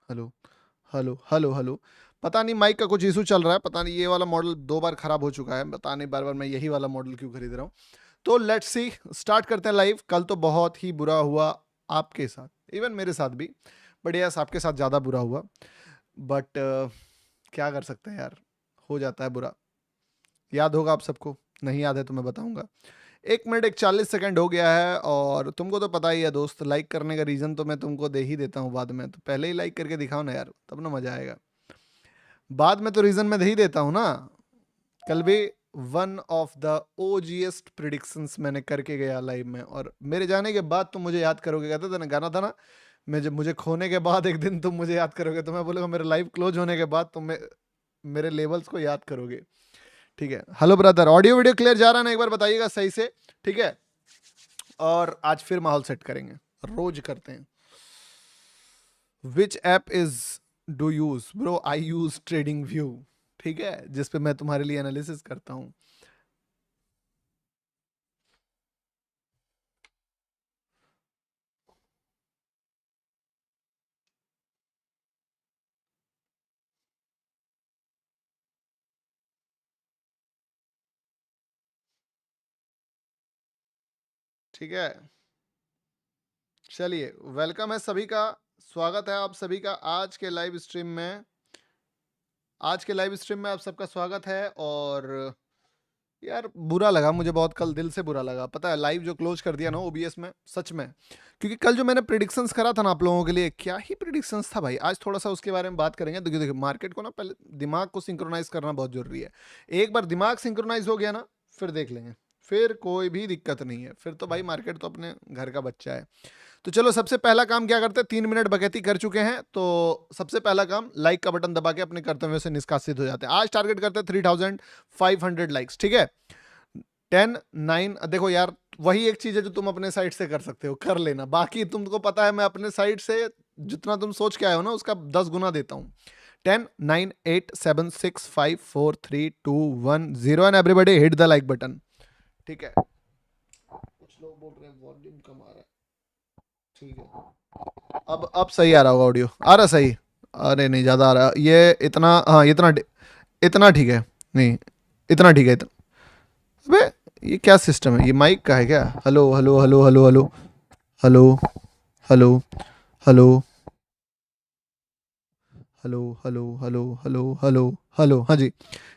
Hello hello hello hello. पता नहीं mic का कुछ इशू चल रहा है, पता नहीं ये वाला मॉडल 2 बार खराब हो चुका है, पता नहीं बार बार मैं यही वाला मॉडल क्यों खरीद रहा हूँ। तो लेट्स सी, स्टार्ट करते हैं लाइव। कल तो बहुत ही बुरा हुआ आपके साथ, इवन मेरे साथ भी, बट यस आपके साथ ज़्यादा बुरा हुआ। बट क्या कर सकते हैं यार, हो जाता है बुरा। याद होगा आप सबको, नहीं याद है तो मैं बताऊंगा। 1 मिनट 41 सेकंड हो गया है, और तुमको तो पता ही है दोस्त, लाइक करने का रीज़न तो मैं तुमको दे ही देता हूँ बाद में, तो पहले ही लाइक करके दिखाओ ना यार, तब ना मज़ा आएगा। बाद में तो रीज़न मैं दे ही देता हूँ ना। कल भी वन ऑफ द ओजीएस्ट प्रिडिक्शंस मैंने करके गया लाइव में, और मेरे जाने के बाद तुम मुझे याद करोगे, कहते थे ना गाना था ना, मैं जब मुझे खोने के बाद एक दिन तुम मुझे याद करोगे, तो मैं बोलूँगा मेरे लाइव क्लोज होने के बाद तुम मेरे लेवल्स को याद करोगे। ठीक है, hello brother, audio video clear जा रहा है ना, एक बार बताइएगा सही से। ठीक है, और आज फिर माहौल सेट करेंगे, रोज करते हैं। विच app is do use bro? I use trading view, ठीक है, जिसपे मैं तुम्हारे लिए एनालिसिस करता हूँ। ठीक है, चलिए, वेलकम है सभी का, स्वागत है आप सभी का आज के लाइव स्ट्रीम में। आज के लाइव स्ट्रीम में आप सबका स्वागत है। और यार बुरा लगा मुझे बहुत, कल दिल से बुरा लगा, पता है, लाइव जो क्लोज कर दिया ना ओबीएस में, सच में। क्योंकि कल जो मैंने प्रिडिक्शंस करा था ना आप लोगों के लिए, क्या ही प्रिडिक्शंस था भाई। आज थोड़ा सा उसके बारे में बात करेंगे। देखिए देखिए, मार्केट को ना पहले दिमाग को सिंक्रोनाइज करना बहुत जरूरी है। एक बार दिमाग सिंक्रोनाइज हो गया ना, फिर देख लेंगे, फिर कोई भी दिक्कत नहीं है, फिर तो भाई मार्केट तो अपने घर का बच्चा है। तो चलो, सबसे पहला काम क्या करते हैं, 3 मिनट बकैती कर चुके हैं, तो सबसे पहला काम लाइक का बटन दबा के अपने कर्तव्यों से निष्कासित हो जाते हैं। आज टारगेट करते हैं 3500 लाइक्स, ठीक है। 10 9, देखो यार, वही एक चीज है जो तुम अपने साइड से कर सकते हो, कर लेना। बाकी तुमको पता है मैं अपने साइड से जितना तुम सोच के आए हो ना, उसका 10 गुना देता हूँ। 10 9 8 7 6 5 4 3 2 1 0 and everybody hit the like button. ठीक है, कुछ लोग बोल रहे हैं वॉल्यूम कम आ रहा है। ठीक है, अब सही आ रहा होगा, ऑडियो आ रहा सही? अरे नहीं, ज्यादा आ रहा है ये, इतना, हाँ इतना, इतना ठीक है। नहीं, इतना ठीक है, इतना। अबे ये क्या सिस्टम है, ये माइक का है क्या? Hello hello hello hello hello hello hello hello hello hello hello hello hello hello, हाँ जी,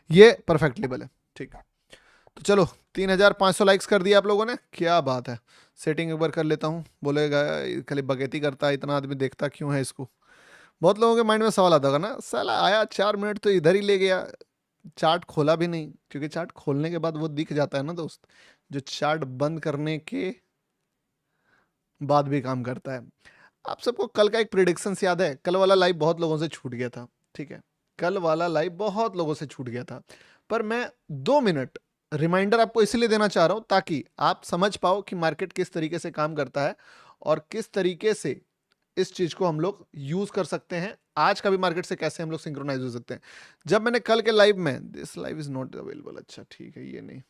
ये परफेक्ट लेवल है। ठीक, तो चलो, 3500 लाइक्स कर दिया आप लोगों ने, क्या बात है। सेटिंग एक बार कर लेता हूँ, बोलेगा खाली बगैती करता है, इतना आदमी देखता क्यों है इसको। बहुत लोगों के माइंड में सवाल आता होगा ना, साला आया 4 मिनट तो इधर ही ले गया, चार्ट खोला भी नहीं। क्योंकि चार्ट खोलने के बाद वो दिख जाता है ना दोस्त, जो चार्ट बंद करने के बाद भी काम करता है। आप सबको कल का एक प्रिडिक्शन याद है? कल वाला लाइव बहुत लोगों से छूट गया था, ठीक है, कल वाला लाइव बहुत लोगों से छूट गया था। पर मैं 2 मिनट रिमाइंडर आपको इसलिए देना चाह रहा हूं, ताकि आप समझ पाओ कि मार्केट किस तरीके से काम करता है, और किस तरीके से इस चीज को हम लोग यूज कर सकते हैं। आज का भी मार्केट से कैसे हम लोग सिंक्रोनाइज हो सकते हैं। जब मैंने कल के लाइव में, this live is not available, अच्छा ठीक है, ये नहीं।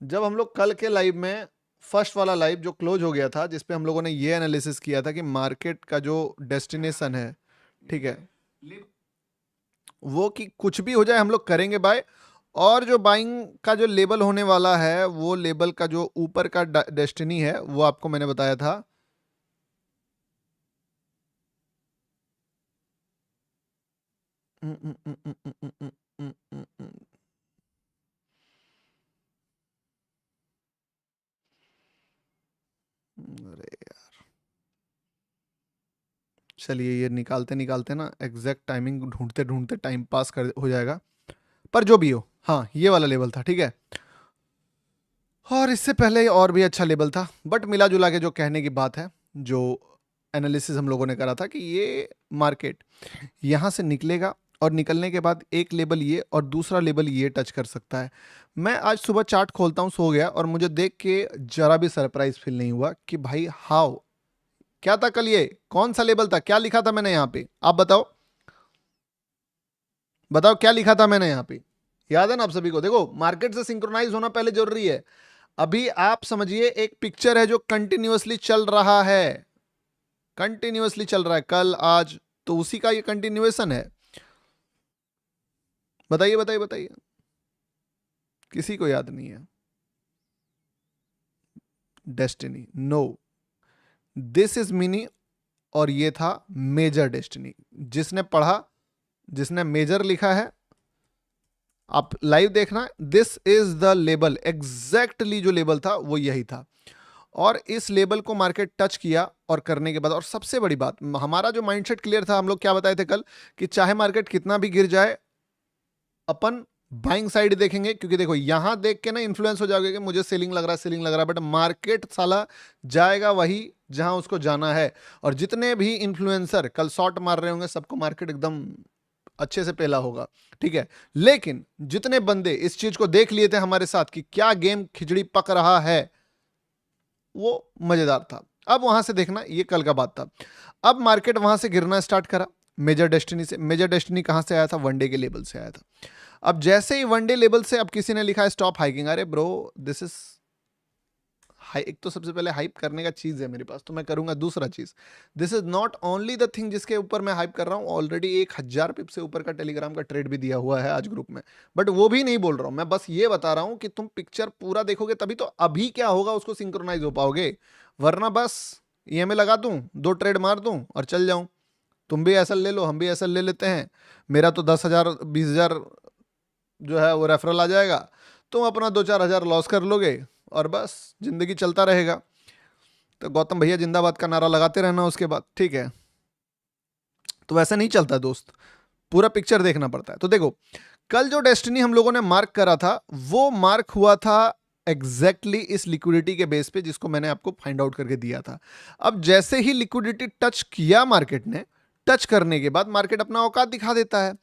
जब हम लोग कल के लाइव में, फर्स्ट वाला लाइव जो क्लोज हो गया था, जिसपे हम लोगों ने ये एनालिसिस किया था कि मार्केट का जो डेस्टिनेशन है, ठीक है, वो कि कुछ भी हो जाए हम लोग करेंगे बाय। और जो बाइंग का जो लेबल होने वाला है, वो लेबल का जो ऊपर का डेस्टिनी है, वो आपको मैंने बताया था। अरे चलिए, ये निकालते निकालते ना, एग्जैक्ट टाइमिंग ढूंढते ढूंढते टाइम पास कर हो जाएगा। पर जो भी हो, हाँ ये वाला लेवल था, ठीक है। और इससे पहले और भी अच्छा लेवल था, बट मिला जुला के जो कहने की बात है, जो एनालिसिस हम लोगों ने करा था कि ये मार्केट यहाँ से निकलेगा, और निकलने के बाद एक लेवल ये और दूसरा लेवल ये टच कर सकता है। मैं आज सुबह चार्ट खोलता हूँ, सो गया, और मुझे देख के जरा भी सरप्राइज फील नहीं हुआ कि भाई हाउ, क्या था कल, ये कौन सा लेवल था, क्या लिखा था मैंने यहाँ पे, आप बताओ, बताओ क्या लिखा था मैंने यहाँ पे। याद है ना आप सभी को? देखो, मार्केट से सिंक्रोनाइज होना पहले जरूरी है। अभी आप समझिए, एक पिक्चर है जो कंटिन्यूअसली चल रहा है, कंटिन्यूअसली चल रहा है, कल आज, तो उसी का ये कंटिन्यूएशन है। बताइए बताइए बताइए, किसी को याद नहीं है? Destiny, no, this is mini, और ये था मेजर डेस्टिनी। जिसने पढ़ा, जिसने मेजर लिखा है, आप लाइव देखना, this is the label, exactly जो लेबल था वो यही था। और इस लेबल को मार्केट टच किया, और करने के बाद, और सबसे बड़ी बात, हमारा जो माइंडसेट क्लियर था, हम लोग क्या बताए थे कल, कि चाहे मार्केट कितना भी गिर जाए, अपन बाइंग साइड देखेंगे। क्योंकि देखो यहां देख के ना इन्फ्लुएंस हो जाओगे कि मुझे सेलिंग लग रहा है, सेलिंग लग रहा है, बट मार्केट साला जाएगा वही जहां उसको जाना है। और जितने भी इन्फ्लुएंसर कल शॉर्ट मार रहे होंगे, सबको मार्केट एकदम अच्छे से पहला होगा, ठीक है। लेकिन जितने बंदे इस चीज को देख लिए थे हमारे साथ कि क्या गेम खिचड़ी पक रहा है, वो मजेदार था। अब वहां से देखना, ये कल का बात था। अब मार्केट वहां से गिरना स्टार्ट करा मेजर डेस्टिनी से। मेजर डेस्टिनी कहां से आया था? वनडे के लेवल से आया था। अब जैसे ही वनडे लेवल से, अब किसी ने लिखा है स्टॉप हाइकिंग। अरे ब्रो, दिस इज एक तो सबसे पहले हाइप करने का चीज है मेरे पास, तो मैं करूंगा। दूसरा चीज, this is not only the thing जिसके ऊपर मैं हाइप कर रहा हूं, ऑलरेडी 1000 पिप से ऊपर का टेलीग्राम का ट्रेड भी दिया हुआ है आज ग्रुप में, बट वो भी नहीं बोल रहा हूं मैं। बस ये बता रहा हूं कि तुम पिक्चर पूरा देखोगे तभी तो अभी क्या होगा उसको सिंक्रोनाइज हो पाओगे, वरना बस ईएमए लगा दूं, 2 ट्रेड मार दूं और चल जाऊं। तुम भी एसएल ले लो, हम भी एसएल ले लेते हैं, मेरा तो 10,000 20,000 जो है वो रेफरल आ जाएगा, तुम अपना 2-4 हज़ार लॉस कर लोगे, और बस जिंदगी चलता रहेगा। तो गौतम भैया जिंदाबाद का नारा लगाते रहना उसके बाद, ठीक है। तो वैसा नहीं चलता दोस्त, पूरा पिक्चर देखना पड़ता है। तो देखो, कल जो डेस्टिनी हम लोगों ने मार्क करा था, वो मार्क हुआ था एग्जैक्टली इस लिक्विडिटी के बेस पे, जिसको मैंने आपको फाइंड आउट करके दिया था। अब जैसे ही लिक्विडिटी टच किया मार्केट ने, टच करने के बाद मार्केट अपना औकात दिखा देता है,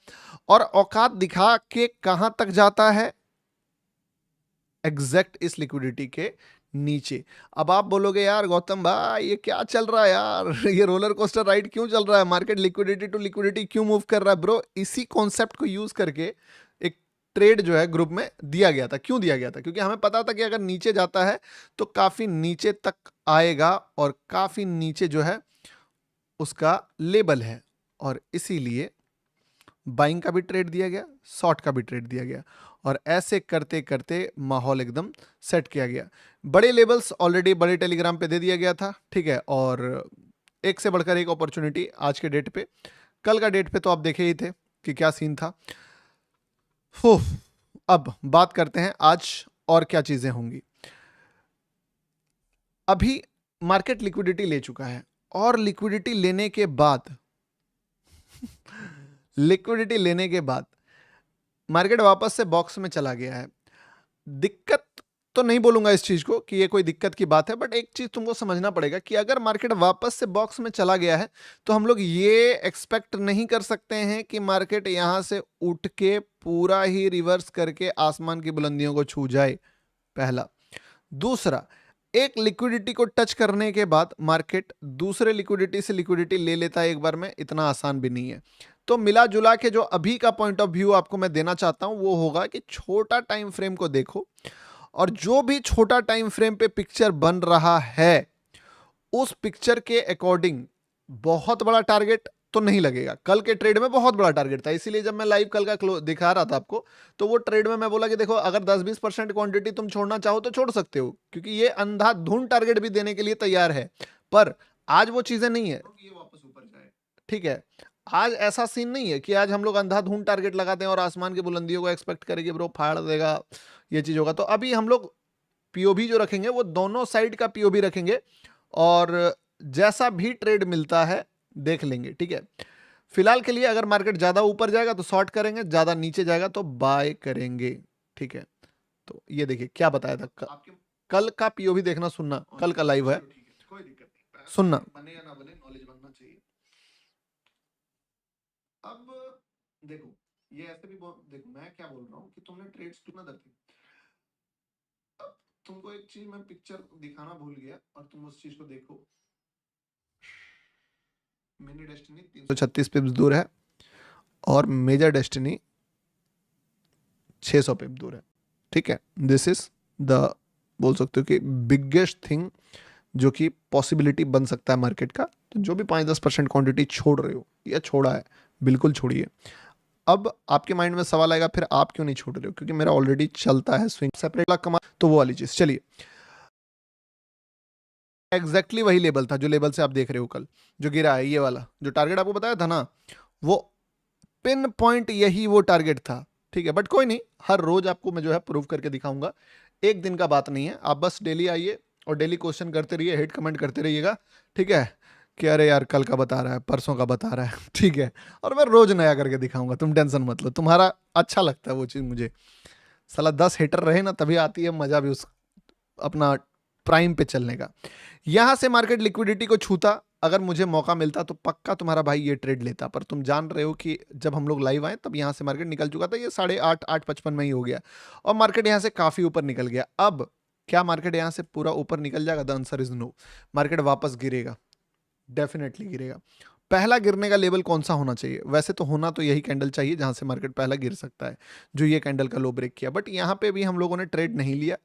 और औकात दिखा के कहां तक जाता है? एग्जैक्ट इस लिक्विडिटी के नीचे। अब आप बोलोगे यार गौतम भाई ये क्या चल रहा है यार, ये रोलर कोस्टर राइड क्यों चल रहा है, मार्केट लिक्विडिटी टू लिक्विडिटी क्यों मूव कर रहा है? ब्रो, इसी कॉन्सेप्ट को यूज करके एक ट्रेड जो है ग्रुप में दिया गया था। क्यों दिया गया था? क्योंकि हमें पता था कि अगर नीचे जाता है तो काफी नीचे तक आएगा, और काफी नीचे जो है उसका लेबल है, और इसीलिए बाइंग का भी ट्रेड दिया गया, शॉर्ट का भी ट्रेड दिया गया, और ऐसे करते करते माहौल एकदम सेट किया गया। बड़े लेवल्स ऑलरेडी बड़े टेलीग्राम पे दे दिया गया था, ठीक है। और एक से बढ़कर एक अपॉर्चुनिटी आज के डेट पे, कल का डेट पे तो आप देखे ही थे कि क्या सीन था। अब बात करते हैं आज और क्या चीजें होंगी। अभी मार्केट लिक्विडिटी ले चुका है, और लिक्विडिटी लेने के बाद लिक्विडिटी लेने के बाद मार्केट वापस से बॉक्स में चला गया है। दिक्कत तो नहीं बोलूंगा इस चीज को कि ये कोई दिक्कत की बात है, बट एक चीज तुमको समझना पड़ेगा कि अगर मार्केट वापस से बॉक्स में चला गया है, तो हम लोग ये एक्सपेक्ट नहीं कर सकते हैं कि मार्केट यहां से उठ के पूरा ही रिवर्स करके आसमान की बुलंदियों को छू जाए, पहला। दूसरा, एक लिक्विडिटी को टच करने के बाद मार्केट दूसरे लिक्विडिटी से लिक्विडिटी ले लेता है एक बार में, इतना आसान भी नहीं है। तो मिला जुला के जो अभी का पॉइंट ऑफ व्यू आपको मैं देना चाहता हूं, वो होगा कि छोटा टाइम फ्रेम को देखो, और जो भी छोटा टाइम फ्रेम पे पिक्चर बन रहा है, उस पिक्चर के अकॉर्डिंग बहुत बड़ा टारगेट तो नहीं लगेगा। कल के ट्रेड में बहुत बड़ा टारगेट था, इसीलिए जब मैं लाइव कल का दिखा रहा था आपको, तो वो ट्रेड में मैं बोला कि देखो अगर 10-20% क्वांटिटी तुम छोड़ना चाहो तो छोड़ सकते हो, क्योंकि ये अंधाधुंध टारगेट भी देने के लिए तैयार है। पर आज वो चीजें नहीं है, ये वापस ऊपर जाए, ठीक है। आज ऐसा सीन नहीं है कि आज हम लोग अंधाधुंध टारगेट लगाते हैं और आसमान की बुलंदियों को एक्सपेक्ट करेंगे ब्रो फाड़ देगा, ये चीज होगा। तो अभी हम लोग पीओबी जो रखेंगे वो दोनों साइड का पीओबी रखेंगे, और जैसा भी ट्रेड मिलता है देख लेंगे, ठीक है। फिलहाल के लिए अगर मार्केट ज्यादा ऊपर जाएगा तो शॉर्ट करेंगे, ज्यादा नीचे जाएगा तो बाय करेंगे, ठीक है। तो ये देखिए क्या बताया था कल का पीओबी देखना सुनना, कल का लाइव है, कोई दिक्कत नहीं, सुनना, बने या ना बने नॉलेज बनना चाहिए। अब देखो, ये ऐसे भी देखो मैं क्या बोल रहा हूँ कि तुमने ट्रेड्स कितना दरती, अब तुमको एक चीज मैं पिक्चर दिखाना भूल गया, और तुम उस चीज को देखो। मिनी डेस्टिनी 336 पिप्स दूर है, और मेजर डेस्टिनी 600 पिप दूर है, ठीक है। दिस इज द, बोल सकते हो कि बिगेस्ट थिंग जो कि पॉसिबिलिटी बन सकता है मार्केट का। तो जो भी 5-10% क्वांटिटी छोड़ रहे हो या छोड़ा है, बिल्कुल छोड़िए। अब आपके माइंड में सवाल आएगा फिर आप क्यों नहीं छोड़ रहे हो, क्योंकि मेरा ऑलरेडी चलता है स्विंग सेपरेट कमा, तो वो वाली चीज। चलिए, एग्जैक्टली वही लेवल था जो लेवल से आप देख रहे हो कल जो गिरा है, ये वाला जो टारगेट आपको बताया था ना, वो पिन पॉइंट यही वो टारगेट था। ठीक है, बट कोई नहीं, हर रोज आपको मैं जो है प्रूव करके दिखाऊंगा, एक दिन का बात नहीं है। आप बस डेली आइए और डेली क्वेश्चन करते रहिए, हेड कमेंट करते रहिएगा, ठीक है, कि अरे यार कल का बता रहा है, परसों का बता रहा है, ठीक है। और मैं रोज नया करके दिखाऊंगा, तुम टेंशन मत लो, तुम्हारा अच्छा लगता है वो चीज़ मुझे। साला 10 हिटर रहे ना तभी आती है मजा भी उस अपना प्राइम पे चलने का। यहां से मार्केट लिक्विडिटी को छूता, अगर मुझे मौका मिलता तो पक्का तुम्हारा भाई ये ट्रेड लेता, पर तुम जान रहे हो कि जब हम लोग लाइव आए तब यहां से मार्केट निकल चुका था, ये 8:30 8:55 में ही हो गया और मार्केट यहां से काफी ऊपर निकल गया। अब क्या मार्केट यहां से पूरा ऊपर निकल जाएगा? The answer is no. Market वापस गिरेगा, डेफिनेटली गिरेगा। पहला गिरने का लेवल कौन सा होना चाहिए? वैसे तो होना तो यही कैंडल चाहिए जहां से मार्केट पहला गिर सकता है, जो ये कैंडल का लो ब्रेक किया, बट यहां पे भी हम लोगों ने ट्रेड नहीं लिया,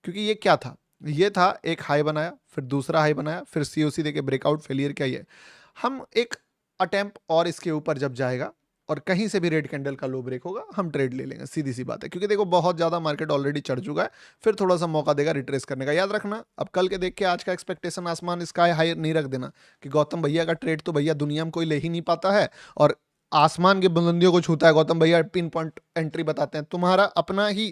क्योंकि ये क्या था, ये था एक हाई बनाया, फिर दूसरा हाई बनाया, फिर सीओसी देके ब्रेकआउट फेलियर क्या ये। हम एक अटेम्प्ट और इसके ऊपर जब जाएगा और कहीं से भी रेड कैंडल का लो ब्रेक होगा, हम ट्रेड ले लेंगे, सीधी सी बात है, क्योंकि देखो बहुत ज्यादा मार्केट ऑलरेडी चढ़ चुका है, फिर थोड़ा सा मौका देगा रिट्रेस करने का। याद रखना, अब कल के देख के आज का एक्सपेक्टेशन आसमान स्काई हाई नहीं रख देना कि गौतम भैया का ट्रेड तो भैया दुनिया में कोई ले ही नहीं पाता है और आसमान की बुलंदियों को छूता है गौतम भैया, पिन पॉइंट एंट्री बताते हैं। तुम्हारा अपना ही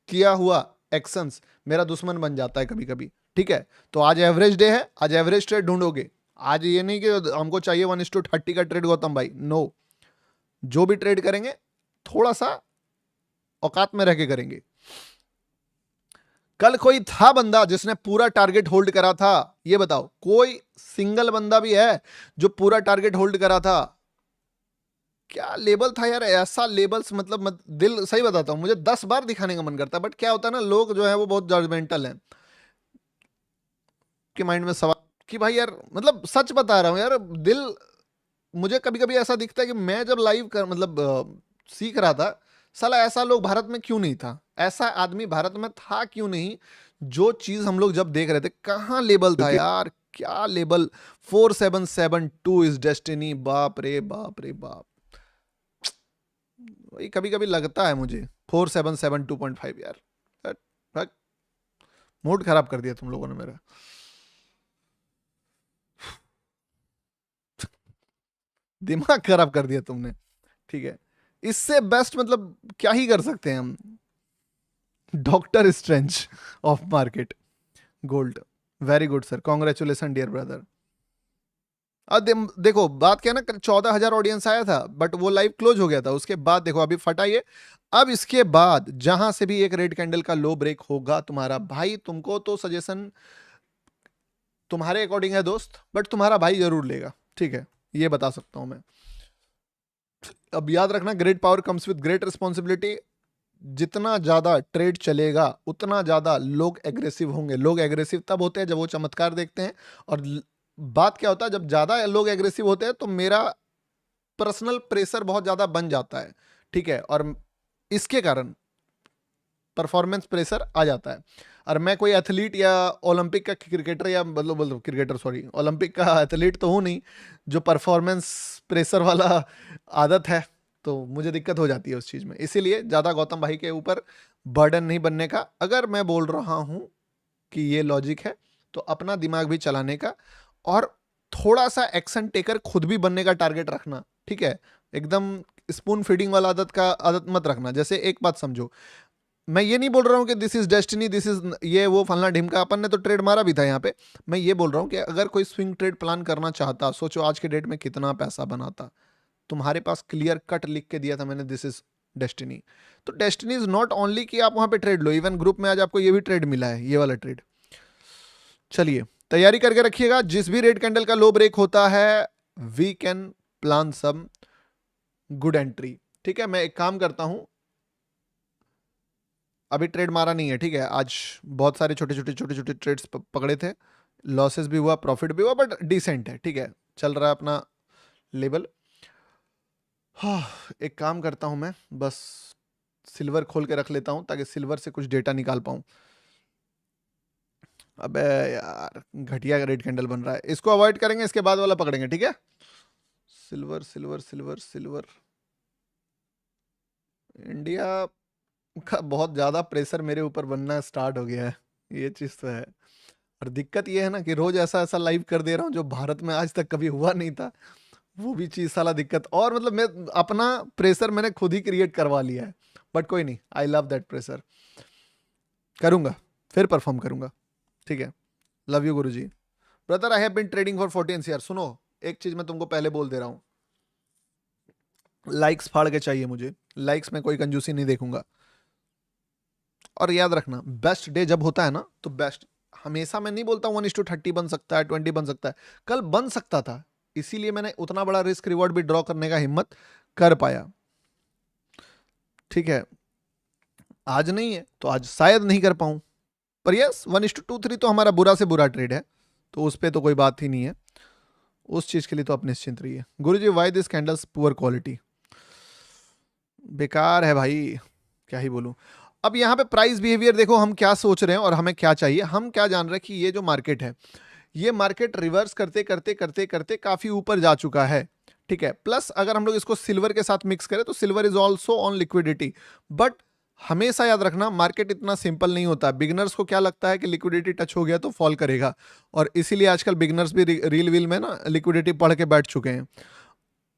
किया हुआ एक्शंस मेरा दुश्मन बन जाता है कभी कभी, ठीक है। तो आज एवरेज डे है, आज एवरेज ट्रेड ढूंढोगे, आज ये नहीं कि हमको चाहिए 1:30 का ट्रेड गौतम भाई, नो। जो भी ट्रेड करेंगे थोड़ा सा औकात में रह के करेंगे। कल कोई था बंदा जिसने पूरा टारगेट होल्ड करा था? ये बताओ, कोई सिंगल बंदा भी है जो पूरा टारगेट होल्ड करा था? क्या लेबल था यार, ऐसा लेबल्स मतलब दिल सही बताता हूं, मुझे 10 बार दिखाने का मन करता है, बट क्या होता है ना, लोग जो है वो बहुत जजमेंटल है, के माइंड में सवाल कि भाई यार, मतलब सच बता रहा हूँ यार, दिल मुझे कभी कभी ऐसा दिखता है कि मैं जब लाइव कर मतलब सीख रहा था, साला ऐसा लोग भारत में क्यों नहीं था, ऐसा आदमी भारत में था क्यों नहीं, जो चीज हम लोग जब देख रहे थे, कहाँ लेबल था यार, क्या लेबल। 4772 इज डेस्टिनी, बाप रे बाप रे बाप। वही कभी कभी लगता है मुझे 4772.5 यार, मूड खराब कर दिया तुम लोगों ने मेरा। दिमाग खराब कर दिया तुमने, ठीक है। इससे बेस्ट मतलब क्या ही कर सकते हैं हम, doctor strange of market gold. Very good sir, congratulation dear brother. अब देखो बात क्या है ना, 14,000 ऑडियंस आया था बट वो लाइव क्लोज हो गया था, उसके बाद देखो अभी फटा ये। अब इसके बाद जहां से भी एक रेड कैंडल का लो ब्रेक होगा, तुम्हारा भाई, तुमको तो सजेशन तुम्हारे अकॉर्डिंग है दोस्त, बट तुम्हारा भाई जरूर लेगा, ठीक है, ये बता सकता हूं मैं। अब याद रखना, great power comes with great responsibility. जितना ज्यादा ट्रेड चलेगा उतना ज्यादा लोग एग्रेसिव होंगे। लोग एग्रेसिव तब होते हैं जब वो चमत्कार देखते हैं, और बात क्या होता है, जब ज्यादा लोग एग्रेसिव होते हैं तो मेरा पर्सनल प्रेशर बहुत ज्यादा बन जाता है, ठीक है, और इसके कारण परफॉर्मेंस प्रेशर आ जाता है। और मैं कोई एथलीट या ओलंपिक का क्रिकेटर या मतलब क्रिकेटर सॉरी ओलंपिक का एथलीट तो हूँ नहीं जो परफॉर्मेंस प्रेशर वाला आदत है, तो मुझे दिक्कत हो जाती है उस चीज़ में। इसीलिए ज़्यादा गौतम भाई के ऊपर बर्डन नहीं बनने का। अगर मैं बोल रहा हूँ कि ये लॉजिक है, तो अपना दिमाग भी चलाने का और थोड़ा सा एक्शन टेकर खुद भी बनने का टारगेट रखना, ठीक है। एकदम स्पून फीडिंग वाला आदत मत रखना। जैसे एक बात समझो, मैं ये नहीं बोल रहा हूँ कि this is destiny, this is ये वो फलना ढिमका, अपन ने तो ट्रेड मारा भी था यहाँ पे। मैं ये बोल रहा हूँ कि अगर कोई स्विंग ट्रेड प्लान करना चाहता, सोचो आज के डेट में कितना पैसा बनाता। तुम्हारे पास क्लियर कट लिख के दिया था मैंने, दिस इज डेस्टिनी। तो डेस्टिनी इज नॉट ओनली कि आप वहां पे ट्रेड लो, इवन ग्रुप में आज आपको ये भी ट्रेड मिला है, ये वाला ट्रेड। चलिए तैयारी करके रखिएगा, जिस भी रेड कैंडल का लो ब्रेक होता है we can plan some good entry, ठीक है। मैं एक काम करता हूं, अभी ट्रेड मारा नहीं है, ठीक है। आज बहुत सारे छोटे छोटे छोटे छोटे ट्रेड्स पकड़े थे, लॉसेस भी हुआ प्रॉफिट भी हुआ, बट डिसेंट है, ठीक है, चल रहा है अपना लेवल। हाँ, एक काम करता हूं मैं, बस सिल्वर खोल के रख लेता हूं ताकि सिल्वर से कुछ डेटा निकाल पाऊं। अबे यार घटिया रेड कैंडल बन रहा है, इसको अवॉइड करेंगे, इसके बाद वाला पकड़ेंगे, ठीक है। Silver silver silver silver. India का बहुत ज्यादा प्रेशर मेरे ऊपर बनना स्टार्ट हो गया है, ये चीज तो है। और दिक्कत ये है ना कि रोज ऐसा ऐसा लाइव कर दे रहा हूँ जो भारत में आज तक कभी हुआ नहीं था, वो भी चीज साला दिक्कत। और मतलब मैं अपना प्रेशर मैंने खुद ही क्रिएट करवा लिया है, बट कोई नहीं, आई लव दैट प्रेशर। करूंगा, फिर परफॉर्म करूंगा, ठीक है। Love you Guruji. Brother I have been trading for 14 year. सुनो, एक चीज मैं तुमको पहले बोल दे रहा हूँ, लाइक्स फाड़ के चाहिए मुझे, लाइक्स में कोई कंजूसी नहीं देखूंगा। और याद रखना, बेस्ट डे जब होता है ना, तो बेस्ट हमेशा मैं नहीं बोलता 1:30 बन सकता है, 20 बन सकता है, कल बन सकता था, इसीलिए मैंने उतना बड़ा रिस्क रिवॉर्ड भी ड्रॉ करने का हिम्मत कर पाया, ठीक है। आज नहीं है तो आज शायद नहीं कर पाऊं, पर यस 1:23 तो हमारा बुरा से बुरा ट्रेड है, तो उस पर तो कोई बात ही नहीं है, उस चीज के लिए तो आप निश्चिंत रहिए। Guruji why this candles poor quality, बेकार है भाई, क्या ही बोलूं। अब यहाँ पे प्राइस बिहेवियर देखो, हम क्या सोच रहे हैं और हमें क्या चाहिए। हम क्या जान रहे हैं कि ये जो मार्केट है, ये मार्केट रिवर्स करते करते करते करते काफी ऊपर जा चुका है, ठीक है। प्लस अगर हम लोग इसको सिल्वर के साथ मिक्स करें तो silver is also on liquidity, but हमेशा याद रखना मार्केट इतना सिंपल नहीं होता। बिगनर्स को क्या लगता है कि लिक्विडिटी टच हो गया तो फॉल करेगा, और इसीलिए आजकल बिगनर्स भी रील व्हील में ना लिक्विडिटी पढ़ के बैठ चुके हैं।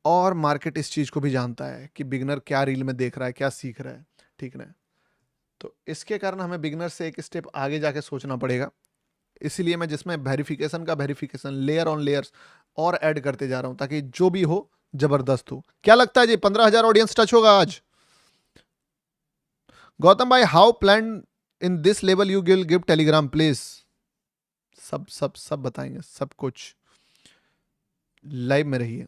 और मार्केट इस चीज को भी जानता है कि बिगनर क्या रील में देख रहा है, क्या सीख रहा है, ठीक ना। तो इसके कारण हमें बिगनर से एक स्टेप आगे जाके सोचना पड़ेगा, इसीलिए मैं जिसमें वेरिफिकेशन का वेरिफिकेशन, लेयर ऑन लेयर्स और ऐड करते जा रहा हूं, ताकि जो भी हो जबरदस्त हो। क्या लगता है जी 15,000 ऑडियंस टच होगा आज? गौतम भाई how plan in this level you Gill give Telegram please. सब सब सब बताएंगे, सब कुछ लाइव में रहिए।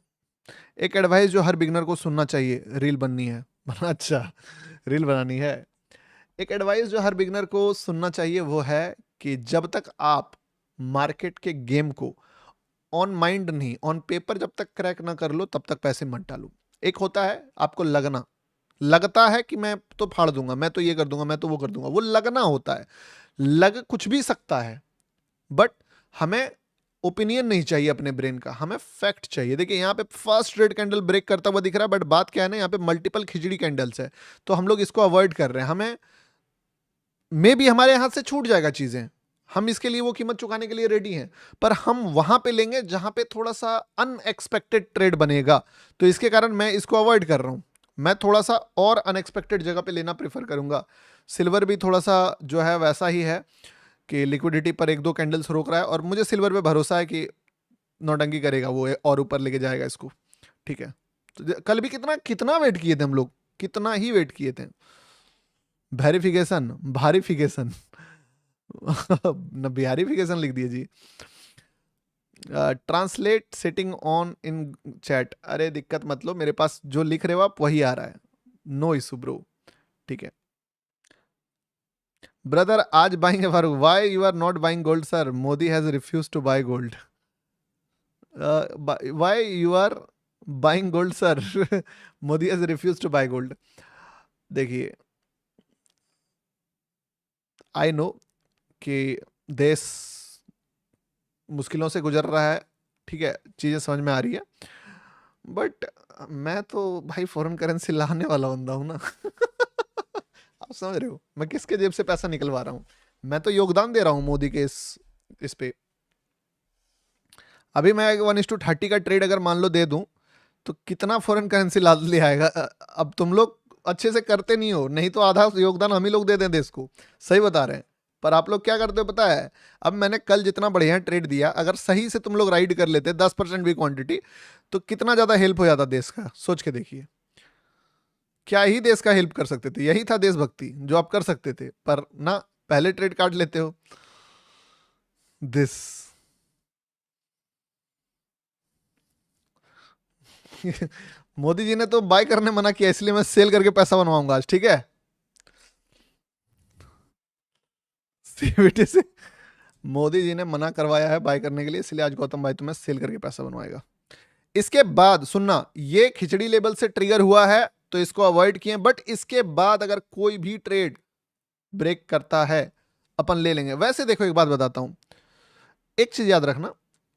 एक एडवाइस जो हर बिगनर को सुनना चाहिए, रील बननी है अच्छा, रील बनानी है। एक एडवाइस जो हर बिगनर को सुनना चाहिए वो है कि जब तक आप मार्केट के गेम को ऑन माइंड नहीं, ऑन पेपर जब तक क्रैक ना कर लो, तब तक पैसे मत डालो। एक होता है आपको लगना, लगता है कि मैं तो फाड़ दूंगा, मैं तो ये कर दूंगा, मैं तो वो कर दूंगा, वो लगना होता है। लग कुछ भी सकता है, बट हमें ओपिनियन नहीं चाहिए अपने ब्रेन का, हमें फैक्ट चाहिए। देखिए यहाँ पे फर्स्ट रेड कैंडल ब्रेक करता हुआ दिख रहा है, बट बात क्या है ना, यहाँ पे मल्टीपल खिचड़ी कैंडल्स है, तो हम लोग इसको अवॉइड कर रहे हैं। हमें मे भी हमारे हाथ से छूट जाएगा चीजें, हम इसके लिए वो कीमत चुकाने के लिए रेडी हैं, पर हम वहां पे लेंगे जहां पे थोड़ा सा अनएक्सपेक्टेड ट्रेड बनेगा, तो इसके कारण मैं इसको अवॉइड कर रहा हूं। मैं थोड़ा सा और अनएक्सपेक्टेड जगह पे लेना प्रेफर करूंगा। सिल्वर भी थोड़ा सा जो है वैसा ही है कि लिक्विडिटी पर एक दो कैंडल्स रोक रहा है, और मुझे सिल्वर पे भरोसा है कि नौटंकी करेगा वो और ऊपर लेके जाएगा इसको, ठीक है। तो कल भी कितना कितना वेट किए थे हम लोग, कितना ही वेट किए थे। वेरिफिकेशन भारीफिकेशन न बिहारीफिकेशन लिख दिए जी। Translate setting on in chat, अरे दिक्कत मत लो, मेरे पास जो लिख रहे हो आप वही आ रहा है, नो इशू ब्रो, ठीक है। ब्रदर आज buying Farooq, why you are not buying gold sir, Modi has refuse to buy gold. Why you are buying gold sir, Modi has refuse to buy gold. देखिए आई नो कि देश मुश्किलों से गुजर रहा है, ठीक है, चीज़ें समझ में आ रही है, बट मैं तो भाई फॉरेन करेंसी लाने वाला बंदा हूं ना आप समझ रहे हो मैं किसके जेब से पैसा निकलवा रहा हूँ? मैं तो योगदान दे रहा हूँ मोदी के इस पे। अभी मैं 1:30 का ट्रेड अगर मान लो दे दूं, तो कितना फॉरेन करेंसी ला ले आएगा। अब तुम लोग अच्छे से करते नहीं हो, नहीं तो आधा योगदान हम ही लोग दे दें देश को, सही बता रहे हैं। पर आप लोग क्या करते हो पता है, अब मैंने कल जितना बढ़िया ट्रेड दिया, अगर सही से तुम लोग राइड कर लेते 10% भी क्वांटिटी, तो कितना ज्यादा हेल्प हो जाता देश का, सोच के देखिए। क्या ही देश का हेल्प कर सकते थे, यही था देशभक्ति जो आप कर सकते थे, पर ना, पहले ट्रेड काट लेते हो दिस मोदी जी ने तो बाय करने मना किया, इसलिए मैं सेल करके पैसा बनवाऊंगा आज, ठीक है। सीबीटी से मोदी जी ने मना करवाया है बाय करने के लिए, इसलिए आज गौतम भाई तुम्हें सेल करके पैसा बनवाएगा। इसके बाद सुनना, ये खिचड़ी लेवल से ट्रिगर हुआ है तो इसको अवॉइड किए, बट इसके बाद अगर कोई भी ट्रेड ब्रेक करता है अपन ले लेंगे। वैसे देखो एक बात बताता हूँ, एक चीज याद रखना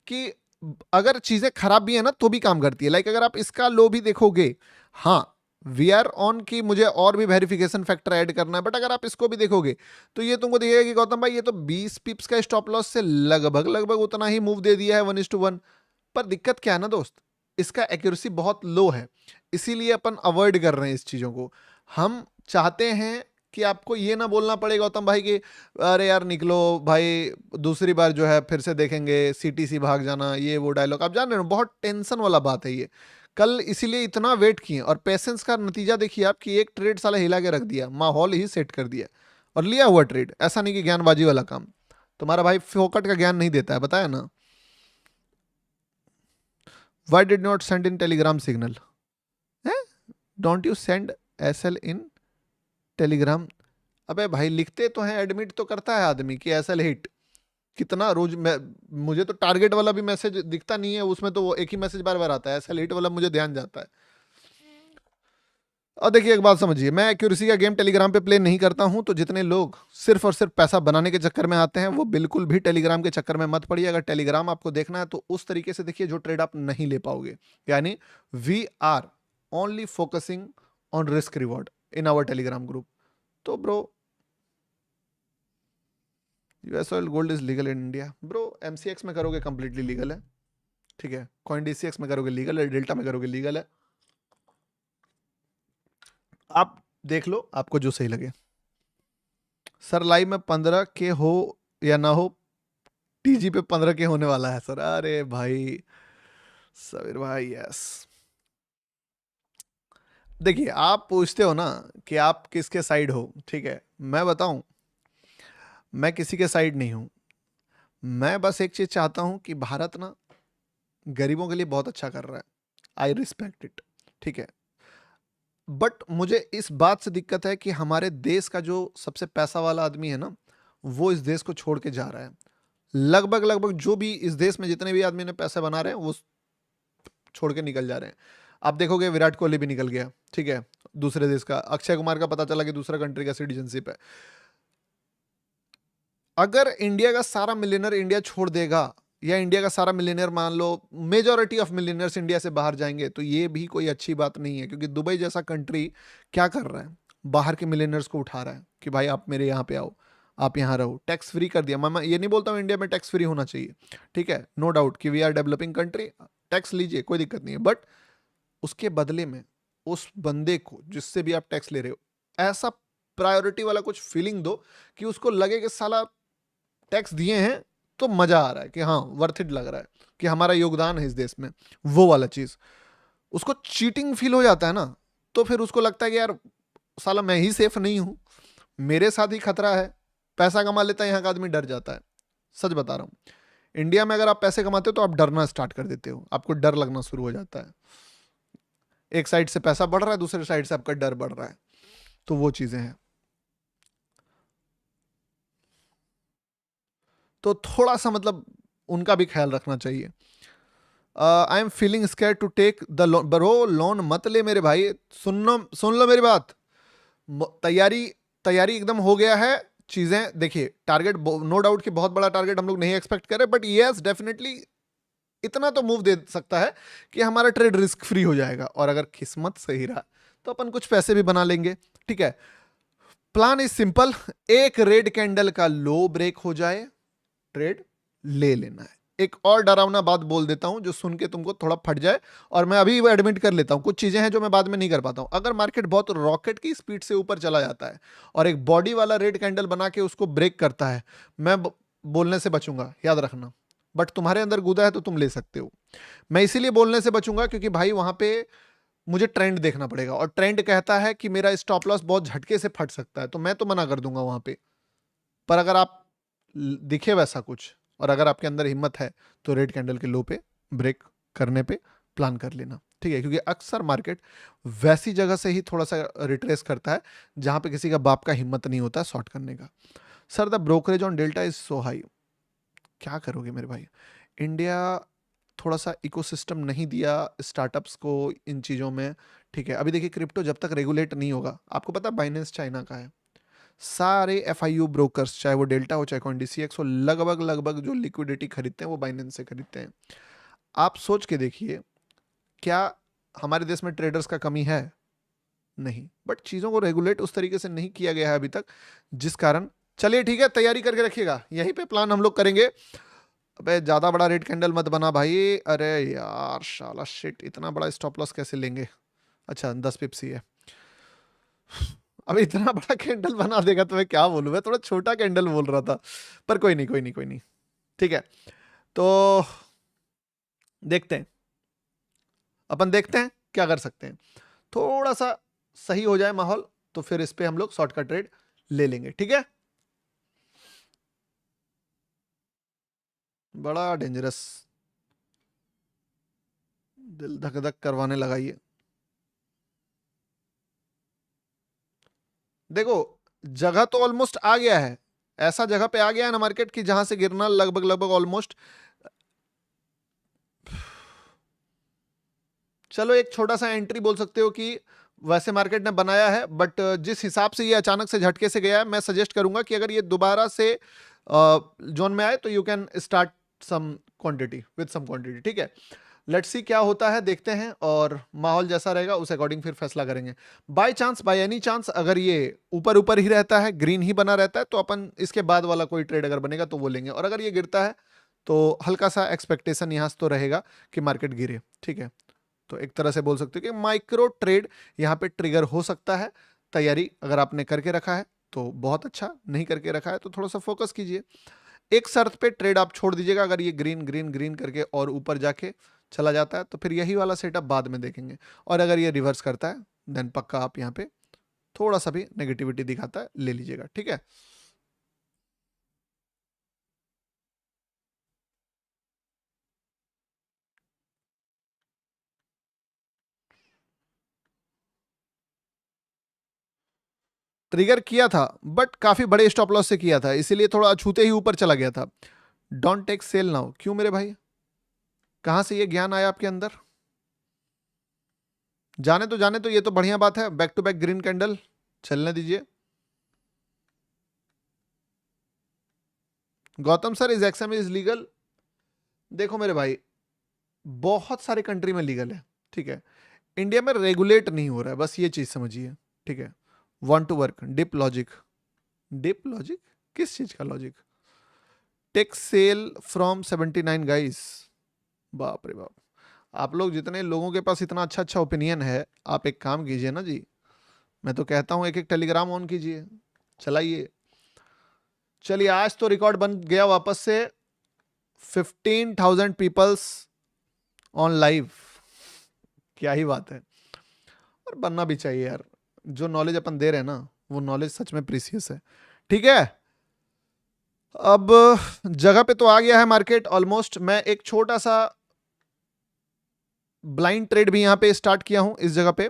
कि अगर चीजें खराब भी है ना तो भी काम करती है। लाइक अगर आप इसका लो भी देखोगे, हाँ वी आर ऑन की मुझे और भी वेरिफिकेशन फैक्टर ऐड करना है, बट अगर आप इसको भी देखोगे तो ये तुमको दिखेगा कि गौतम भाई ये तो 20 पिप्स का स्टॉप लॉस से लगभग लगभग उतना ही मूव दे दिया है 1:1। पर दिक्कत क्या है ना दोस्त, इसका एक्यूरेसी बहुत लो है, इसीलिए अपन अवॉइड कर रहे हैं इस चीजों को। हम चाहते हैं कि आपको ये ना बोलना पड़े गौतम भाई कि अरे यार निकलो भाई, दूसरी बार जो है फिर से देखेंगे, सीटीसी भाग जाना, ये वो डायलॉग आप जान रहे हो, बहुत टेंशन वाला बात है ये। कल इसीलिए इतना वेट किए, और पेशेंस का नतीजा देखिए आप कि एक ट्रेड साला हिला के रख दिया, माहौल ही सेट कर दिया और लिया हुआ ट्रेड। ऐसा नहीं कि ज्ञानबाजी वाला काम, तुम्हारा भाई फोकट का ज्ञान नहीं देता है, बताया ना। Why did not send in telegram signal, don't you send SL in telegram. अबे भाई लिखते तो हैं, एडमिट तो करता है आदमी कि एसएल हिट। कितना रोज मुझे तो टारगेट वाला भी मैसेज दिखता नहीं है, उसमें तो वो एक ही मैसेज बार बार आता है, एसएल हिट वाला मुझे ध्यान जाता है। और देखिए एक बात समझिए, मैं एक्यूरेसी का गेम टेलीग्राम पे प्ले नहीं करता हूं, तो जितने लोग सिर्फ और सिर्फ पैसा बनाने के चक्कर में आते हैं वो बिल्कुल भी टेलीग्राम के चक्कर में मत पड़िए। अगर टेलीग्राम आपको देखना है तो उस तरीके से देखिए जो ट्रेड आप नहीं ले पाओगे। यानी we are only focusing on risk reward in our Telegram group. तो bro US oil gold is legal in India, bro MCX में करोगे कंप्लीटली लीगल है, ठीक है, कॉइन डीसीएक्स में करोगे लीगल है, डेल्टा में करोगे लीगल है, आप देख लो आपको जो सही लगे। सर लाइव में 15 के हो या ना हो, टीजी पे 15 के होने वाला है सर। अरे भाई सबीर भाई यस, देखिए आप पूछते हो ना कि आप किसके साइड हो, ठीक है, मैं बताऊं, मैं किसी के साइड नहीं हूं। मैं बस एक चीज चाहता हूं कि भारत ना गरीबों के लिए बहुत अच्छा कर रहा है, आई रिस्पेक्ट इट, ठीक है, बट मुझे इस बात से दिक्कत है कि हमारे देश का जो सबसे पैसा वाला आदमी है ना, वो इस देश को छोड़ के जा रहा है। लगभग लगभग जो भी इस देश में जितने भी आदमी ने पैसे बना रहे हैं वो छोड़ के निकल जा रहे हैं। आप देखोगे विराट कोहली भी निकल गया, ठीक है, दूसरे देश का। अक्षय कुमार का पता चला कि दूसरा कंट्री का सिटीजनशिप है। अगर इंडिया का सारा मिलियनर इंडिया छोड़ देगा, या इंडिया का सारा मिलियनर मान लो मेजॉरिटी ऑफ मिलियनर्स इंडिया से बाहर जाएंगे, तो ये भी कोई अच्छी बात नहीं है, क्योंकि दुबई जैसा कंट्री क्या कर रहा है, बाहर के मिलियनर्स को उठा रहा है कि भाई आप मेरे यहाँ पे आओ, आप यहाँ रहो, टैक्स फ्री कर दिया। मैं ये नहीं बोलता हूँ इंडिया में टैक्स फ्री होना चाहिए, ठीक है, नो डाउट कि we are developing country, tax लीजिए कोई दिक्कत नहीं है, बट उसके बदले में उस बंदे को जिससे भी आप टैक्स ले रहे हो, ऐसा प्रायोरिटी वाला कुछ फीलिंग दो कि उसको लगे कि साला टैक्स दिए हैं तो मजा आ रहा है, कि हाँ वर्थ इट लग रहा है कि हमारा योगदान है इस देश में, वो वाला चीज। उसको चीटिंग फील हो जाता है ना, तो फिर उसको लगता है कि यार साला मैं ही सेफ नहीं हूं, मेरे साथ ही खतरा है। पैसा कमा लेता है यहाँ का आदमी, डर जाता है। सच बता रहा हूं, इंडिया में अगर आप पैसे कमाते हो तो आप डरना स्टार्ट कर देते हो, आपको डर लगना शुरू हो जाता है। एक साइड से पैसा बढ़ रहा है, दूसरे साइड से आपका डर बढ़ रहा है, तो वो चीजें हैं। तो थोड़ा सा मतलब उनका भी ख्याल रखना चाहिए। I am feeling scared to take the loan, bro loan मत ले मेरे भाई, सुन लो मेरी बात। तैयारी तैयारी एकदम हो गया है, चीजें देखिए, टारगेट नो डाउट कि बहुत बड़ा टारगेट हम लोग नहीं एक्सपेक्ट करें, बट यस डेफिनेटली इतना तो मूव दे सकता है कि हमारा ट्रेड रिस्क फ्री हो जाएगा, और अगर किस्मत सही रहा तो अपन कुछ पैसे भी बना लेंगे, ठीक है। प्लान इज सिंपल, एक रेड कैंडल का लो ब्रेक हो जाए, ट्रेड ले लेना है। एक और डरावना बात बोल देता हूं जो सुन के तुमको थोड़ा फट जाए, और मैं अभी एडमिट कर लेता हूं, कुछ चीजें हैं जो मैं बाद में नहीं कर पाता हूं। अगर मार्केट बहुत रॉकेट की स्पीड से ऊपर चला जाता है और एक बॉडी वाला रेड कैंडल बना के उसको ब्रेक करता है, मैं बोलने से बचूंगा, याद रखना, बट तुम्हारे अंदर गुदा है तो तुम ले सकते हो। मैं इसीलिए बोलने से बचूंगा क्योंकि भाई वहां पे मुझे ट्रेंड देखना पड़ेगा, और ट्रेंड कहता है कि मेरा स्टॉप लॉस बहुत झटके से फट सकता है, तो मैं तो मना कर दूंगा वहां पे। पर अगर आप दिखे वैसा कुछ, और अगर आपके अंदर हिम्मत है, तो रेड कैंडल के लो पे ब्रेक करने पे प्लान कर लेना, ठीक है, क्योंकि अक्सर मार्केट वैसी जगह से ही थोड़ा सा रिट्रेस करता है जहां पे किसी का बाप का हिम्मत नहीं होता शॉर्ट करने का। Sir the brokerage on delta is so high, क्या करोगे मेरे भाई, इंडिया थोड़ा सा इकोसिस्टम नहीं दिया स्टार्टअप्स को इन चीज़ों में, ठीक है। अभी देखिए क्रिप्टो जब तक रेगुलेट नहीं होगा, आपको पता बाइनेंस चाइना का है, सारे एफआईयू ब्रोकर्स, चाहे वो डेल्टा हो चाहे कॉइनडीसीएक्स हो, लगभग लगभग जो लिक्विडिटी खरीदते हैं वो बाइनेंस से खरीदते हैं। आप सोच के देखिए, क्या हमारे देश में ट्रेडर्स का कमी है? नहीं, बट चीजों को रेगुलेट उस तरीके से नहीं किया गया है अभी तक, जिस कारण। चलिए ठीक है, तैयारी करके रखिएगा, यहीं पे प्लान हम लोग करेंगे। अबे ज्यादा बड़ा रेड कैंडल मत बना भाई, अरे यार शाला शिट, इतना बड़ा स्टॉप लॉस कैसे लेंगे? अच्छा 10 पिप्स ही है। अब इतना बड़ा कैंडल बना देगा तो मैं क्या बोलूं, मैं थोड़ा छोटा कैंडल बोल रहा था, पर कोई नहीं कोई नहीं कोई नहीं, ठीक है। तो देखते हैं, अपन देखते हैं क्या कर सकते हैं। थोड़ा सा सही हो जाए माहौल तो फिर इस पे हम लोग शॉर्टकट ट्रेड ले लेंगे, ठीक है। बड़ा डेंजरस, दिल धक धक करवाने लगा ये। देखो जगह तो ऑलमोस्ट आ गया है, ऐसा जगह पे आ गया है ना मार्केट की जहां से गिरना लगभग लगभग ऑलमोस्ट। चलो एक छोटा सा एंट्री बोल सकते हो कि वैसे मार्केट ने बनाया है, बट जिस हिसाब से ये अचानक से झटके से गया है, मैं सजेस्ट करूंगा कि अगर ये दोबारा से जोन में आए तो you can start some quantity with some quantity, ठीक है। लेट्स सी क्या होता है, देखते हैं, और माहौल जैसा रहेगा उस अकॉर्डिंग फिर फैसला करेंगे। By chance, by any chance, अगर ये ऊपर ऊपर ही रहता है, ग्रीन ही बना रहता है, तो अपन इसके बाद वाला कोई ट्रेड अगर बनेगा तो वो लेंगे, और अगर ये गिरता है तो हल्का सा एक्सपेक्टेशन यहां से तो रहेगा कि मार्केट गिरे, ठीक है। तो एक तरह से बोल सकते हो कि माइक्रो ट्रेड यहाँ पे ट्रिगर हो सकता है। तैयारी अगर आपने करके रखा है तो बहुत अच्छा, नहीं करके रखा है तो थोड़ा सा फोकस कीजिए। एक शर्त पे ट्रेड आप छोड़ दीजिएगा, अगर ये ग्रीन ग्रीन ग्रीन करके और ऊपर जाके चला जाता है तो फिर यही वाला सेटअप बाद में देखेंगे, और अगर ये रिवर्स करता है देन पक्का आप यहाँ पे थोड़ा सा भी नेगेटिविटी दिखाता है ले लीजिएगा, ठीक है। ट्रिगर किया था बट काफी बड़े स्टॉप लॉस से किया था, इसीलिए थोड़ा छूते ही ऊपर चला गया था। डोंट टेक सेल नाउ, क्यों मेरे भाई, कहां से ये ज्ञान आया आपके अंदर? जाने तो ये तो बढ़िया बात है, back to back green candle, चलने दीजिए। Gautam sir, is XM is legal? देखो मेरे भाई, बहुत सारे कंट्री में लीगल है, ठीक है। इंडिया में रेगुलेट नहीं हो रहा है, बस ये चीज समझिए, ठीक है। Want to work, dip logic, dip logic, किस चीज का logic? Take sale from 79 guys, बाप रे बाप। आप लोग जितने लोगों के पास इतना अच्छा अच्छा ओपिनियन है, आप एक काम कीजिए ना जी, मैं तो कहता हूं एक एक टेलीग्राम ऑन कीजिए, चलाइए। चलिए आज तो रिकॉर्ड बन गया वापस से, 15,000 पीपल्स ऑन लाइव, क्या ही बात है। और बनना भी चाहिए यार, जो नॉलेज अपन दे रहे हैं ना वो नॉलेज सच में प्रीसियस है, ठीक है। अब जगह पे तो आ गया है मार्केट ऑलमोस्ट, मैं एक छोटा सा ब्लाइंड ट्रेड भी यहां पे स्टार्ट किया हूं इस जगह पे।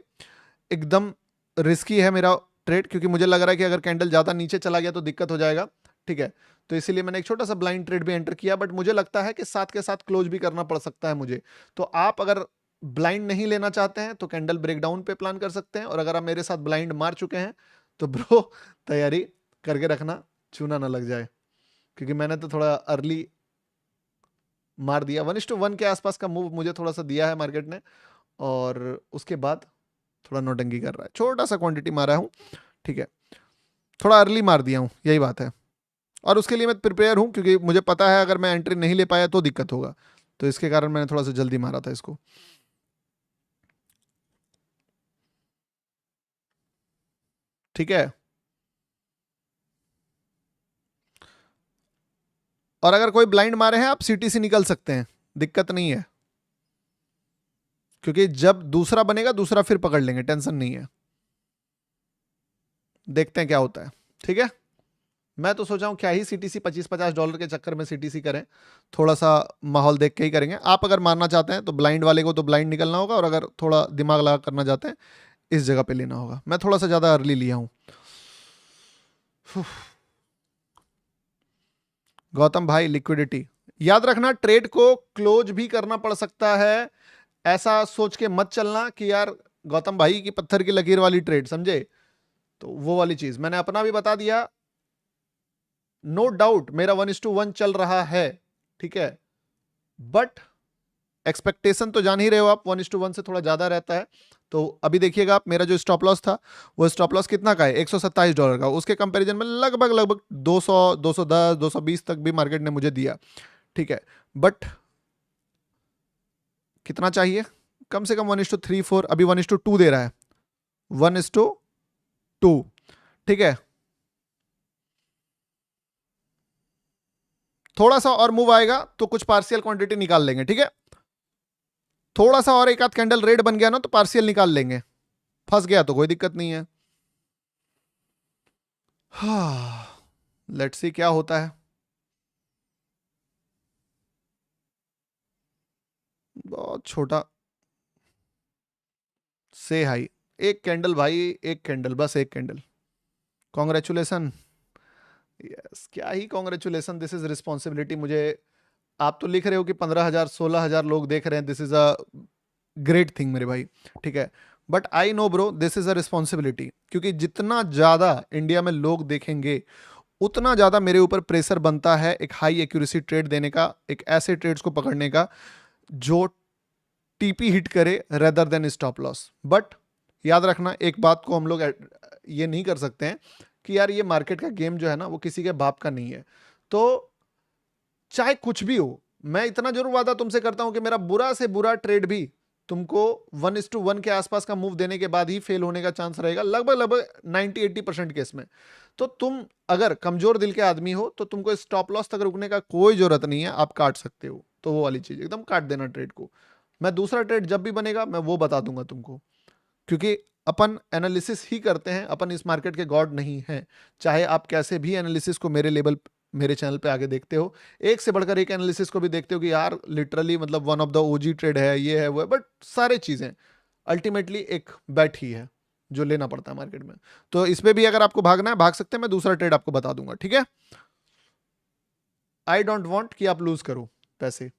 एकदम रिस्की है मेरा ट्रेड, क्योंकि मुझे लग रहा है कि अगर कैंडल ज्यादा नीचे चला गया तो दिक्कत हो जाएगा, ठीक है। तो इसीलिए मैंने एक छोटा सा ब्लाइंड ट्रेड भी एंटर किया, बट मुझे लगता है कि साथ के साथ क्लोज भी करना पड़ सकता है मुझे। तो आप अगर ब्लाइंड नहीं लेना चाहते हैं तो कैंडल ब्रेकडाउन पे प्लान कर सकते हैं, और अगर आप मेरे साथ ब्लाइंड मार चुके हैं तो ब्रो तैयारी करके रखना, चूना ना लग जाए, क्योंकि मैंने तो थोड़ा अर्ली मार दिया, 1:1 के आसपास का मूव मुझे थोड़ा सा दिया है मार्केट ने, और उसके बाद थोड़ा नौटंकी कर रहा है, छोटा सा क्वांटिटी मारा हूं, ठीक है। थोड़ा अर्ली मार दिया हूं, यही बात है, और उसके लिए मैं प्रिपेयर हूं, क्योंकि मुझे पता है अगर मैं एंट्री नहीं ले पाया तो दिक्कत होगा, तो इसके कारण मैंने थोड़ा सा जल्दी मारा था इसको, ठीक है। और अगर कोई ब्लाइंड मारे हैं आप सीटीसी निकल सकते हैं, दिक्कत नहीं है, क्योंकि जब दूसरा बनेगा दूसरा फिर पकड़ लेंगे, टेंशन नहीं है। देखते हैं क्या होता है, ठीक है। मैं तो सोचा हूं क्या ही सीटीसी $25-50 के चक्कर में सीटीसी करें, थोड़ा सा माहौल देख के ही करेंगे। आप अगर मारना चाहते हैं तो ब्लाइंड वाले को तो ब्लाइंड निकलना होगा, और अगर थोड़ा दिमाग लगा करना चाहते हैं इस जगह पे लेना होगा। मैं थोड़ा सा ज्यादा अर्ली लिया हूं। गौतम भाई, लिक्विडिटी याद रखना, ट्रेड को क्लोज भी करना पड़ सकता है, ऐसा सोच के मत चलना कि यार गौतम भाई की पत्थर की लकीर वाली ट्रेड, समझे। तो वो वाली चीज मैंने अपना भी बता दिया। नो डाउट मेरा 1:1 चल रहा है, ठीक है, बट एक्सपेक्टेशन तो जान ही रहे हो आप, 1:1 से थोड़ा ज्यादा रहता है। तो अभी देखिएगा आप, मेरा जो स्टॉप लॉस था वो स्टॉप लॉस कितना का है, $127 का। उसके कंपैरिजन में लगभग लगभग 200, 210, 220 तक भी मार्केट ने मुझे दिया, ठीक है। बट कितना चाहिए, कम से कम 1:3-4, अभी 1:2 दे रहा है, 1:2, ठीक है। थोड़ा सा और मूव आएगा तो कुछ पार्शियल क्वांटिटी निकाल लेंगे, ठीक है। थोड़ा सा और एक आध कैंडल रेड बन गया ना तो पार्शियल निकाल लेंगे, फंस गया तो कोई दिक्कत नहीं है। हाँ, लेट्स सी क्या होता है। बहुत छोटा से हाई, एक कैंडल भाई, एक कैंडल, बस एक कैंडल। कॉन्ग्रेचुलेसन, यस, क्या ही कॉन्ग्रेचुलेसन, दिस इज रिस्पॉन्सिबिलिटी। मुझे आप तो लिख रहे हो कि 15,000 16,000 लोग देख रहे हैं, this is a great thing मेरे भाई, ठीक है। But I know bro, this is a responsibility, क्योंकि जितना ज्यादा इंडिया में लोग देखेंगे उतना ज्यादा मेरे ऊपर प्रेशर बनता है एक हाई एक्यूरेसी ट्रेड देने का, एक ऐसे ट्रेड्स को पकड़ने का जो टीपी हिट करे rather than stop loss. But याद रखना एक बात को, हम लोग ये नहीं कर सकते हैं कि यार ये मार्केट का गेम जो है ना वो किसी के बाप का नहीं है। तो चाहे कुछ भी हो, मैं इतना जरूर वादा तुमसे करता हूं कि मेरा बुरा से बुरा ट्रेड भी तुमको 1:1 के आसपास का मूव देने के बाद ही फेल होने का चांस रहेगा, लगभग लगभग 90-80% केस में। तो तुम अगर कमजोर दिल के आदमी हो तो तुमको स्टॉप लॉस तक रुकने का कोई जरूरत नहीं है, आप काट सकते हो। तो वो वाली चीज एकदम काट देना ट्रेड को। मैं दूसरा ट्रेड जब भी बनेगा मैं वो बता दूंगा तुमको, क्योंकि अपन एनालिसिस ही करते हैं, अपन इस मार्केट के गॉड नहीं हैं। चाहे आप कैसे भी एनालिसिस को मेरे लेवल, मेरे चैनल पे आगे देखते हो, एक से बढ़कर एक एनालिसिस को भी देखते हो कि यार लिटरली मतलब one of the OG trade है, ये है वो है, बट सारे चीजें अल्टीमेटली एक बैट ही है जो लेना पड़ता है मार्केट में। तो इसमें भी अगर आपको भागना है भाग सकते हैं, मैं दूसरा ट्रेड आपको बता दूंगा, ठीक है। आई डोंट वांट कि आप लूज करो पैसे।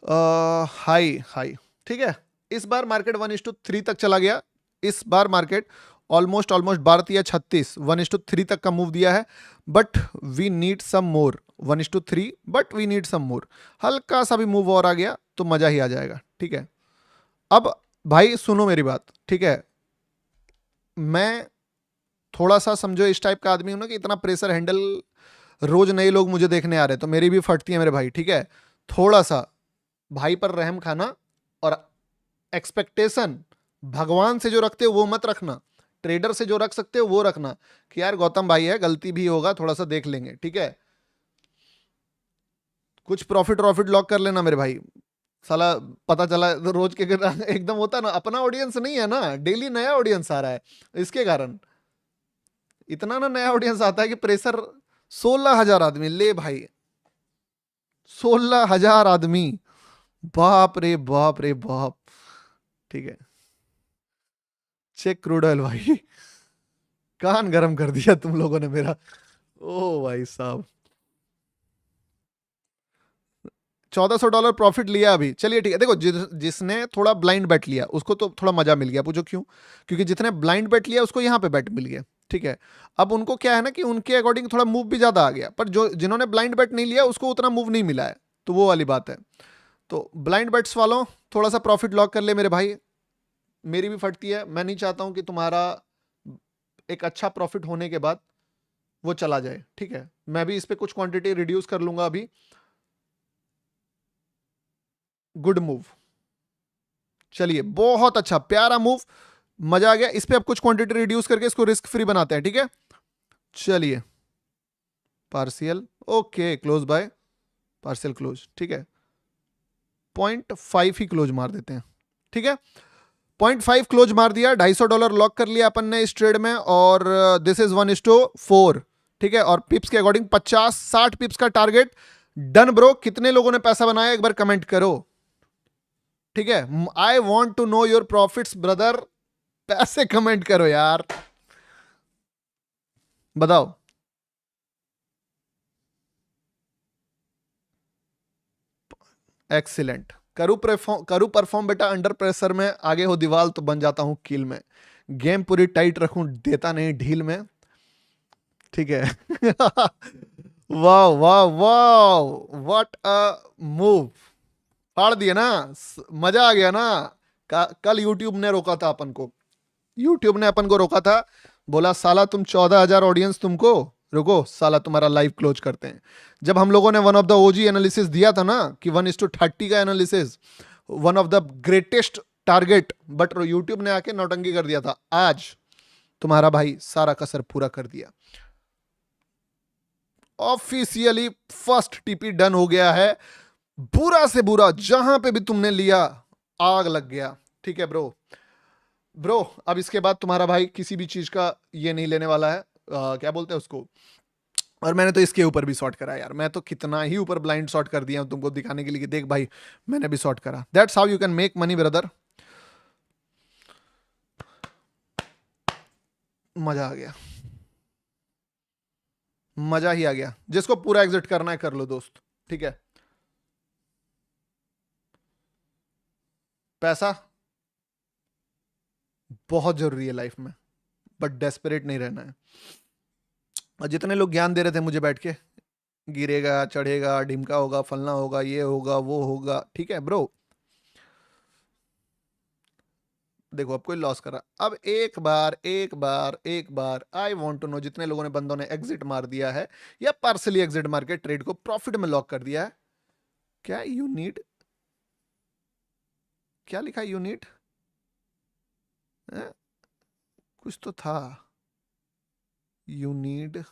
हाई हाई, ठीक है। इस बार मार्केट 1:3 तक चला गया। इस बार मार्केट ऑलमोस्ट ऑलमोस्ट 12 या 36 1:3 तक का मूव दिया है। But we need some more, 1:3, but we need some more. हल्का सा भी मूव और आ गया तो मजा ही आ जाएगा, ठीक है। अब भाई सुनो मेरी बात, ठीक है। मैं थोड़ा सा समझो इस टाइप का आदमी हूं ना कि इतना प्रेशर हैंडल, रोज नए लोग मुझे देखने आ रहे हैं तो मेरी भी फटती है मेरे भाई, ठीक है। थोड़ा सा भाई पर रहम खाना, और एक्सपेक्टेशन भगवान से जो रखते हो वो मत रखना, ट्रेडर से जो रख सकते हो वो रखना, कि यार गौतम भाई है, गलती भी होगा, थोड़ा सा देख लेंगे, ठीक है। कुछ प्रॉफिट प्रॉफिट लॉक कर लेना मेरे भाई। साला पता चला तो रोज के एकदम होता ना, अपना ऑडियंस नहीं है ना, डेली नया ऑडियंस आ रहा है, इसके कारण इतना ना नया ऑडियंस आता है कि प्रेशर। 16,000 आदमी ले भाई, 16,000 आदमी, बाप रे बाप रे बाप, ठीक है। चेक क्रूड ऑयल भाई, कान गरम कर दिया तुम लोगों ने मेरा। ओ भाई साहब, $1,400 प्रॉफिट लिया अभी, चलिए ठीक है। देखो जिसने थोड़ा ब्लाइंड बेट लिया उसको तो थोड़ा मजा मिल गया, पूछो क्यों, क्योंकि जितने ब्लाइंड बेट लिया उसको यहाँ पे बेट मिल गया, ठीक है। अब उनको क्या है ना कि उनके अकॉर्डिंग थोड़ा मूव भी ज्यादा आ गया, पर जो जिन्होंने ब्लाइंड बेट नहीं लिया उसको उतना मूव नहीं मिला है, तो वो वाली बात है। तो ब्लाइंड बेट्स वालों थोड़ा सा प्रॉफिट लॉक कर ले मेरे भाई, मेरी भी फटती है, मैं नहीं चाहता हूं कि तुम्हारा एक अच्छा प्रॉफिट होने के बाद वो चला जाए, ठीक है। मैं भी इस पे कुछ क्वांटिटी रिड्यूस कर लूंगा अभी। गुड मूव, चलिए बहुत अच्छा प्यारा मूव, मजा आ गया। इस पे अब कुछ क्वांटिटी रिड्यूस करके इसको रिस्क फ्री बनाते हैं, ठीक है। चलिए partial, okay, close by, partial close, ठीक है। 0.5 ही क्लोज मार देते हैं, ठीक है। 0.5 क्लोज मार दिया, $250 लॉक कर लिया अपन ने इस ट्रेड में, और दिस इज 1:4, ठीक है। और पिप्स के अकॉर्डिंग 50-60 पिप्स का टारगेट डन ब्रो। कितने लोगों ने पैसा बनाया एक बार कमेंट करो, ठीक है। I want to know your profits brother, पैसे कमेंट करो यार, बताओ। एक्सीलेंट, करूँ परफॉर्म बेटा अंडर प्रेशर में, आगे हो दीवार तो बन जाता हूँ कील में, गेम पूरी टाइट रखूं देता नहीं ढील में, ठीक है। वाह वाह वाह, व्हाट अ मूव, फाड़ दिया ना, मजा आ गया ना। कल यूट्यूब ने रोका था अपन को, यूट्यूब ने अपन को रोका था, बोला साला तुम 14,000 ऑडियंस तुमको, रुको साला तुम्हारा लाइव क्लोज करते हैं। जब हम लोगों ने one of the OG analysis दिया था ना कि 1:30 का analysis, one of the greatest target, but YouTube ने आके नौटंकी कर दिया था। आज तुम्हारा भाई सारा कसर पूरा कर दिया, ऑफिशियली फर्स्ट टीपी डन हो गया है, बुरा से बुरा जहां पे भी तुमने लिया आग लग गया, ठीक है ब्रो। ब्रो अब इसके बाद तुम्हारा भाई किसी भी चीज का ये नहीं लेने वाला है, क्या बोलते हैं उसको। और मैंने तो इसके ऊपर भी शॉर्ट करा यार, मैं तो कितना ही ऊपर ब्लाइंड शॉर्ट कर दिया हूं तुमको दिखाने के लिए कि देख भाई मैंने भी शॉर्ट करा। That's how you can make money brother. मजा आ गया, मजा ही आ गया, जिसको पूरा एग्जिट करना है कर लो दोस्त, ठीक है। पैसा बहुत जरूरी है लाइफ में, बट डेस्परेट नहीं रहना है। और जितने लोग ज्ञान दे रहे थे मुझे बैठ के, गिरेगा चढ़ेगा ढिमका होगा फलना होगा ये होगा वो होगा, ठीक है ब्रो। देखो अब कोई लॉस करा, अब एक बार आई वांट टू नो, जितने लोगों ने बंदों ने एग्जिट मार दिया है या पार्सली एग्जिट मार के ट्रेड को प्रॉफिट में लॉक कर दिया है, क्या यू नीड, क्या लिखा यू नीड, कुछ तो था, you need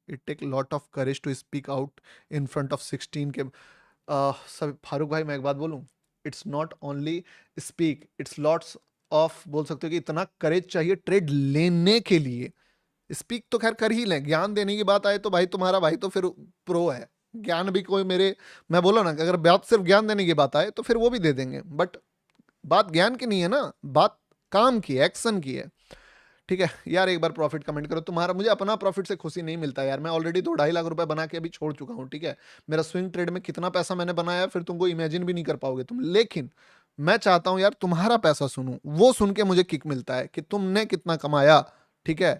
it take lot of courage to speak out in front of 16 के। सब फारूक भाई मैं एक बात बोलूं, it's not only speak, it's lots of, बोल सकते हो कि इतना करेज चाहिए ट्रेड लेने के लिए। स्पीक तो खैर कर ही लें, ज्ञान देने की बात आए तो भाई तुम्हारा भाई तो फिर प्रो है, ज्ञान भी कोई मेरे, मैं बोला ना कि अगर बात सिर्फ ज्ञान देने की बात आए तो फिर वो भी दे देंगे, बट बात ज्ञान की नहीं है ना, बात काम की है, एक्शन की है, ठीक है यार। एक बार प्रॉफिट कमेंट करो तुम्हारा, मुझे अपना प्रॉफिट से खुशी नहीं मिलता यार, मैं ऑलरेडी 2-2.5 लाख रुपए बना के अभी छोड़ चुका हूँ, ठीक है। मेरा स्विंग ट्रेड में कितना पैसा मैंने बनाया फिर तुमको इमेजिन भी नहीं कर पाओगे तुम, लेकिन मैं चाहता हूं यार तुम्हारा पैसा सुनूं, वो सुन के मुझे किक मिलता है कि तुमने कितना कमाया, ठीक है।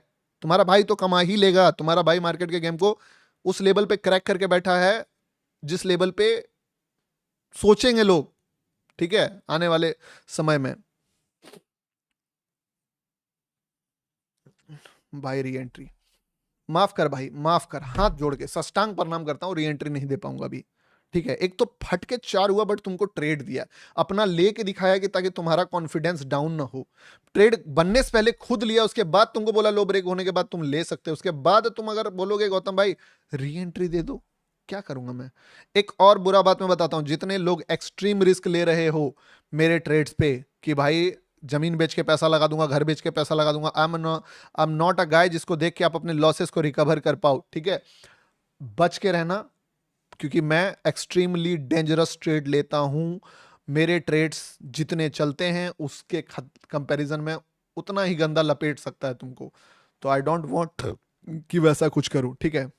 तुम्हारा भाई तो कमा ही लेगा, तुम्हारा भाई मार्केट के गेम को उस लेवल पे क्रैक करके बैठा है जिस लेवल पे सोचेंगे लोग, ठीक है, आने वाले समय में। भाई री एंट्री माफ कर भाई, माफ कर, हाथ जोड़ के सष्टांग प्रणाम करता हूं, री एंट्री नहीं दे पाऊंगा अभी, ठीक है। एक तो फट के 4 हुआ बट तुमको ट्रेड दिया, अपना लेके दिखाया कि ताकि तुम्हारा कॉन्फिडेंस डाउन ना हो। ट्रेड बनने से पहले खुद लिया, उसके बाद तुमको बोला लो ब्रेक होने के बाद तुम ले सकते हो, उसके बाद तुम अगर बोलोगे गौतम भाई री एंट्री दे दो, क्या करूंगा मैं। एक और बुरा बात मैं बताता हूं, जितने लोग एक्सट्रीम रिस्क ले रहे हो मेरे ट्रेड्स पे कि भाई जमीन बेच के पैसा लगा दूंगा, घर बेच के पैसा लगा दूंगा, आई एम नॉट अ गाय जिसको देख के आप अपने लॉसेस को रिकवर कर पाओ, ठीक है। बच के रहना, क्योंकि मैं एक्सट्रीमली डेंजरस ट्रेड लेता हूं, मेरे ट्रेड्स जितने चलते हैं उसके कंपैरिजन में उतना ही गंदा लपेट सकता है तुमको, तो आई डोंट वांट कि वैसा कुछ करूं, ठीक है।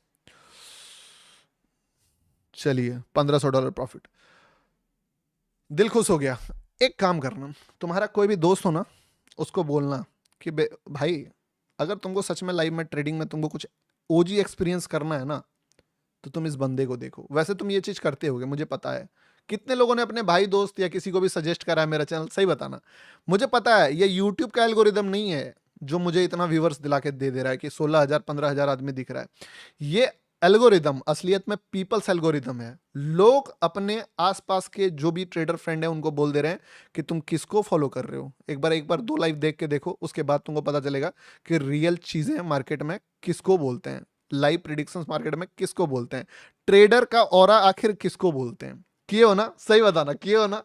चलिए $1,500 प्रॉफिट, दिल खुश हो गया। एक काम करना, तुम्हारा कोई भी दोस्त हो ना, उसको बोलना कि भाई अगर तुमको सच में लाइव में ट्रेडिंग में तुमको कुछ ओजी एक्सपीरियंस करना है ना, तो तुम इस बंदे को देखो। वैसे तुम ये चीज करते होगे मुझे पता है, कितने लोगों ने अपने भाई दोस्त या किसी को भी सजेस्ट करा है मेरा चैनल, सही बताना। मुझे पता है ये यूट्यूब का एल्गोरिदम नहीं है जो मुझे इतना व्यूवर्स दिला के दे रहा है कि 16,000 15,000 आदमी दिख रहा है। ये एल्गोरिदम असलियत में पीपल्स एल्गोरिदम है, लोग अपने आसपास के जो भी ट्रेडर फ्रेंड है उनको बोल दे रहे हैं कि तुम किसको फॉलो कर रहे हो। एक बार 2 लाइव देख के देखो, उसके बाद तुमको पता चलेगा कि रियल चीजें मार्केट में किसको बोलते हैं, लाइव प्रिडिक्शंस मार्केट में किसको बोलते हैं, ट्रेडर का ऑरा आखिर किसको बोलते हैं। किए हो ना, सही बताना, किए हो ना,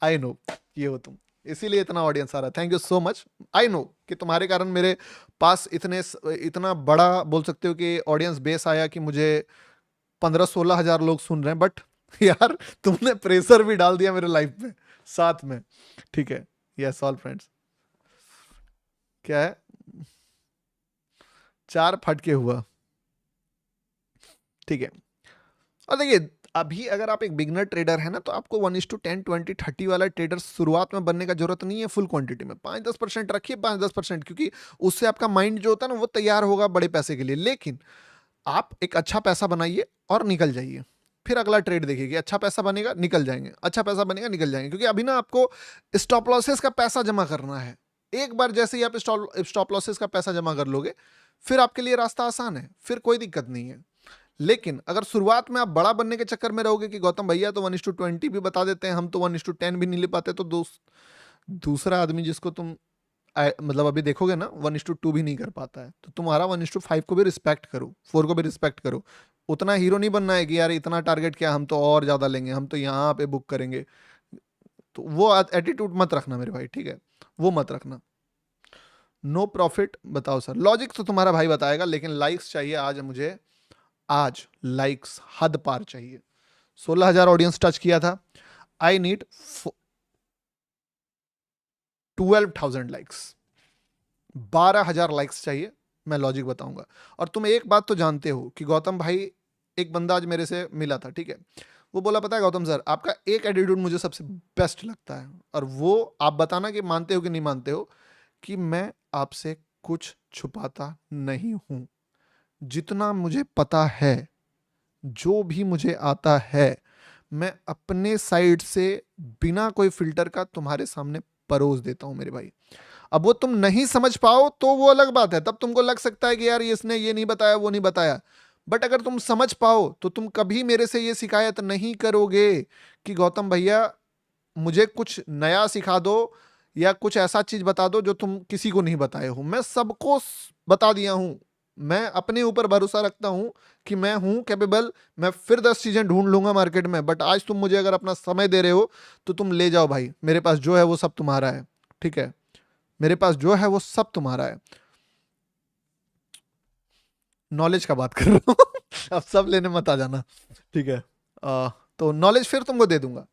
आई नो किए हो तुम, इसीलिए इतना ऑडियंस आ रहा है। Thank you so much. I know कि तुम्हारे कारण मेरे पास इतना बड़ा बोल सकते हो कि ऑडियंस बेस आया कि मुझे 15-16 हजार लोग सुन रहे हैं, बट यार तुमने प्रेशर भी डाल दिया मेरे लाइफ में साथ में, ठीक है। यस ऑल फ्रेंड्स, क्या है 4 फटके हुआ, ठीक है। और देखिए अभी अगर आप एक बिगनर ट्रेडर है ना, तो आपको 1:10, 20, 30 वाला ट्रेडर शुरुआत में बनने का जरूरत नहीं है। फुल क्वांटिटी में 5-10% रखिए, 5-10%, क्योंकि उससे आपका माइंड जो होता है ना वो तैयार होगा बड़े पैसे के लिए। लेकिन आप एक अच्छा पैसा बनाइए और निकल जाइए, फिर अगला ट्रेड देखिए कि अच्छा पैसा बनेगा निकल जाएंगे, अच्छा पैसा बनेगा निकल जाएंगे। क्योंकि अभी ना आपको स्टॉप लॉसेस का पैसा जमा करना है। एक बार जैसे ही आप स्टॉप लॉसेस का पैसा जमा कर लोगे, फिर आपके लिए रास्ता आसान है, फिर कोई दिक्कत नहीं है। लेकिन अगर शुरुआत में आप बड़ा बनने के चक्कर में रहोगे कि गौतम भैया तो 1:20 भी बता देते हैं, हम तो 1:10 भी नहीं ले पाते, तो दूसरा आदमी जिसको तुम मतलब अभी देखोगे ना 1:2 भी नहीं कर पाता है, तो तुम्हारा 1:5 को भी रिस्पेक्ट करो, 4 को भी रिस्पेक्ट करो। उतना हीरो नहीं बनना है कि यार इतना टारगेट क्या, हम तो और ज्यादा लेंगे, हम तो यहाँ पे बुक करेंगे। तो वो एटीट्यूड मत रखना मेरे भाई, ठीक है, वो मत रखना। नो प्रॉफिट बताओ सर, लॉजिक तो तुम्हारा भाई बताएगा, लेकिन लाइक्स चाहिए आज मुझे, आज लाइक्स हद पार चाहिए। 16,000 ऑडियंस टच किया था, आई नीड 12,000 लाइक्स, 12,000 लाइक्स चाहिए, मैं लॉजिक बताऊंगा। और तुम एक बात तो जानते हो कि गौतम भाई, एक बंदा आज मेरे से मिला था, ठीक है, वो बोला पता है गौतम सर आपका एक एटीट्यूड मुझे सबसे बेस्ट लगता है, और वो आप बताना कि मानते हो कि नहीं मानते हो, कि मैं आपसे कुछ छुपाता नहीं हूं, जितना मुझे पता है, जो भी मुझे आता है, मैं अपने साइड से बिना कोई फिल्टर का तुम्हारे सामने परोस देता हूं मेरे भाई। अब वो तुम नहीं समझ पाओ तो वो अलग बात है, तब तुमको लग सकता है कि यार इसने ये नहीं बताया वो नहीं बताया। बट अगर तुम समझ पाओ तो तुम कभी मेरे से ये शिकायत नहीं करोगे कि गौतम भैया मुझे कुछ नया सिखा दो या कुछ ऐसा चीज बता दो जो तुम किसी को नहीं बताए हो। मैं सबको बता दिया हूं, मैं अपने ऊपर भरोसा रखता हूं कि मैं हूं कैपेबल, मैं फिर 10 चीजें ढूंढ लूंगा मार्केट में। बट आज तुम मुझे अगर अपना समय दे रहे हो तो तुम ले जाओ भाई, मेरे पास जो है वो सब तुम्हारा है, ठीक है, मेरे पास जो है वो सब तुम्हारा है। नॉलेज का बात कर रहा हूँ अब सब लेने मत आ जाना, ठीक है। तो नॉलेज फिर तुमको दे दूंगा,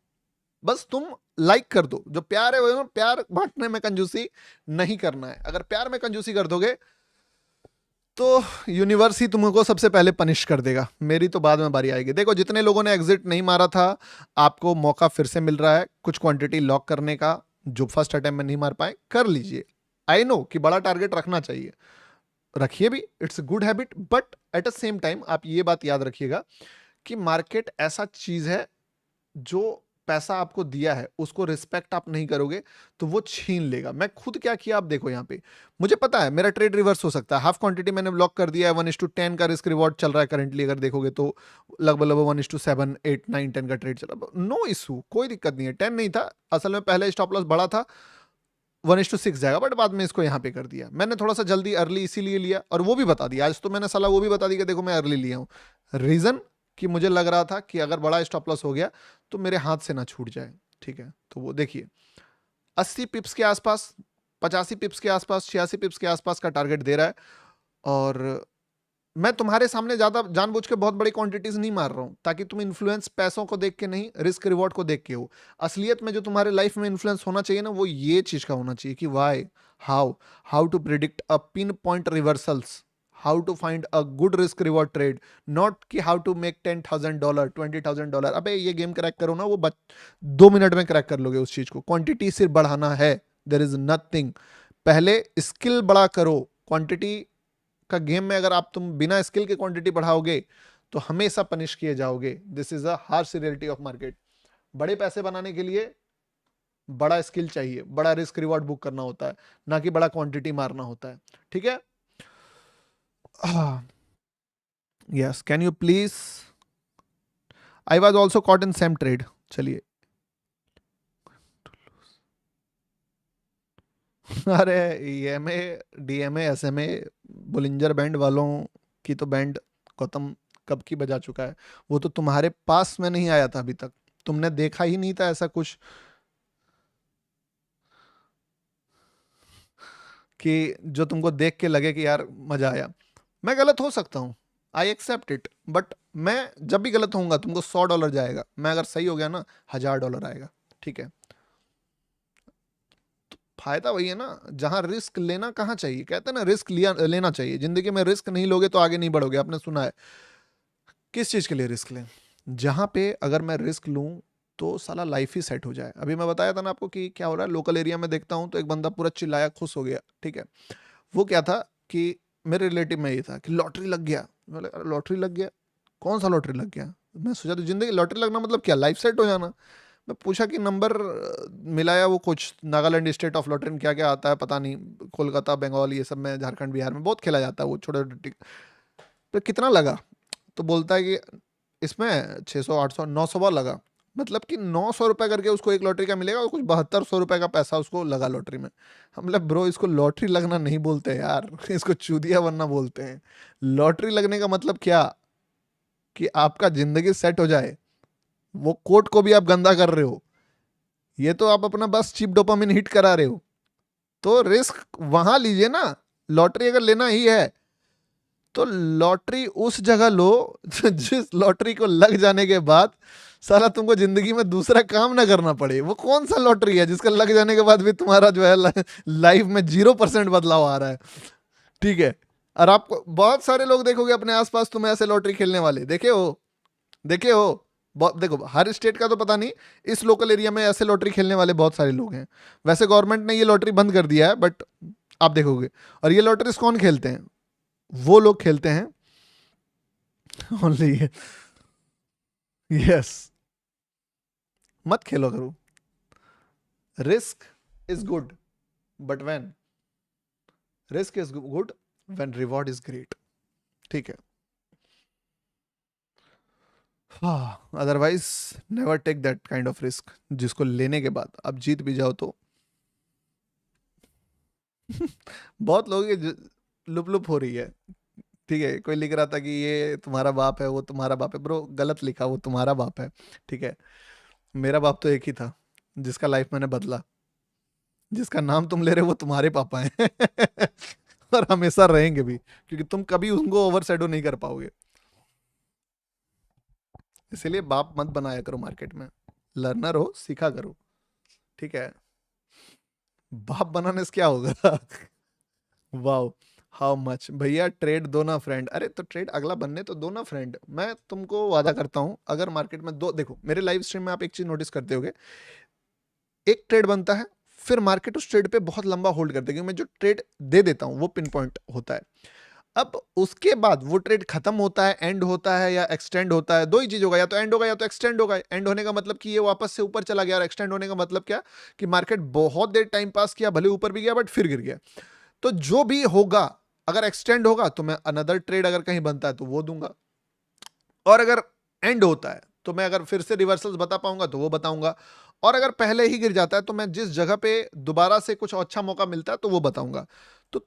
बस तुम लाइक कर दो। जो प्यार है वो प्यार बांटने में कंजूसी नहीं करना है। अगर प्यार में कंजूसी कर दोगे तो यूनिवर्स ही तुमको सबसे पहले पनिश कर देगा, मेरी तो बाद में बारी आएगी। देखो जितने लोगों ने एग्जिट नहीं मारा था, आपको मौका फिर से मिल रहा है कुछ क्वांटिटी लॉक करने का। जो फर्स्ट अटेम्प्ट में नहीं मार पाए कर लीजिए। आई नो कि बड़ा टारगेट रखना चाहिए, रखिए भी, it's good habit. But at the same time आप ये बात याद रखिएगा कि मार्केट ऐसा चीज है, जो पैसा आपको दिया है उसको रिस्पेक्ट आप नहीं करोगे तो वो छीन लेगा। मैं खुद क्या किया आप देखो, यहाँ पे मुझे पता है मेरा ट्रेड रिवर्स हो सकता है। हाफ क्वांटिटी मैंने ब्लॉक कर दिया है, 1:10 का रिस्क रिवॉर्ड चल रहा है करंटली, अगर देखोगे तो लगभग लगभग 1:7, 8, 9, 10 का ट्रेड चला। नो इशू, कोई दिक्कत नहीं है। 10 नहीं था असल में, पहले स्टॉप लॉस बड़ा था, 1:6 जाएगा, बट बाद में इसको यहाँ पे कर दिया। मैंने थोड़ा सा जल्दी अर्ली इसीलिए लिया, और वो भी बता दिया आज तो मैंने साला वो भी बता दी कि देखो मैं अर्ली लिया हूँ। रीजन कि मुझे लग रहा था कि अगर बड़ा स्टॉप लॉस हो गया तो मेरे हाथ से ना छूट जाए, ठीक है। तो वो देखिए 80 पिप्स के आसपास, 85 पिप्स के आसपास, 86 पिप्स के आसपास का टारगेट दे रहा है। और मैं तुम्हारे सामने ज्यादा जानबूझ के बहुत बड़ी क्वांटिटीज नहीं मार रहा हूं, ताकि तुम इन्फ्लुएंस पैसों को देख के नहीं, रिस्क रिवॉर्ड को देख के हो। असलियत में जो तुम्हारे लाइफ में इन्फ्लुएंस होना चाहिए ना, वो ये चीज का होना चाहिए कि why, how how to predict a pin point reversals, how to find a good risk reward trade, not कि हाउ टू मेक $10,000, $20,000। अबे ये गेम क्रैक करो ना, वो 2 मिनट में क्रैक कर लोगे उस चीज को। क्वांटिटी सिर्फ बढ़ाना है, देर इज नथिंग। पहले स्किल बड़ा करो। क्वांटिटी का गेम में अगर आप तुम बिना स्किल के क्वांटिटी बढ़ाओगे तो हमेशा पनिश किए जाओगे। This is a harsh reality of market. बड़े पैसे बनाने के लिए बड़ा स्किल चाहिए, बड़ा रिस्क रिवॉर्ड बुक करना होता है, ना कि बड़ा क्वांटिटी मारना होता है, ठीक है। Yes, can you please, I was also caught in same trade. चलिए अरे EMA, DMA, SMA, Bollinger band वालों की तो बैंड गौतम कब की बजा चुका है। वो तो तुम्हारे पास में नहीं आया था अभी तक, तुमने देखा ही नहीं था ऐसा कुछ कि जो तुमको देख के लगे कि यार मजा आया। मैं गलत हो सकता हूँ, आई एक्सेप्ट इट, बट मैं जब भी गलत होऊंगा तुमको $100 जाएगा, मैं अगर सही हो गया ना $1,000 आएगा, ठीक है। फायदा वही है ना, जहां रिस्क लेना कहाँ चाहिए, कहते हैं ना रिस्क लिया लेना चाहिए जिंदगी में। रिस्क नहीं लोगे तो आगे नहीं बढ़ोगे, आपने सुना है। किस चीज के लिए रिस्क लें? जहाँ पे अगर मैं रिस्क लूँ तो साला लाइफ ही सेट हो जाए। अभी मैं बताया था ना आपको कि क्या हो रहा है, लोकल एरिया में देखता हूँ तो एक बंदा पूरा चिल्लाया, खुश हो गया, ठीक है। वो क्या था कि मेरे रिलेटिव में ये था कि लॉटरी लग गया। बोले अरे लॉटरी लग गया, कौन सा लॉटरी लग गया? मैं सोचा तो जिंदगी लॉटरी लगना मतलब क्या, लाइफ सेट हो जाना। मैं पूछा कि नंबर मिलाया, वो कुछ नागालैंड स्टेट ऑफ लॉटरी में क्या क्या आता है पता नहीं, कोलकाता बंगाल ये सब में, झारखंड बिहार में बहुत खेला जाता है वो छोटे छोटे। तो कितना लगा? तो बोलता है कि इसमें 600 800 900 बार लगा। मतलब कि 900 रुपये करके उसको एक लॉटरी का मिलेगा और कुछ 7200 रुपये का पैसा उसको लगा लॉटरी में। हम बोले ब्रो इसको लॉटरी लगना नहीं बोलते यार इसको चूदिया बनना बोलते हैं। लॉटरी लगने का मतलब क्या कि आपका जिंदगी सेट हो जाए, वो कोट को भी आप गंदा कर रहे हो, ये तो आप अपना बस चीप डोपामिन हिट करा रहे हो। तो रिस्क वहां लीजिए ना। लॉटरी अगर लेना ही है तो लॉटरी उस जगह लो जिस लॉटरी को लग जाने के बाद साला तुमको जिंदगी में दूसरा काम ना करना पड़े। वो कौन सा लॉटरी है जिसका लग जाने के बाद भी तुम्हारा जो है लाइफ में 0% बदलाव आ रहा है, ठीक है। और आपको बहुत सारे लोग देखोगे अपने आसपास, तुम ऐसे लॉटरी खेलने वाले देखे हो, देखे हो। देखो हर स्टेट का तो पता नहीं, इस लोकल एरिया में ऐसे लॉटरी खेलने वाले बहुत सारे लोग हैं। वैसे गवर्नमेंट ने ये लॉटरी बंद कर दिया है बट आप देखोगे। और ये लॉटरीज कौन खेलते हैं? वो लोग खेलते हैं ओनली। यस, मत खेलो करो। Risk is good but when, risk is good when reward is great, ठीक है। Otherwise never take that kind of risk जिसको लेने के बाद आप जीत भी जाओ तो बहुत लोगों की लुप लुप हो रही है, ठीक है। कोई लिख रहा था कि ये तुम्हारा बाप है, वो तुम्हारा बाप है। ब्रो गलत लिखा, वो तुम्हारा बाप है, ठीक है। मेरा बाप तो एक ही था जिसका लाइफ मैंने बदला। जिसका नाम तुम ले रहे हो वो तुम्हारे पापा हैं और हमेशा रहेंगे भी, क्योंकि तुम कभी उनको ओवर नहीं कर पाओगे। इसीलिए बाप मत बनाया करो मार्केट में, लर्नर हो, सीखा करो, ठीक है। बाप बनाने से क्या होगा वाओ, हाउ मच भैया, ट्रेड दो ना फ्रेंड। अरे तो ट्रेड अगला बनने तो दो ना फ्रेंड। मैं तुमको वादा करता हूं अगर मार्केट में दो, देखो मेरे लाइव स्ट्रीम में आप एक चीज नोटिस करते होगे, एक ट्रेड बनता है फिर मार्केट उस ट्रेड पे बहुत लंबा होल्ड करते हैं, क्योंकि मैं जो ट्रेड दे देता हूं वो पिन पॉइंट होता है। अब उसके बाद वो ट्रेड खत्म होता है, एंड होता है या एक्सटेंड होता है, दो ही चीज होगा, या तो एंड होगा या तो एक्सटेंड होगा। एंड होने का मतलब कि ये वापस से ऊपर चला गया, और एक्सटेंड होने का मतलब क्या कि मार्केट बहुत देर टाइम पास किया, भले ऊपर भी गया बट फिर गिर गया। तो जो भी होगा, अगर एक्सटेंड होगा तो मैं अनदर ट्रेड अगर कहीं बनता है तो वो दूंगा, और अगर एंड होता है तो मैं अगर फिर से रिवर्सल्स बता पाऊंगा तो वो बताऊंगा, और अगर पहले ही गिर जाता है तो मैं जिस जगह पे दोबारा से कुछ अच्छा मौका मिलता है तो वो बताऊंगा। तो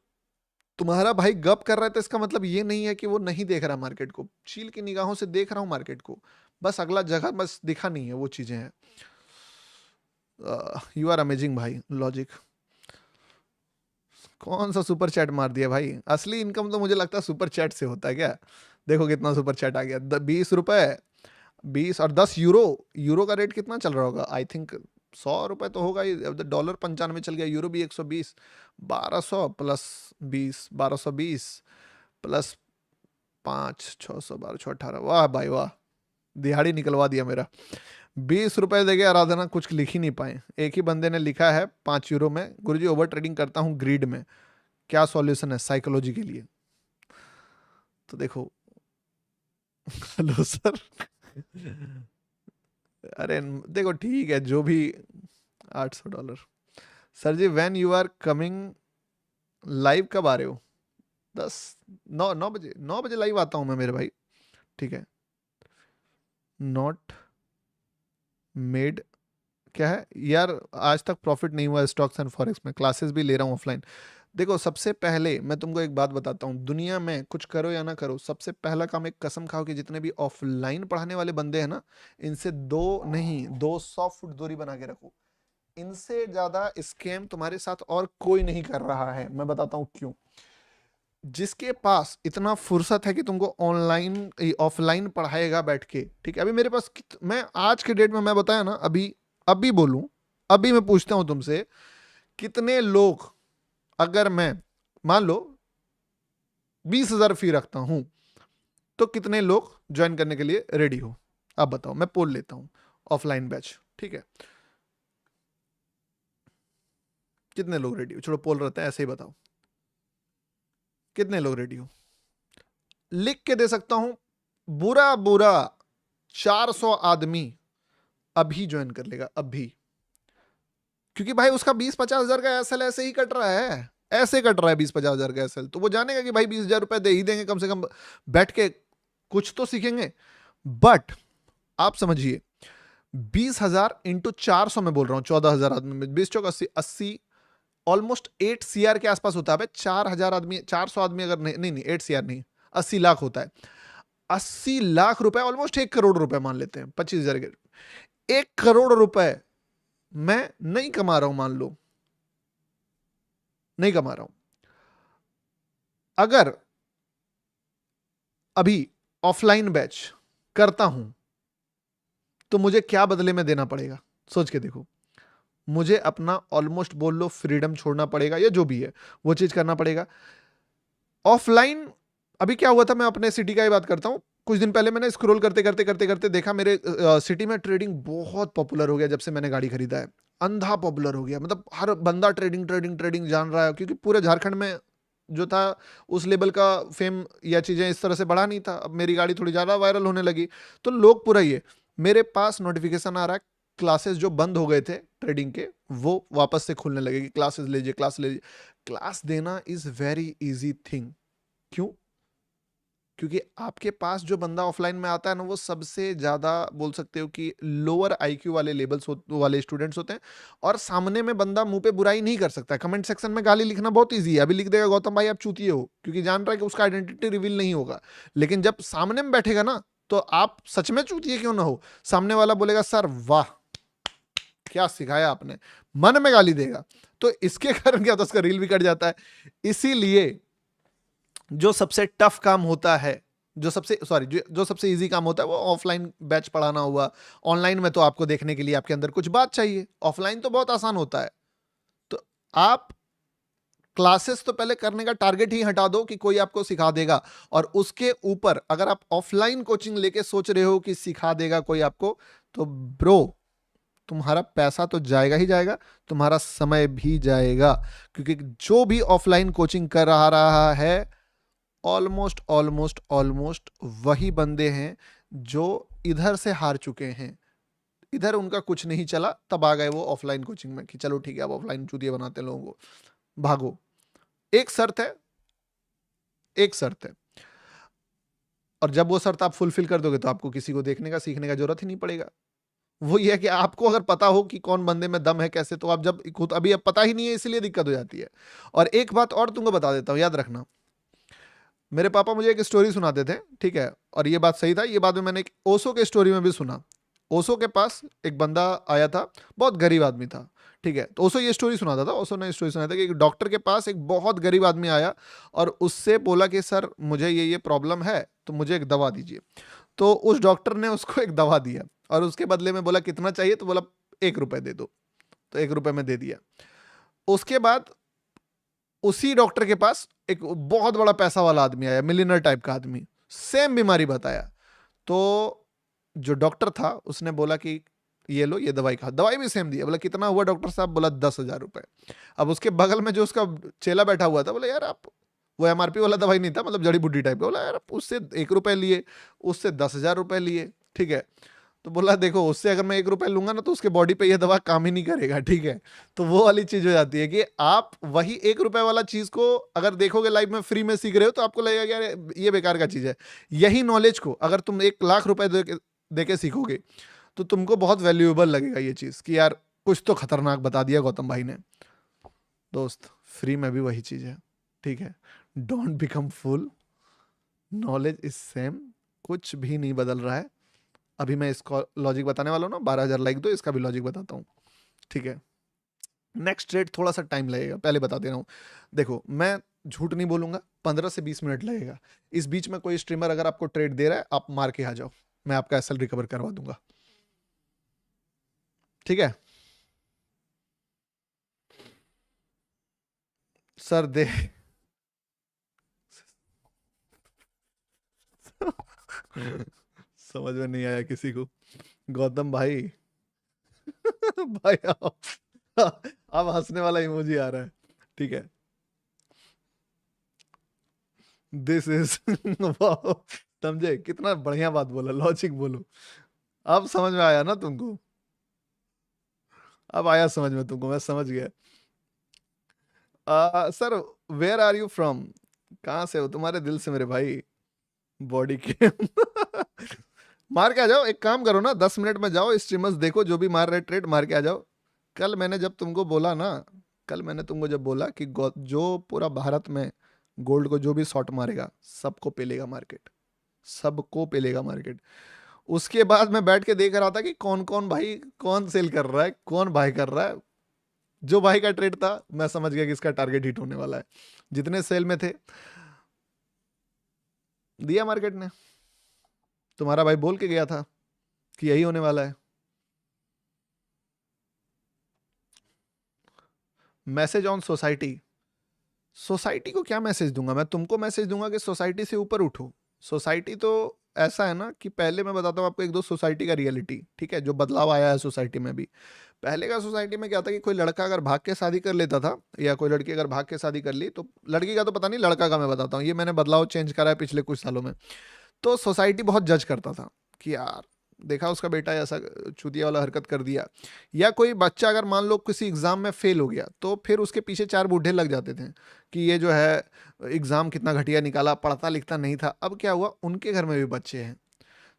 तुम्हारा भाई गप कर रहा है तो इसका मतलब ये नहीं है कि वो नहीं देख रहा मार्केट को, चील की निगाहों से देख रहा हूं मार्केट को, बस अगला जगह बस दिखा नहीं है, वो चीजें हैं। यू आर अमेजिंग भाई लॉजिक। कौन सा सुपर चैट मार दिया भाई? असली इनकम तो मुझे लगता है सुपर चैट से होता है क्या? देखो कितना सुपर चैट आ गया, 20 रुपए, 20 और 10 यूरो। यूरो का रेट कितना चल रहा होगा? आई थिंक 100 रुपए तो होगा ही। अब डॉलर 95 चल गया, यूरो भी 120, 1200 प्लस 20, 1220 प्लस 5 6 12 6 18, वाह भाई वाह, दिहाड़ी निकलवा दिया मेरा। 20 रुपए देके आराधना कुछ लिख ही नहीं पाए। एक ही बंदे ने लिखा है 5 यूरो में, गुरुजी ओवर ट्रेडिंग करता हूँ ग्रीड में, क्या सॉल्यूशन है साइकोलॉजी के लिए? तो देखो हेलो सर अरे देखो ठीक है जो भी, $800। Sir ji when you are coming live कब आ रहे हो? 9 बजे, 9 बजे लाइव आता हूँ मैं मेरे भाई, ठीक है। नॉट मेड क्या है यार, आज तक प्रॉफिट नहीं हुआ स्टॉक्स एंड फॉरेक्स में, क्लासेस भी ले रहा हूँ ऑफलाइन। देखो सबसे पहले मैं तुमको एक बात बताता हूँ, दुनिया में कुछ करो या ना करो, सबसे पहला काम एक कसम खाओ कि जितने भी ऑफलाइन पढ़ाने वाले बंदे हैं ना, इनसे 200 फुट दूरी बना के रखो। इनसे ज्यादा स्कैम तुम्हारे साथ और कोई नहीं कर रहा है। मैं बताता हूँ क्यों। जिसके पास इतना फुर्सत है कि तुमको ऑनलाइन ऑफलाइन पढ़ाएगा बैठ के, ठीक है। अभी मेरे पास मैं आज के डेट में मैं बताया ना, अभी अभी बोलूं, अभी मैं पूछता हूं तुमसे, कितने लोग, अगर मैं मान लो 20,000 फी रखता हूं तो कितने लोग ज्वाइन करने के लिए रेडी हो? आप बताओ, मैं पोल लेता हूं ऑफलाइन बैच, ठीक है, कितने लोग रेडी हो? छोड़ो पोल रहता है, ऐसे ही बताओ कितने लोग रेडी हो। लिख के दे सकता हूं, बुरा बुरा 400 आदमी अभी ज्वाइन कर लेगा अभी, क्योंकि भाई उसका 20-50 हजार का एसएल ऐसे ही कट रहा है, ऐसे कट रहा है 20-50 हजार का एसएल, तो वो जानेगा कि भाई 20,000 रुपए दे ही देंगे कम से कम, बैठ के कुछ तो सीखेंगे। बट आप समझिए 20,000 इंटू 400 में बोल रहा हूं, 14,000 आदमी में 20 चौक 80, ऑलमोस्ट 8 CR के आसपास होता है। 4,000 आदमी, 400 आदमी अगर नहीं नहीं नहीं 8 CR नहीं, 80 लाख होता है। 80 लाख रुपए ऑलमोस्ट 1 करोड़ रुपए मान लेते हैं, 25,000 के 1 करोड़ रुपए मैं नहीं कमा रहा हूं, मान लो नहीं कमा रहा हूं। अगर अभी ऑफलाइन बैच करता हूं तो मुझे क्या बदले में देना पड़ेगा, सोच के देखो। मुझे अपना ऑलमोस्ट बोल लो फ्रीडम छोड़ना पड़ेगा, या जो भी है वो चीज करना पड़ेगा। ऑफलाइन अभी क्या हुआ था, मैं अपने सिटी का ही बात करता हूं। कुछ दिन पहले मैंने स्क्रॉल करते करते करते करते देखा मेरे सिटी में ट्रेडिंग बहुत पॉपुलर हो गया जब से मैंने गाड़ी खरीदा है। अंधा पॉपुलर हो गया, मतलब हर बंदा ट्रेडिंग ट्रेडिंग ट्रेडिंग जान रहा है, क्योंकि पूरे झारखंड में जो था उस लेवल का फेम या चीजें इस तरह से बढ़ा नहीं था। अब मेरी गाड़ी थोड़ी ज्यादा वायरल होने लगी तो लोग पूरा ये, मेरे पास नोटिफिकेशन आ रहा है, क्लासेस जो बंद हो गए थे ट्रेडिंग के वो वापस से खुलने लगे कि क्लासेस लीजिए क्लास लीजिए। क्लास देना इज वेरी इजी थिंग। क्यों? क्योंकि आपके पास जो बंदा ऑफलाइन में आता है ना, वो सबसे ज्यादा बोल सकते हो कि लोअर आईक्यू वाले लेवल्स वाले स्टूडेंट्स होते हैं, और सामने में बंदा मुंह पे बुराई नहीं कर सकता है। कमेंट सेक्शन में गाली लिखना बहुत इजी है, अभी लिख देगा गौतम भाई आप चूतिए हो, क्योंकि जान रहा है कि उसका आइडेंटिटी रिवील नहीं होगा। लेकिन जब सामने में बैठेगा ना, तो आप सच में चूतिए क्यों ना हो, सामने वाला बोलेगा सर वाह क्या सिखाया आपने, मन में गाली देगा। तो इसके कारण क्या होता है, उसका रील भी कट जाता है। इसीलिए जो सबसे टफ काम होता है, जो सबसे इजी काम होता है वो ऑफलाइन बैच पढ़ाना हुआ। ऑनलाइन में तो आपको देखने के लिए आपके अंदर कुछ बात चाहिए, ऑफलाइन तो बहुत आसान होता है। तो आप क्लासेस तो पहले करने का टारगेट ही हटा दो कि कोई आपको सिखा देगा, और उसके ऊपर अगर आप ऑफलाइन कोचिंग लेके सोच रहे हो कि सिखा देगा कोई आपको, तो ब्रो तुम्हारा पैसा तो जाएगा ही जाएगा, तुम्हारा समय भी जाएगा। क्योंकि जो भी ऑफलाइन कोचिंग कर रहा है ऑलमोस्ट ऑलमोस्ट ऑलमोस्ट वही बंदे हैं जो इधर से हार चुके हैं। इधर उनका कुछ नहीं चला, तब आ गए वो ऑफलाइन कोचिंग में कि चलो ठीक है अब ऑफलाइन चूतिया बनाते हैं लोगों को, भागो। एक शर्त है, एक शर्त है, और जब वो शर्त आप फुलफिल कर दोगे तो आपको किसी को देखने का सीखने का जरूरत ही नहीं पड़ेगा। वो ये है कि आपको अगर पता हो कि कौन बंदे में दम है कैसे, तो आप जब खुद अभी अब पता ही नहीं है इसलिए दिक्कत हो जाती है। और एक बात और तुमको बता देता हूं, याद रखना, मेरे पापा मुझे एक स्टोरी सुनाते थे, ठीक है, और ये बात सही था। ये बाद में मैंने एक ओशो के स्टोरी में भी सुना। ओशो के पास एक बंदा आया था, बहुत गरीब आदमी था, ठीक है, तो ओशो ये स्टोरी सुनाता था। ओशो ने स्टोरी सुनाया था कि एक डॉक्टर के पास एक बहुत गरीब आदमी आया और उससे बोला कि सर मुझे ये प्रॉब्लम है तो मुझे एक दवा दीजिए। तो उस डॉक्टर ने उसको एक दवा दिया और उसके बदले में बोला कितना चाहिए, तो बोला 1 रुपए दे दो। तो 1 रुपए में दे दिया। उसके बाद उसी डॉक्टर के पास एक बहुत बड़ा पैसा वाला आदमी आया, मिलियनर टाइप का आदमी, सेम बीमारी बताया। तो जो डॉक्टर था उसने बोला कि ये लो ये दवाई खा, दवाई भी सेम दी। बोला कितना हुआ डॉक्टर साहब? बोला 10,000 रुपए। अब उसके बगल में जो उसका चेला बैठा हुआ था, बोला यार आप, वो एमआरपी वाला दवाई नहीं था, मतलब जड़ी बूटी टाइप का। बोला यार आप उससे 1 रुपए लिए, उससे 10,000 रुपए लिए, ठीक है। तो बोला देखो उससे अगर मैं 1 रुपए लूंगा ना तो उसके बॉडी पे ये दवा काम ही नहीं करेगा, ठीक है। तो वो वाली चीज हो जाती है कि आप वही 1 रुपए वाला चीज को अगर देखोगे लाइफ में फ्री में सीख रहे हो तो आपको लगेगा कि यार ये बेकार का चीज है। यही नॉलेज को अगर तुम 1 लाख रुपए दे के सीखोगे तो तुमको बहुत वैल्यूएबल लगेगा ये चीज कि यार कुछ तो खतरनाक बता दिया गौतम भाई ने। दोस्त फ्री में भी वही चीज है, ठीक है। Don't become full, knowledge is same, कुछ भी नहीं बदल रहा है। अभी मैं इसको लॉजिक बताने वाला हूँ ना, 12,000 लाइक दो, इसका भी लॉजिक बताता हूँ, ठीक है। नेक्स्ट ट्रेड थोड़ा सा टाइम लगेगा, पहले बता दे रहा हूँ। देखो मैं झूठ नहीं बोलूंगा, 15 से 20 मिनट लगेगा। इस बीच में कोई स्ट्रीमर अगर आपको ट्रेड दे रहा है आप मार के आ जाओ, मैं आपका एसएल रिकवर करवा दूंगा, ठीक है। सर दे समझ में नहीं आया किसी को। गौतम भाई भाई अब हंसने वाला इमोजी आ रहा है, ठीक है। दिस इज वाह, समझे कितना बढ़िया बात बोला, लॉजिक बोलो। अब समझ में आया ना तुमको? अब आया समझ में तुमको, मैं समझ गया। Sir, where are you from? कहाँ से हो? तुम्हारे दिल से मेरे भाई, बॉडी के मार के आ जाओ, एक काम करो ना, 10 मिनट में जाओ स्ट्रीमर्स देखो जो भी मार रहे ट्रेड, मार के आ जाओ। कल मैंने जब तुमको बोला ना, कल मैंने तुमको जब बोला कि जो पूरा भारत में गोल्ड को जो भी शॉट मारेगा सबको पेलेगा मार्केट, सबको पेलेगा मार्केट। उसके बाद मैं बैठ के देख रहा था कि कौन कौन भाई कौन सेल कर रहा है, कौन भाई कर रहा है। जो भाई का ट्रेड था मैं समझ गया कि इसका टारगेट हिट होने वाला है। जितने सेल में थे दिया मार्केट ने। तुम्हारा भाई बोल के गया था कि यही होने वाला है। मैसेज ऑन सोसाइटी, सोसाइटी को क्या मैसेज दूंगा मैं? तुमको मैसेज दूंगा कि सोसाइटी से ऊपर उठो। सोसाइटी तो ऐसा है ना कि पहले मैं बताता हूँ आपको एक दो सोसाइटी का रियलिटी, ठीक है, जो बदलाव आया है सोसाइटी में भी। पहले का सोसाइटी में क्या था कि कोई लड़का अगर भाग के शादी कर लेता था, या कोई लड़की अगर भाग के शादी कर ली, तो लड़की का तो पता नहीं, लड़का का मैं बताता हूँ, ये मैंने बदलाव चेंज करा है पिछले कुछ सालों में। तो सोसाइटी बहुत जज करता था कि यार देखा उसका बेटा ऐसा चूतिया वाला हरकत कर दिया। या कोई बच्चा अगर मान लो किसी एग्जाम में फेल हो गया, तो फिर उसके पीछे चार बूढ़े लग जाते थे कि ये जो है एग्जाम कितना घटिया निकाला, पढ़ता लिखता नहीं था। अब क्या हुआ, उनके घर में भी बच्चे हैं,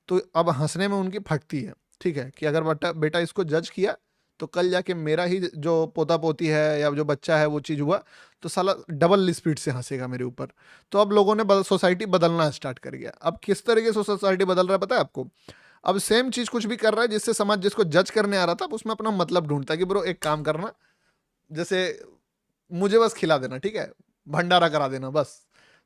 तो अब हंसने में उनकी फटती है, ठीक है, कि अगर बेटा बेटा इसको जज किया तो कल जाके मेरा ही जो पोता पोती है या जो बच्चा है वो चीज़ हुआ तो साला डबल स्पीड से हंसेगा मेरे ऊपर। तो अब लोगों ने सोसाइटी बदलना स्टार्ट कर गया। अब किस तरीके से सोसाइटी बदल रहा है पता है आपको? अब सेम चीज कुछ भी कर रहा है जिससे समाज जिसको जज करने आ रहा था, अब उसमें अपना मतलब ढूंढता है कि ब्रो एक काम करना, जैसे मुझे बस खिला देना, ठीक है, भंडारा करा देना बस।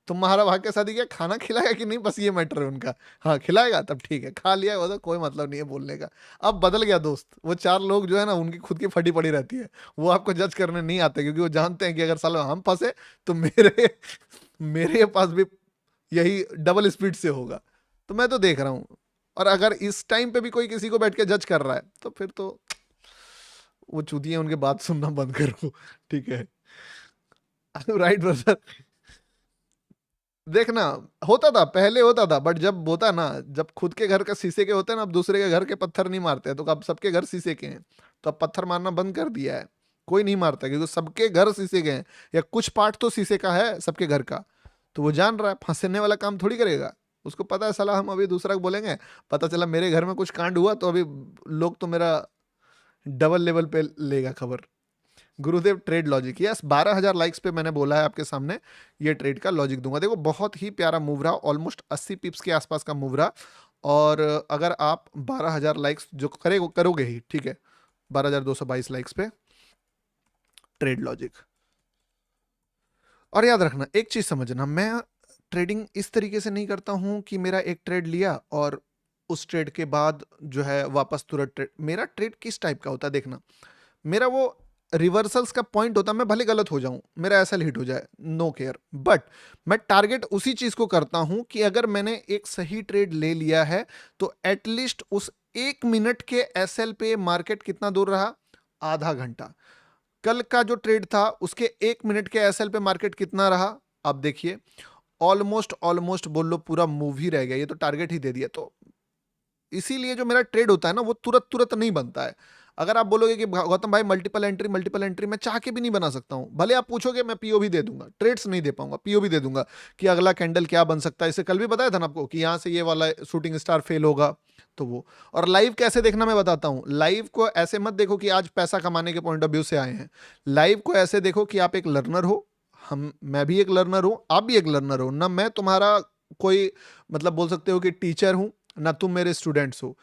तुम्हारा भाग के शादी क्या खाना खिलाएगा कि नहीं, बस ये मैटर है उनका। हाँ खिलाएगा तब ठीक है, खा लिया वो तो कोई मतलब नहीं है बोलने का। अब बदल गया दोस्त, वो चार लोग जो है ना उनकी खुद की फटी पड़ी रहती है, वो आपको जज करने नहीं आते, क्योंकि वो जानते हैं कि अगर साला हम फंसे तो मेरे मेरे पास भी यही डबल स्पीड से होगा। तो मैं तो देख रहा हूँ। और अगर इस टाइम पे भी कोई किसी को बैठ के जज कर रहा है तो फिर तो वो चूतियां उनके बात सुनना बंद करो, ठीक है। Right brother. देखना, होता था पहले होता था, बट जब होता ना, जब खुद के घर का शीशे के होते हैं ना, अब दूसरे के घर के पत्थर नहीं मारते हैं, तो अब सबके घर शीशे के हैं, तो अब पत्थर मारना बंद कर दिया है। कोई नहीं मारता क्योंकि सबके घर शीशे के हैं, या कुछ पार्ट तो शीशे का है सबके घर का। तो वो जान रहा है, फंसने वाला काम थोड़ी करेगा। उसको पता है साला हम अभी दूसरा को बोलेंगे, पता चला मेरे घर में कुछ कांड हुआ तो अभी लोग तो मेरा डबल लेवल पे लेगा खबर। गुरुदेव ट्रेड लॉजिक, यस 12,000 लाइक्स पे मैंने बोला है आपके सामने, ये ट्रेड का लॉजिक दूंगा। देखो बहुत ही प्यारा मूव रहा, ऑलमोस्ट 80 पिप्स के आसपास का मूव रहा। और अगर आप 12,000 लाइक्स जो करोगे ही, ठीक है, 12,222 लाइक्स पे ट्रेड लॉजिक। और याद रखना एक चीज समझना, मैं ट्रेडिंग इस तरीके से नहीं करता हूं कि मेरा एक ट्रेड लिया और उस ट्रेड के बाद जो है वापस तुरंत ट्रेड। मेरा ट्रेड किस टाइप का होता है देखना, मेरा वो रिवर्सल्स का पॉइंट होता है, मैं भले गलत हो जाऊं, मेरा ऐसा हिट हो जाए, नो केयर, बट मैं टारगेट उसी चीज को करता हूं कि अगर मैंने एक सही ट्रेड ले लिया है तो एटलीस्ट उस 1 मिनट के एसएल पे मार्केट कितना दूर रहा, आधा घंटा। कल का जो ट्रेड था उसके 1 मिनट के एसएल पे मार्केट कितना रहा, आप देखिए, ऑलमोस्ट ऑलमोस्ट बोल लो पूरा मूव ही रह गया, ये तो टारगेट ही दे दिया। तो इसीलिए जो मेरा ट्रेड होता है ना वो तुरंत तुरंत नहीं बनता है। अगर आप बोलोगे कि गौतम भाई मल्टीपल एंट्री मैं चाह के भी नहीं बना सकता हूं, भले आप पूछोगे मैं पीओवी दे दूंगा, ट्रेड्स नहीं दे पाऊंगा, पीओवी दे दूंगा कि अगला कैंडल क्या बन सकता है। इसे कल भी बताया था ना आपको कि यहां से ये वाला शूटिंग स्टार फेल होगा, तो वो। और लाइव कैसे देखना मैं बताता हूं, लाइव को ऐसे मत देखो कि आज पैसा कमाने के पॉइंट ऑफ व्यू से आए हैं। लाइव को ऐसे देखो कि आप एक लर्नर हो, मैं भी एक लर्नर हूं, आप भी एक लर्नर हो ना, मैं तुम्हारा कोई मतलब बोल सकते हो कि टीचर हूं ना, तुम मेरे स्टूडेंट्स हो।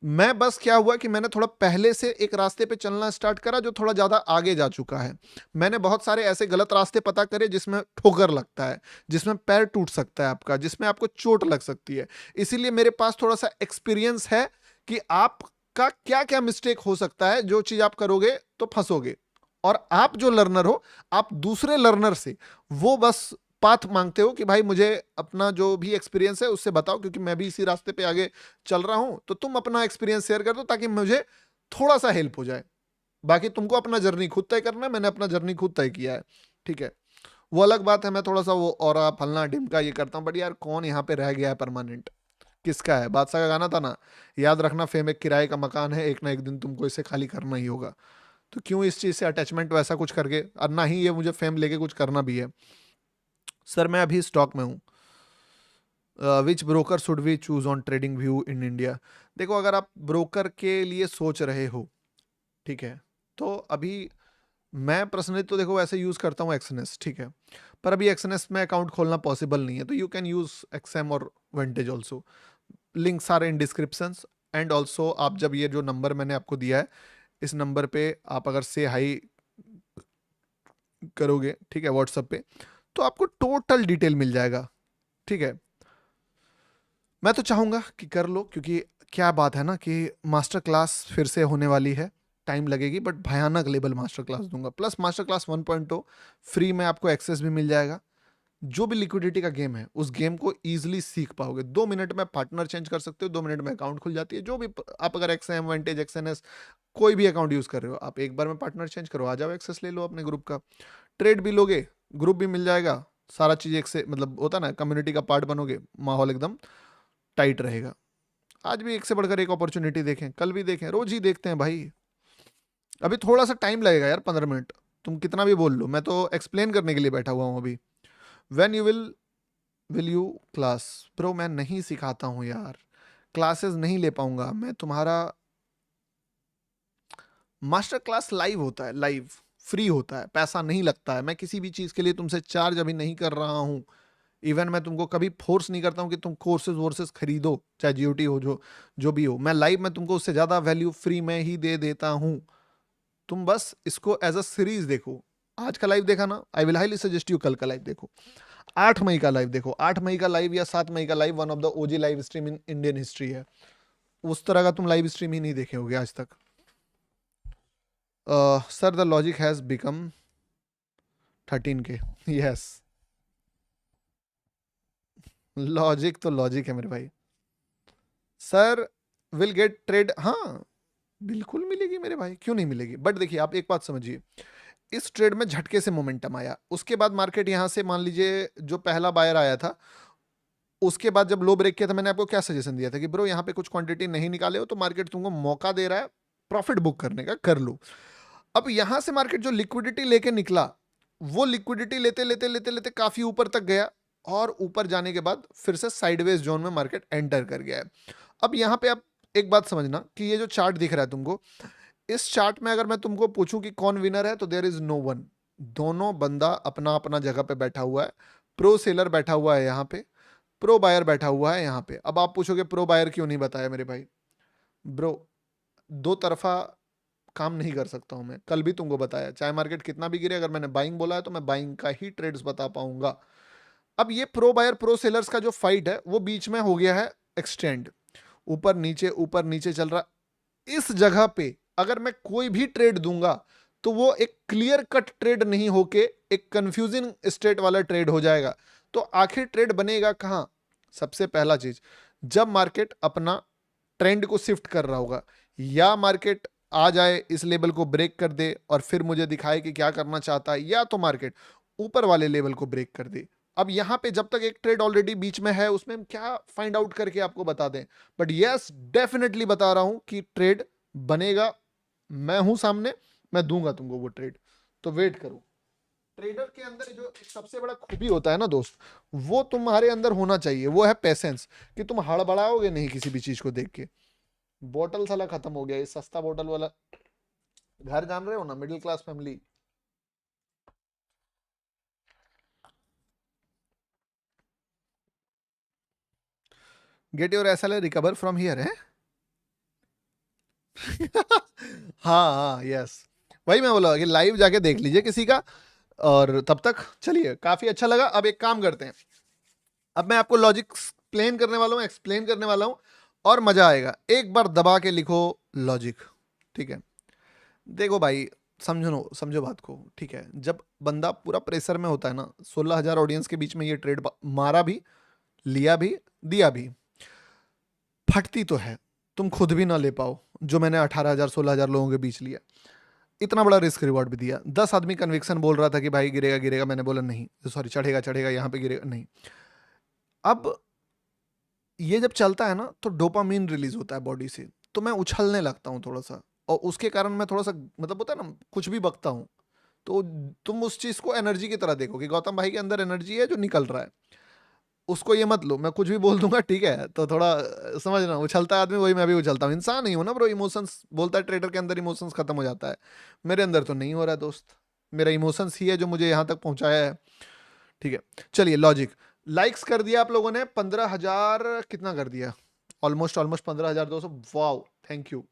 मैं बस क्या हुआ कि मैंने थोड़ा पहले से एक रास्ते पे चलना स्टार्ट करा जो थोड़ा ज्यादा आगे जा चुका है। मैंने बहुत सारे ऐसे गलत रास्ते पता करे जिसमें ठोकर लगता है, जिसमें पैर टूट सकता है आपका, जिसमें आपको चोट लग सकती है। इसीलिए मेरे पास थोड़ा सा एक्सपीरियंस है कि आपका क्या क्या मिस्टेक हो सकता है, जो चीज आप करोगे तो फंसोगे। और आप जो लर्नर हो, आप दूसरे लर्नर से वो बस पाथ मांगते हो कि भाई मुझे अपना जो भी एक्सपीरियंस है उससे बताओ, क्योंकि मैं भी इसी रास्ते पे आगे चल रहा हूं, तो तुम अपना एक्सपीरियंस शेयर कर दो ताकि मुझे थोड़ा सा हेल्प हो जाए। बाकी तुमको अपना जर्नी खुद तय करना है, मैंने अपना जर्नी खुद तय किया है, ठीक है। वो अलग बात है, मैं थोड़ा सा वो और फलना ढिमका ये करता हूँ, बट यार कौन यहाँ पे रह गया है परमानेंट? किसका है? बादशाह का गाना था ना, याद रखना फेम एक किराए का मकान है, एक ना एक दिन तुमको इसे खाली करना ही होगा। तो क्यों इस चीज से अटैचमेंट वैसा कुछ करके, और ना ही ये मुझे फेम लेके कुछ करना भी है। सर मैं अभी स्टॉक में हूँ। Which broker should we choose on TradingView in India? देखो, अगर आप ब्रोकर के लिए सोच रहे हो, ठीक है, तो अभी मैं पर्सनली तो देखो वैसे यूज करता हूँ एक्सएनएस, ठीक है, पर अभी एक्सएनएस में अकाउंट खोलना पॉसिबल नहीं है, तो यू कैन यूज एक्सएम और Vantage also. Links are in description. And also आप जब ये जो नंबर मैंने आपको दिया है, इस नंबर पे आप अगर से हाई करोगे, ठीक है, व्हाट्सएप पे, तो आपको टोटल डिटेल मिल जाएगा, ठीक है। मैं तो चाहूंगा कि कर लो, क्योंकि क्या बात है ना कि मास्टर क्लास फिर से होने वाली है, टाइम लगेगी बट भयानक लेवल मास्टर क्लास दूंगा, प्लस मास्टर क्लास 1.0 फ्री में आपको एक्सेस भी मिल जाएगा। जो भी लिक्विडिटी का गेम है उस गेम को इजीली सीख पाओगे। 2 मिनट में पार्टनर चेंज कर सकते हो, 2 मिनट में अकाउंट खुल जाती है। जो भी आप अगर एक्सएम, वेंटेज, एक्सएनएस कोई भी अकाउंट यूज कर रहे हो, आप एक बार में पार्टनर चेंज करो, आ जाओ, एक्सेस ले लो अपने ग्रुप का, ट्रेड भी लोगे, ग्रुप भी मिल जाएगा, सारा चीज एक से मतलब होता ना, कम्युनिटी का पार्ट बनोगे, माहौल एकदम टाइट रहेगा। आज भी एक से बढ़कर एक अपॉर्चुनिटी देखें, कल भी देखें, रोज ही देखते हैं भाई। अभी थोड़ा सा टाइम लगेगा यार, 15 मिनट, तुम कितना भी बोल लो, मैं तो एक्सप्लेन करने के लिए बैठा हुआ हूँ अभी। When you will you class? Bro मैं नहीं सिखाता हूँ यार, क्लासेस नहीं ले पाऊंगा मैं तुम्हारा। मास्टर क्लास लाइव होता है, लाइव फ्री होता है, पैसा नहीं लगता है। मैं किसी भी चीज के लिए तुमसे चार्ज अभी नहीं कर रहा हूँ। इवन मैं तुमको कभी फोर्स नहीं करता हूँ कि तुम कोर्सेज वोर्सेज खरीदो, चाहे जीओटी हो, जो जो भी हो। मैं लाइव में तुमको उससे ज्यादा वैल्यू फ्री में ही दे देता हूँ। तुम बस इसको एज अ सीरीज देखो। आज का लाइव देखा ना, I will highly suggest you कल का लाइव देखो, 8 मई का लाइव देखो। 8 मई का लाइव या 7 मई का live one of the OG live stream in Indian history है। उस तरह का तुम लाइव स्ट्रीम ही नहीं देखे होगे आज तक। Sir the logic has become 13K। Yes, logic तो लॉजिक है मेरे भाई। सर विल गेट ट्रेड, हाँ बिल्कुल मिलेगी मेरे भाई, क्यों नहीं मिलेगी। बट देखिए आप एक बात समझिए, इस ट्रेड में झटके से मोमेंटम आया, उसके बाद मार्केट यहां से मान लीजिए जो पहला बायर आया था, उसके बाद जब लो ब्रेक किया था, मैंने आपको क्या सजेशन दिया था कि ब्रो यहाँ पे कुछ क्वांटिटी नहीं निकाले हो तो मार्केट तुमको मौका दे रहा है प्रॉफिट बुक करने का, कर लो। अब यहां से मार्केट जो लिक्विडिटी लेके निकला, वो लिक्विडिटी लेते लेते लेते लेते काफी ऊपर तक गया, और ऊपर जाने के बाद फिर से साइडवेज जोन में मार्केट एंटर कर गया है। अब यहां पे आप एक बात समझना कि ये जो चार्ट दिख रहा है तुमको, इस चार्ट में अगर मैं तुमको पूछूं कि कौन विनर है, तो देयर इज नो वन। दोनों बंदा अपना अपना जगह पे बैठा हुआ है। प्रो सेलर बैठा हुआ है यहाँ पे, प्रो बायर बैठा हुआ है यहाँ पे। अब आप पूछोगे प्रो बायर क्यों नहीं बताया मेरे भाई? ब्रो, दो तरफा काम नहीं कर सकता हूं मैं। कल भी तुमको बताया, चाहे मार्केट कितना भी गिरे, अगर मैंने बाइंग बोला है तो मैं बाइंग का ही ट्रेड्स बता पाऊंगा। अब ये प्रो बायर प्रो सेलर्स का जो फाइट है वो बीच में हो गया है एक्सटेंड, ऊपर नीचे चल रहा। इस जगह पे अगर मैं कोई भी ट्रेड दूंगा तो वो एक क्लियर कट ट्रेड नहीं होके एक कंफ्यूजिंग स्टेट वाला ट्रेड हो जाएगा। तो आखिर ट्रेड बनेगा कहां? सबसे पहला चीज, जब मार्केट अपना ट्रेंड को शिफ्ट कर रहा होगा, या मार्केट आ जाए इस लेवल को ब्रेक कर दे और फिर मुझे दिखाए कि क्या करना चाहता है, या तो मार्केट ऊपर वाले लेवल को ब्रेक कर दे। अब यहां पे जब तक एक ट्रेड ऑलरेडी बीच में है, उसमें हम क्या फाइंड आउट करके आपको बता दें, बट यस डेफिनेटली बता रहा हूं कि ट्रेड बनेगा। मैं हूं सामने, मैं दूंगा तुमको वो ट्रेड, तो वेट करो। ट्रेडर के अंदर जो एक सबसे बड़ा खूबी होता है ना दोस्त, वो तुम्हारे अंदर होना चाहिए, वो है पेशेंस। कि तुम हड़बड़ाओगे नहीं किसी भी चीज को देख के। बोतल साला खत्म हो गया, ये सस्ता बोतल वाला घर जान रहे हो ना, middle class family. Get your SLR recover from here है। हाँ हाँ यस, वही मैं बोला कि लाइव जाके देख लीजिए किसी का। और तब तक चलिए, काफी अच्छा लगा। अब एक काम करते हैं, अब मैं आपको लॉजिक एक्सप्लेन करने वाला हूँ, एक्सप्लेन करने वाला हूँ, और मजा आएगा। एक बार दबा के लिखो लॉजिक, ठीक है। देखो भाई, समझो समझो बात को, ठीक है। जब बंदा पूरा प्रेशर में होता है ना, 16,000 ऑडियंस के बीच में ये ट्रेड मारा भी, लिया भी, दिया भी, फटती तो है, तुम खुद भी ना ले पाओ, जो मैंने 18,000 16,000 लोगों के बीच लिया, इतना बड़ा रिस्क रिवॉर्ड भी दिया। 10 आदमी कन्विक्शन बोल रहा था कि भाई गिरेगा गिरेगा, मैंने बोला नहीं, सॉरी चढ़ेगा चढ़ेगा, यहाँ पे गिरेगा नहीं। अब ये जब चलता है ना, तो डोपामीन रिलीज होता है बॉडी से, तो मैं उछलने लगता हूँ थोड़ा सा, और उसके कारण मैं थोड़ा सा, मतलब होता है ना, कुछ भी बकता हूँ। तो तुम उस चीज को एनर्जी की तरह देखो कि गौतम भाई के अंदर एनर्जी है जो निकल रहा है, उसको ये मत लो मैं कुछ भी बोल दूंगा, ठीक है, तो थोड़ा समझना, उछलता है आदमी, वही मैं भी उछलता हूँ, इंसान ही हूं ना ब्रो। इमोशंस बोलता है ट्रेडर के अंदर इमोशंस खत्म हो जाता है, मेरे अंदर तो नहीं हो रहा है दोस्त, मेरा इमोशंस ही है जो मुझे यहाँ तक पहुंचाया है, ठीक है। चलिए लॉजिक, लाइक्स कर दिया आप लोगों ने 15,000, कितना कर दिया, almost almost 15,200, wow thank you.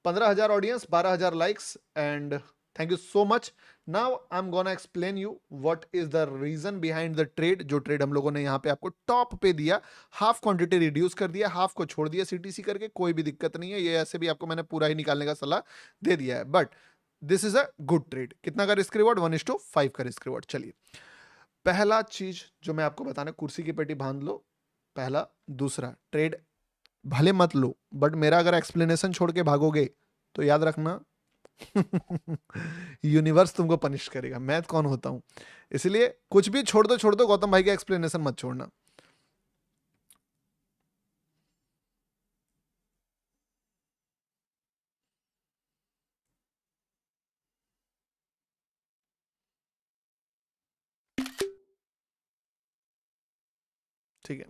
15,000 audience, 12,000 likes, and thank you so much. Now I am gonna explain you what is the reason behind the trade. जो ट्रेड हम लोगों ने यहाँ पे आपको टॉप पे दिया, हाफ क्वांटिटी रिड्यूस कर दिया, हाफ को छोड़ दिया सीटीसी करके, कोई भी दिक्कत नहीं है, ये ऐसे भी आपको मैंने पूरा ही निकालने का सलाह दे दिया है, but this is a good trade. कितना का रिस्क रिवॉर्ड, 1:5 का रिस्क रिवॉर्ड। चलिए पहला चीज जो मैं आपको बताना, कुर्सी की पेटी बांध लो, पहला। दूसरा, ट्रेड भले मत लो, बट मेरा अगर एक्सप्लेनेशन छोड़ के भागोगे तो याद रखना यूनिवर्स तुमको पनिश करेगा। मैं कौन होता हूं, इसलिए कुछ भी छोड़ दो, गौतम भाई का एक्सप्लेनेशन मत छोड़ना। ठीक है,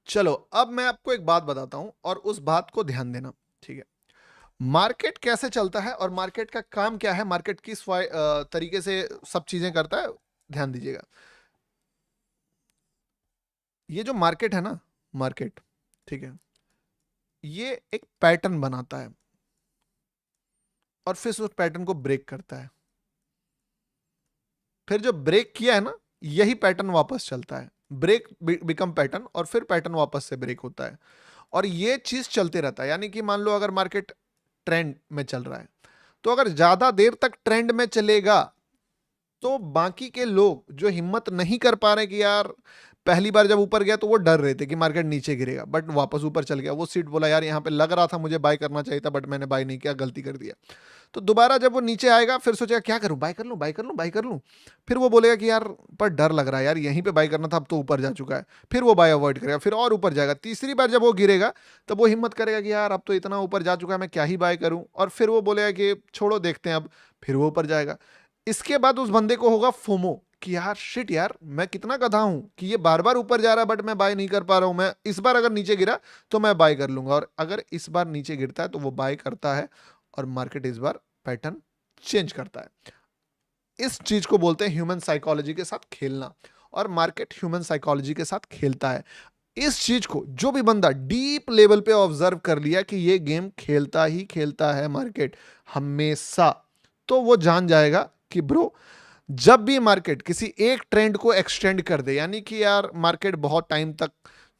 चलो अब मैं आपको एक बात बताता हूं, और उस बात को ध्यान देना, ठीक है। मार्केट कैसे चलता है और मार्केट का काम क्या है, मार्केट किस तरीके से सब चीजें करता है, ध्यान दीजिएगा। ये जो मार्केट है ना, मार्केट, ठीक है, ये एक पैटर्न बनाता है और फिर उस पैटर्न को ब्रेक करता है, फिर जो ब्रेक किया है ना, यही पैटर्न वापस चलता है, ब्रेक बिकम पैटर्न, और फिर पैटर्न वापस से ब्रेक होता है, और ये चीज चलते रहता है। यानी कि मान लो अगर मार्केट ट्रेंड में चल रहा है, तो अगर ज्यादा देर तक ट्रेंड में चलेगा, तो बाकी के लोग जो हिम्मत नहीं कर पा रहे कि यार, पहली बार जब ऊपर गया तो वो डर रहे थे कि मार्केट नीचे गिरेगा, बट वापस ऊपर चल गया, वो सीट बोला यार यहाँ पे लग रहा था मुझे बाय करना चाहिए था, बट मैंने बाय नहीं किया, गलती कर दिया। तो दोबारा जब वो नीचे आएगा, फिर सोचेगा क्या करूं, बाय कर लूं, बाय कर लूं, बाय कर लूं। फिर वो बोलेगा कि यार पर डर लग रहा है यार, यहीं पे बाय करना था, अब तो ऊपर जा चुका है, फिर वो बाय अवॉइड करेगा, फिर और ऊपर जाएगा। तीसरी बार जब वो गिरेगा, तब वो हिम्मत करेगा कि यार अब तो इतना ऊपर जा चुका है, मैं क्या ही बाय करूं, और फिर वो बोलेगा कि छोड़ो देखते हैं अब, फिर वो ऊपर जाएगा। इसके बाद उस बंदे को होगा फोमो कि यार शिट यार, मैं कितना गधा हूं कि ये बार बार ऊपर जा रहा है बट मैं बाय नहीं कर पा रहा हूं, मैं इस बार अगर नीचे गिरा तो मैं बाय कर लूंगा, और अगर इस बार नीचे गिरता है तो वो बाय करता है, और मार्केट इस बार पैटर्न चेंज करता है। इस चीज को बोलते हैं ह्यूमन साइकोलॉजी के साथ खेलना, और मार्केट ह्यूमन साइकोलॉजी के साथ खेलता है। इस चीज को जो भी बंदा डीप लेवल पे ऑब्जर्व कर लिया कि ये गेम खेलता ही खेलता है मार्केट हमेशा, तो वो जान जाएगा कि ब्रो, जब भी मार्केट किसी एक ट्रेंड को एक्सटेंड कर दे, यानी कि यार मार्केट बहुत टाइम तक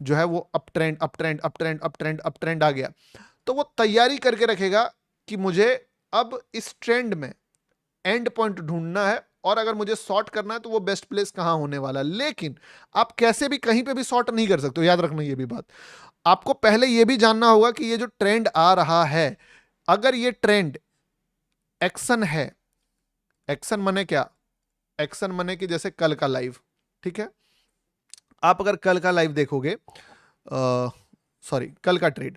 जो है वो up trend up trend up trend up trend up trend आ गया, तो वो तैयारी करके रखेगा कि मुझे अब इस ट्रेंड में एंड पॉइंट ढूंढना है, और अगर मुझे शॉर्ट करना है तो वो बेस्ट प्लेस कहां होने वाला है। लेकिन आप कैसे भी कहीं पे भी शॉर्ट नहीं कर सकते हो, याद रखना ये भी बात। आपको पहले ये भी जानना होगा कि ये जो ट्रेंड आ रहा है, अगर ये ट्रेंड एक्शन है, एक्शन मने क्या, एक्शन मने कि जैसे कल का लाइव, ठीक है, आप अगर कल का लाइव देखोगे, सॉरी कल का ट्रेड,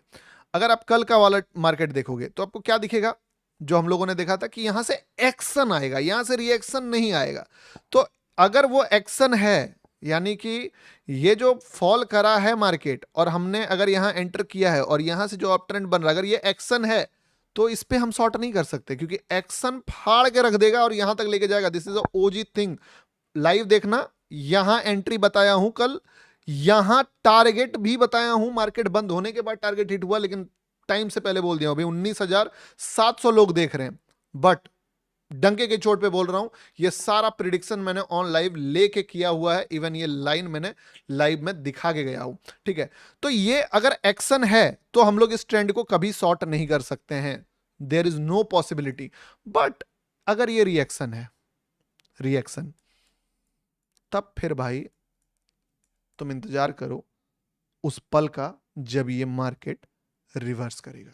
अगर आप कल का वाला मार्केट देखोगे तो आपको क्या दिखेगा, जो हम लोगों ने देखा था कि यहां से एक्शन आएगा, यहां से रिएक्शन नहीं आएगा। तो अगर वो एक्शन है, यानी कि ये जो फॉल करा है मार्केट और हमने अगर यहां एंटर किया है और यहां से जो अप ट्रेंड बन रहा है, अगर ये एक्शन है, तो इस पे हम शॉर्ट नहीं कर सकते, क्योंकि एक्शन फाड़ के रख देगा और यहां तक लेके जाएगा। This is OG thing, live देखना, यहां एंट्री बताया हूं कल, यहां टारगेट भी बताया हूं, मार्केट बंद होने के बाद टारगेट हिट हुआ, लेकिन टाइम से पहले बोल दिया अभी 19,700 लोग देख रहे हैं, बट डंके के चोट पे बोल रहा हूं, ये सारा प्रिडिक्शन मैंने ऑन लाइव लेके किया हुआ है, इवन ये लाइन मैंने लाइव में दिखा के गया हूं, ठीक है। तो ये अगर एक्शन है तो हम लोग इस ट्रेंड को कभी शॉर्ट नहीं कर सकते हैं, there is no possibility. But अगर ये रिएक्शन है, रिएक्शन, तब फिर भाई तुम इंतजार करो उस पल का जब ये मार्केट रिवर्स करेगा।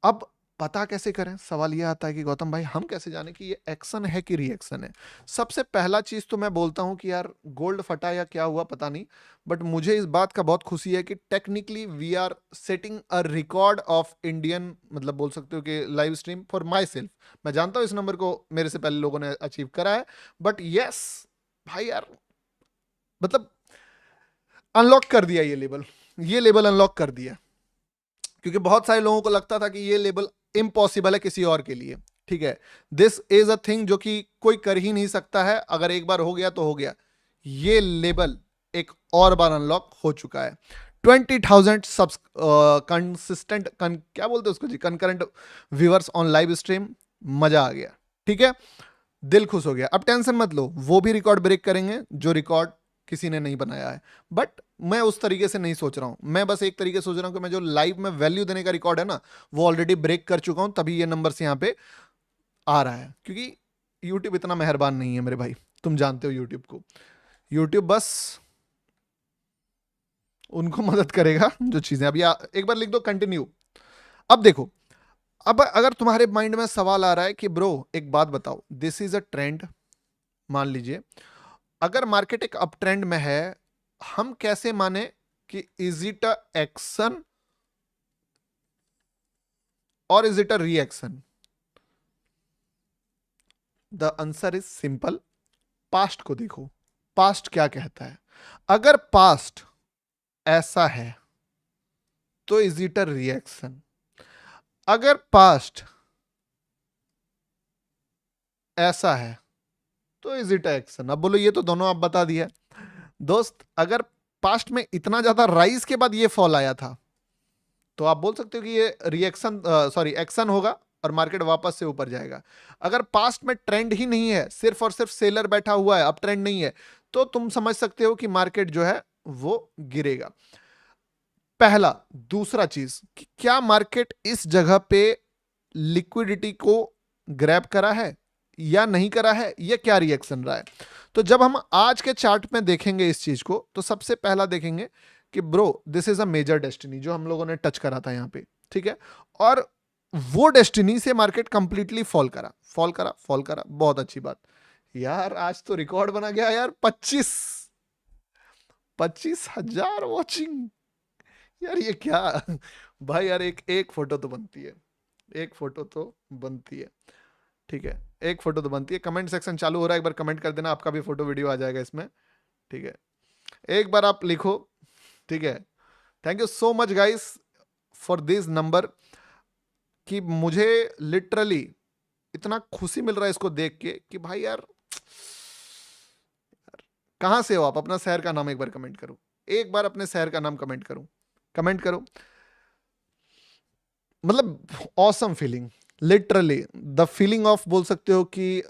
अब पता कैसे करें, सवाल ये आता है कि गौतम भाई हम कैसे जाने कि ये एक्शन है कि रिएक्शन है। सबसे पहला चीज तो मैं बोलता हूं कि यार गोल्ड फटा या क्या हुआ पता नहीं, बट मुझे इस बात का बहुत खुशी है कि technically we are setting a record of Indian, मतलब बोल सकते हो कि live stream for myself. मैं जानता हूं इस नंबर को मेरे से पहले लोगों ने अचीव करा है, बट यस भाई यार, मतलब अनलॉक कर दिया ये लेवल, ये लेवल अनलॉक कर दिया। क्योंकि बहुत सारे लोगों को लगता था कि ये लेवल इम्पॉसिबल है किसी और के लिए। ठीक है, दिस इज अ थिंग जो कि कोई कर ही नहीं सकता है, अगर एक बार हो गया तो हो गया। ये लेवल एक और बार अनलॉक हो चुका है। 20,000 सब्स कंसिस्टेंट क्या बोलते हैं उसको जी, concurrent viewers on live stream. मजा आ गया। ठीक है, दिल खुश हो गया। अब टेंशन मत लो, वो भी रिकॉर्ड ब्रेक करेंगे जो रिकॉर्ड किसी ने नहीं बनाया है। बट मैं उस तरीके से नहीं सोच रहा हूं, मैं बस एक तरीके से सोच रहा हूं कि मैं जो लाइव में वैल्यू देने का रिकॉर्ड है ना, वो ऑलरेडी ब्रेक कर चुका हूं, तभी ये नंबर्स यहां पे आ रहा है। क्योंकि यूट्यूब इतना मेहरबान नहीं है मेरे भाई, तुम जानते हो यूट्यूब को। यूट्यूब बस उनको मदद करेगा जो चीजें अभी एक बार लिख दो कंटिन्यू। अब देखो, अब अगर तुम्हारे माइंड में सवाल आ रहा है कि ब्रो एक बात बताओ, दिस इज अ ट्रेंड, मान लीजिए अगर मार्केट एक अप ट्रेंड में है, हम कैसे माने कि इज इट अ एक्शन और is it a reaction? The answer is simple, past को देखो, पास्ट क्या कहता है। अगर पास्ट ऐसा है तो इज इट अ रिएक्शन, अगर पास्ट ऐसा है तो इज इट अ एक्शन। अब बोलो, ये तो दोनों आप बता दिया दोस्त। अगर पास्ट में इतना ज्यादा राइज के बाद ये फॉल आया था, तो आप बोल सकते हो कि ये रिएक्शन, सॉरी एक्शन होगा और मार्केट वापस से ऊपर जाएगा। अगर पास्ट में ट्रेंड ही नहीं है, सिर्फ और सिर्फ सेलर बैठा हुआ है, अब ट्रेंड नहीं है, तो तुम समझ सकते हो कि मार्केट जो है वो गिरेगा। पहला। दूसरा चीज कि क्या मार्केट इस जगह पे लिक्विडिटी को ग्रैब करा है या नहीं करा है, या क्या रिएक्शन रहा है। तो जब हम आज के चार्ट में देखेंगे इस चीज को, तो सबसे पहला देखेंगे कि bro this is a major destiny जो हम लोगों ने टच करा था यहां पे। ठीक है, और वो डेस्टिनी से मार्केट कंप्लीटली फॉल करा, फॉल करा, फॉल करा। बहुत अच्छी बात यार, आज तो रिकॉर्ड बना गया यार, 25,000 वॉचिंग। यार ये क्या भाई यार, एक एक फोटो तो बनती है, एक फोटो तो बनती है। ठीक है, एक फोटो तो बनती है। कमेंट सेक्शन चालू हो रहा है, एक बार कमेंट कर देना, आपका भी फोटो वीडियो आ जाएगा इसमें। ठीक है, एक बार आप लिखो। ठीक है, thank you so much guys for this number, कि मुझे लिटरली इतना खुशी मिल रहा है इसको देख के कि भाई यार, कहां से हो आप, अपना शहर का नाम एक बार कमेंट करो, एक बार अपने शहर का नाम कमेंट करो, कमेंट करो। मतलब awesome feeling, literally the feeling of, बोल सकते हो कि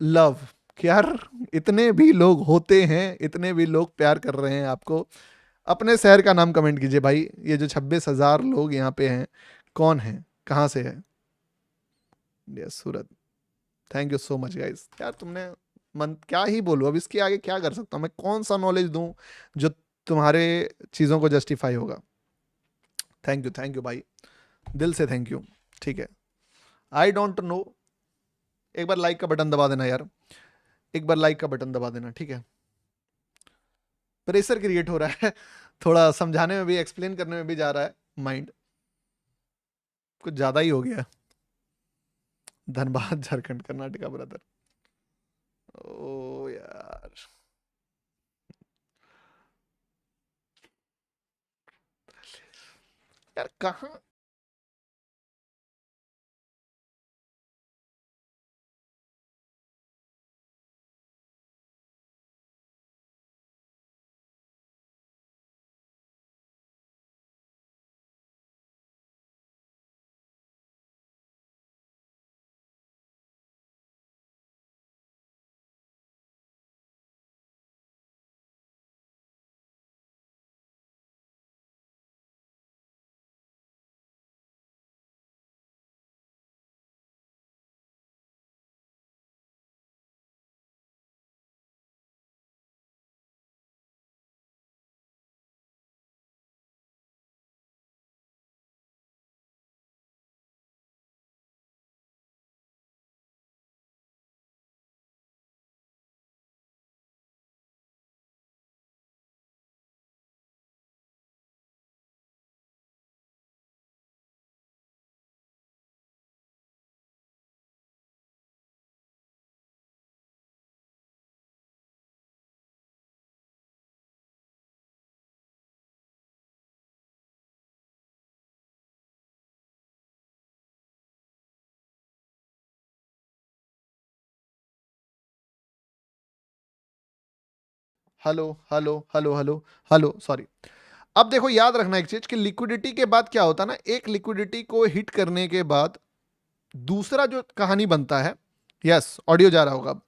लव, कि यार इतने भी लोग होते हैं, इतने भी लोग प्यार कर रहे हैं आपको। अपने शहर का नाम कमेंट कीजिए भाई, ये जो 26,000 लोग यहाँ पे हैं, कौन है, कहाँ से है? Yes, Surat. Thank you so much guys, यार तुमने मन, क्या ही बोलूं अब इसके आगे, क्या कर सकता हूँ मैं, कौन सा नॉलेज दूं जो तुम्हारे चीजों को जस्टिफाई होगा। थैंक यू भाई, दिल से थैंक यू। ठीक है, आई डोंट नो, एक बार लाइक का बटन दबा देना यार, एक बार लाइक का बटन दबा देना। ठीक है, प्रेशर क्रिएट हो रहा है थोड़ा समझाने में भी, एक्सप्लेन करने में भी जा रहा है माइंड, कुछ ज्यादा ही हो गया। धनबाद झारखंड कर्नाटका ब्रदर, ओ यार, यार कहाँ hello hello hello hello hello, sorry. अब देखो याद रखना एक चीज कि लिक्विडिटी के बाद क्या होता है ना, एक लिक्विडिटी को हिट करने के बाद दूसरा जो कहानी बनता है, यस ऑडियो जा रहा होगा अब,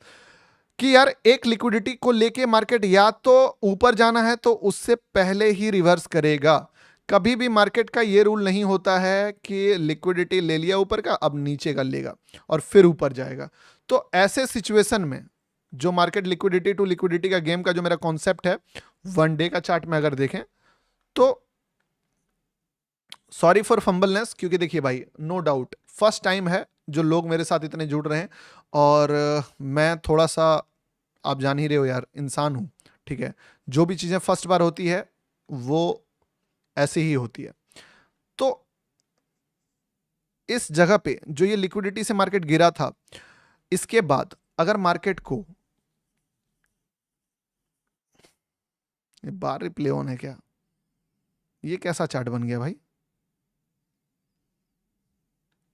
कि यार एक लिक्विडिटी को लेके मार्केट या तो ऊपर जाना है तो उससे पहले ही रिवर्स करेगा। कभी भी मार्केट का ये रूल नहीं होता है कि लिक्विडिटी ले लिया ऊपर का अब नीचे कर लेगा और फिर ऊपर जाएगा। तो ऐसे सिचुएशन में जो मार्केट लिक्विडिटी टू लिक्विडिटी का गेम का जो मेरा कॉन्सेप्ट है, वन डे का चार्ट में अगर देखें तो, सॉरी फॉर फंबलनेस, क्योंकि देखिए भाई नो डाउट फर्स्ट टाइम है जो लोग मेरे साथ इतने जुड़ रहे हैं, और मैं थोड़ा सा, आप जान ही रहे हो यार, इंसान हूं, ठीक है। जो भी चीजें फर्स्ट बार होती है वो ऐसे ही होती है। तो इस जगह पे जो ये लिक्विडिटी से मार्केट गिरा था, इसके बाद अगर मार्केट को, ये बार रिप्ले ऑन है क्या, ये कैसा चार्ट बन गया भाई,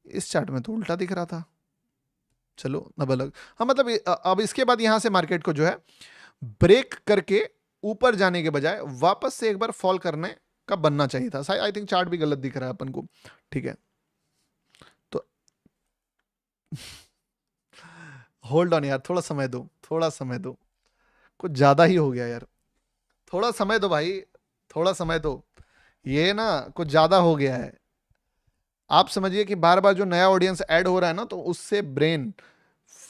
इस चार्ट में तो उल्टा दिख रहा था। चलो अब अलग, हाँ मतलब अब इसके बाद यहां से मार्केट को जो है ब्रेक करके ऊपर जाने के बजाय वापस से एक बार फॉल करने का बनना चाहिए था। आई थिंक चार्ट भी गलत दिख रहा है अपन को, ठीक है। तो होल्ड ऑन यार, थोड़ा समय दो, थोड़ा समय दो, कुछ ज्यादा ही हो गया यार, थोड़ा समय दो भाई, थोड़ा समय दो, ये ना कुछ ज्यादा हो गया है। आप समझिए कि बार बार जो नया ऑडियंस ऐड हो रहा है ना, तो उससे ब्रेन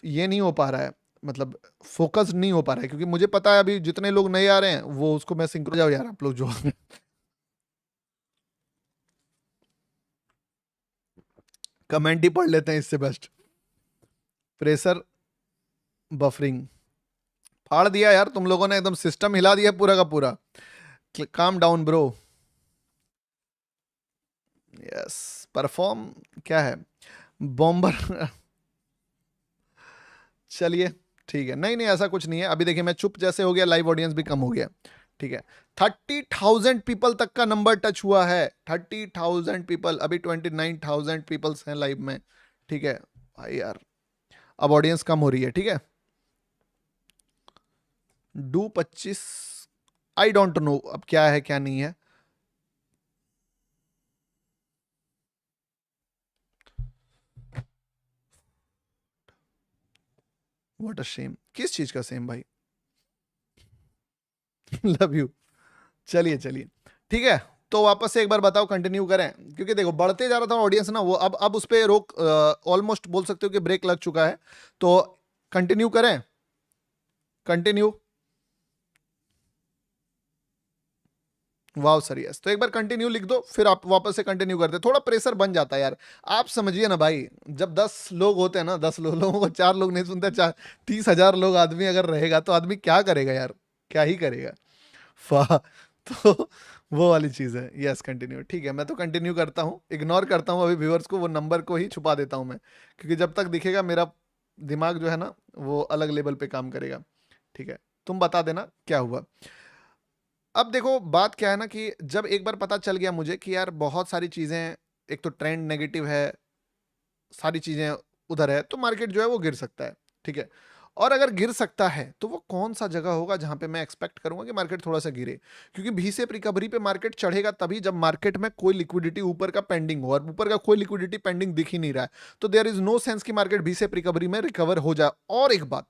ये नहीं हो पा रहा है, मतलब फोकस नहीं हो पा रहा है, क्योंकि मुझे पता है अभी जितने लोग नए आ रहे हैं वो उसको मैं सिंक्रो जाओ यार आप लोग जो कमेंट ही पढ़ लेते हैं इससे बेस्ट। प्रेशर बफरिंग फाड़ दिया यार तुम लोगों ने, एकदम सिस्टम हिला दिया पूरा का पूरा। Calm down bro. Yes perform क्या है, बॉम्बर चलिए ठीक है, नहीं नहीं ऐसा कुछ नहीं है। अभी देखिए मैं चुप जैसे हो गया, लाइव ऑडियंस भी कम हो गया, ठीक है। 30,000 पीपल तक का नंबर टच हुआ है, 30,000 पीपल, अभी 29,000 पीपल्स हैं लाइव में, ठीक है भाई यार। अब ऑडियंस कम हो रही है, ठीक है। डू 25, आई डोंट नो अब क्या है क्या नहीं है। व्हाट अ शेम, किस चीज का सेम भाई लव यू। चलिए चलिए ठीक है, तो वापस से एक बार बताओ, कंटिन्यू करें, क्योंकि देखो बढ़ते जा रहा था ऑडियंस ना, वो अब उस पर रोक, ऑलमोस्ट बोल सकते हो कि ब्रेक लग चुका है। तो कंटिन्यू करें, कंटिन्यू, वाओ सर यस, तो एक बार कंटिन्यू लिख दो फिर आप वापस से कंटिन्यू करते, थोड़ा प्रेशर बन जाता है यार। आप समझिए ना भाई, जब 10 लोग होते हैं ना, 10 लोगों को 4 लोग नहीं सुनते, 30,000 लोग आदमी अगर रहेगा तो आदमी क्या करेगा यार, क्या ही करेगा। वाह तो वो वाली चीज है। यस कंटिन्यू, ठीक है, मैं तो कंटिन्यू करता हूँ, इग्नोर करता हूँ अभी व्यूअर्स को, वो नंबर को ही छुपा देता हूँ मैं, क्योंकि जब तक दिखेगा मेरा दिमाग जो है ना वो अलग लेवल पे काम करेगा, ठीक है। तुम बता देना क्या हुआ। अब देखो बात क्या है ना, कि जब एक बार पता चल गया मुझे कि यार बहुत सारी चीजें, एक तो ट्रेंड नेगेटिव है, सारी चीजें उधर है, तो मार्केट जो है वो गिर सकता है, ठीक है। और अगर गिर सकता है तो वो कौन सा जगह होगा जहां पे मैं एक्सपेक्ट करूंगा कि मार्केट थोड़ा सा गिरे, क्योंकि भी से रिकवरी पे मार्केट चढ़ेगा तभी जब मार्केट में कोई लिक्विडिटी ऊपर का पेंडिंग हो, और ऊपर का कोई लिक्विडिटी पेंडिंग दिख ही नहीं रहा है, तो देयर इज नो सेंस कि मार्केट भी से रिकवरी में रिकवर हो जाए। और एक बात,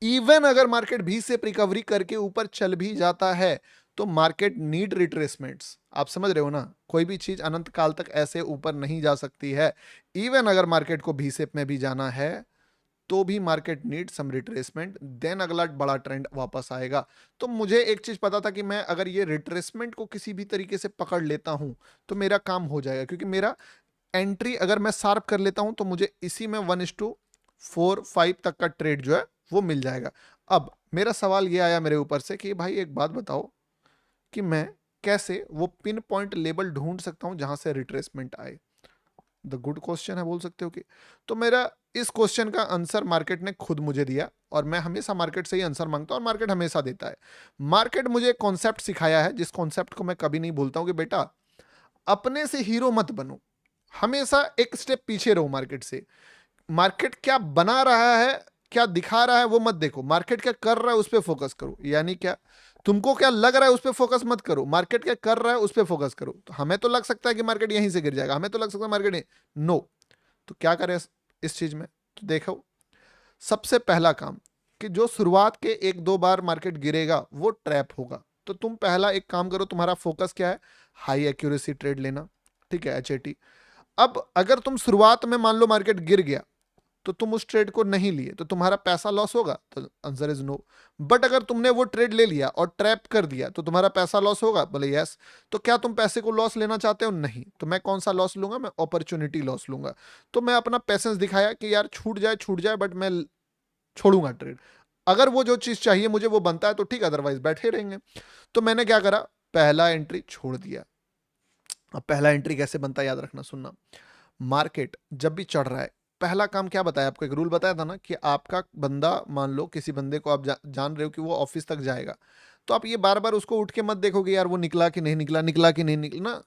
इवन अगर मार्केट भी से रिकवरी करके ऊपर चल भी जाता है तो मार्केट नीड रिट्रेसमेंट्स, आप समझ रहे हो ना, कोई भी चीज अनंत काल तक ऐसे ऊपर नहीं जा सकती है। इवन अगर मार्केट को भी सेप में भी जाना है तो भी market need some retracement, then अगला बड़ा ट्रेंड वापस आएगा। तो मुझे एक चीज पता था कि मैं अगर ये रिट्रेसमेंट को किसी भी तरीके से पकड़ लेता हूं तो मेरा काम हो जाएगा, क्योंकि मेरा एंट्री अगर मैं शार्प कर लेता हूं तो मुझे इसी में 1:4-5 तक का ट्रेड जो है वो मिल जाएगा। अब मेरा सवाल ये आया मेरे ऊपर से कि भाई एक बात बताओ कि मैं कैसे वो पिन पॉइंट लेवल ढूंढ सकता हूं जहां से रिट्रेसमेंट आए। द गुड क्वेश्चन है, बोल सकते हो कि, तो मेरा इस क्वेश्चन का आंसर मार्केट ने खुद मुझे दिया, और मैं हमेशा मार्केट से ही आंसर मांगता हूं और मार्केट हमेशा देता है। मार्केट मुझे एक कॉन्सेप्ट सिखाया है, जिस कॉन्सेप्ट को मैं कभी नहीं भूलता हूं, कि बेटा अपने से हीरो मत बनो, हमेशा एक स्टेप पीछे रहो मार्केट से। मार्केट क्या बना रहा है क्या दिखा रहा है वो मत देखो, मार्केट क्या कर रहा है उस पर फोकस करो। यानी क्या, तुमको क्या लग रहा है उस पर फोकस मत करो, मार्केट क्या कर रहा है उस पर फोकस करो। तो हमें तो लग सकता है कि मार्केट यहीं से गिर जाएगा, हमें तो लग सकता है मार्केट नो। तो क्या करें इस चीज में, तो देखो सबसे पहला काम कि जो शुरुआत के एक दो बार मार्केट गिरेगा वो ट्रैप होगा। तो तुम पहला एक काम करो, तुम्हारा फोकस क्या है, हाई एक्यूरेसी ट्रेड लेना, ठीक है, HAT। अब अगर तुम शुरुआत में मान लो मार्केट गिर गया तो तुम उस ट्रेड को नहीं लिए तो तुम्हारा पैसा लॉस होगा, तो आंसर इज नो। बट अगर तुमने वो ट्रेड ले लिया और ट्रैप कर दिया तो तुम्हारा पैसा लॉस होगा, बोले यस। तो क्या तुम पैसे को लॉस लेना चाहते हो, नहीं। तो मैं कौन सा लॉस लूंगा, मैं अपॉर्चुनिटी लॉस लूंगा। तो मैं अपना पेशेंस दिखाया कि यार छूट जाए बट मैं छोड़ूंगा ट्रेड। अगर वो जो चीज चाहिए मुझे वो बनता है तो ठीक, अदरवाइज बैठे रहेंगे। तो मैंने क्या करा, पहला एंट्री छोड़ दिया। अब पहला एंट्री कैसे बनता है याद रखना, सुनना। मार्केट जब भी चढ़ रहा है, पहला काम क्या बताया आपको, एक रूल बताया था ना कि आपका बंदा, मान लो किसी बंदे को आप जान रहे हो कि वो ऑफिस तक जाएगा, तो आप ये बार बार उसको उठ के मत देखोगे यार वो निकला कि नहीं निकला, निकला कि नहीं निकला ना।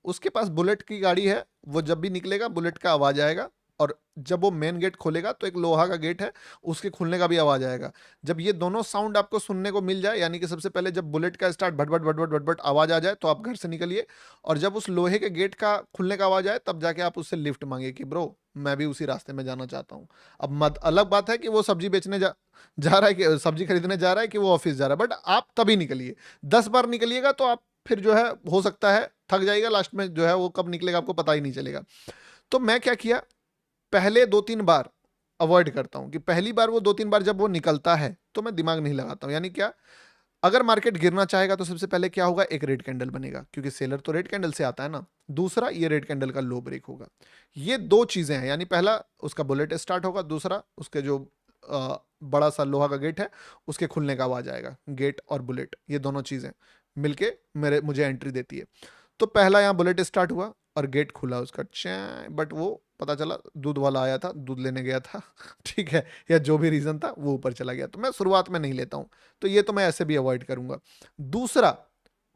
उसके पास बुलेट की गाड़ी है, वो जब भी निकलेगा बुलेट का आवाज आएगा, और जब वो मेन गेट खोलेगा तो एक लोहा का गेट है, उसके खुलने का भी आवाज आएगा। जब ये दोनों साउंड आपको सुनने को मिल जाए, यानी कि सबसे पहले जब बुलेट का स्टार्ट भटभट भटभट भटभट आवाज आ जाए तो आप घर से निकलिए, और जब उस लोहे के गेट का खुलने का आवाज आए तब जाके आप उससे लिफ्ट मांगे कि ब्रो मैं भी उसी रास्ते में जाना चाहता हूँ। अब मत अलग बात है कि वो सब्जी बेचने जा रहा है, कि सब्जी खरीदने जा रहा है, कि वो ऑफिस जा रहा है, बट आप तभी निकलिए। 10 बार निकलिएगा तो आप फिर जो है हो सकता है थक जाइएगा, लास्ट में जो है वो कब निकलेगा आपको पता ही नहीं चलेगा। तो मैं क्या किया, पहले 2-3 बार अवॉइड करता हूं, कि पहली बार वो 2-3 बार जब वो निकलता है तो मैं दिमाग नहीं लगाता हूं। यानी क्या, अगर मार्केट गिरना चाहेगा तो सबसे पहले क्या होगा, एक रेड कैंडल बनेगा, क्योंकि सेलर तो रेड कैंडल से आता है ना। दूसरा, ये रेड कैंडल का लो ब्रेक होगा। ये दो चीजें हैं, यानी पहला उसका बुलेट स्टार्ट होगा, दूसरा उसके जो बड़ा सा लोहा का गेट है उसके खुलने का आवाज आएगा। गेट और बुलेट ये दोनों चीजें मिलके मुझे एंट्री देती है। तो पहला यहाँ बुलेट स्टार्ट हुआ और गेट खुला उसका, चाय, बट वो पता चला दूध वाला आया था, दूध लेने गया था ठीक है, या जो भी रीजन था वो ऊपर चला गया, तो मैं शुरुआत में नहीं लेता हूं। तो ये तो मैं ऐसे भी अवॉइड करूंगा। दूसरा,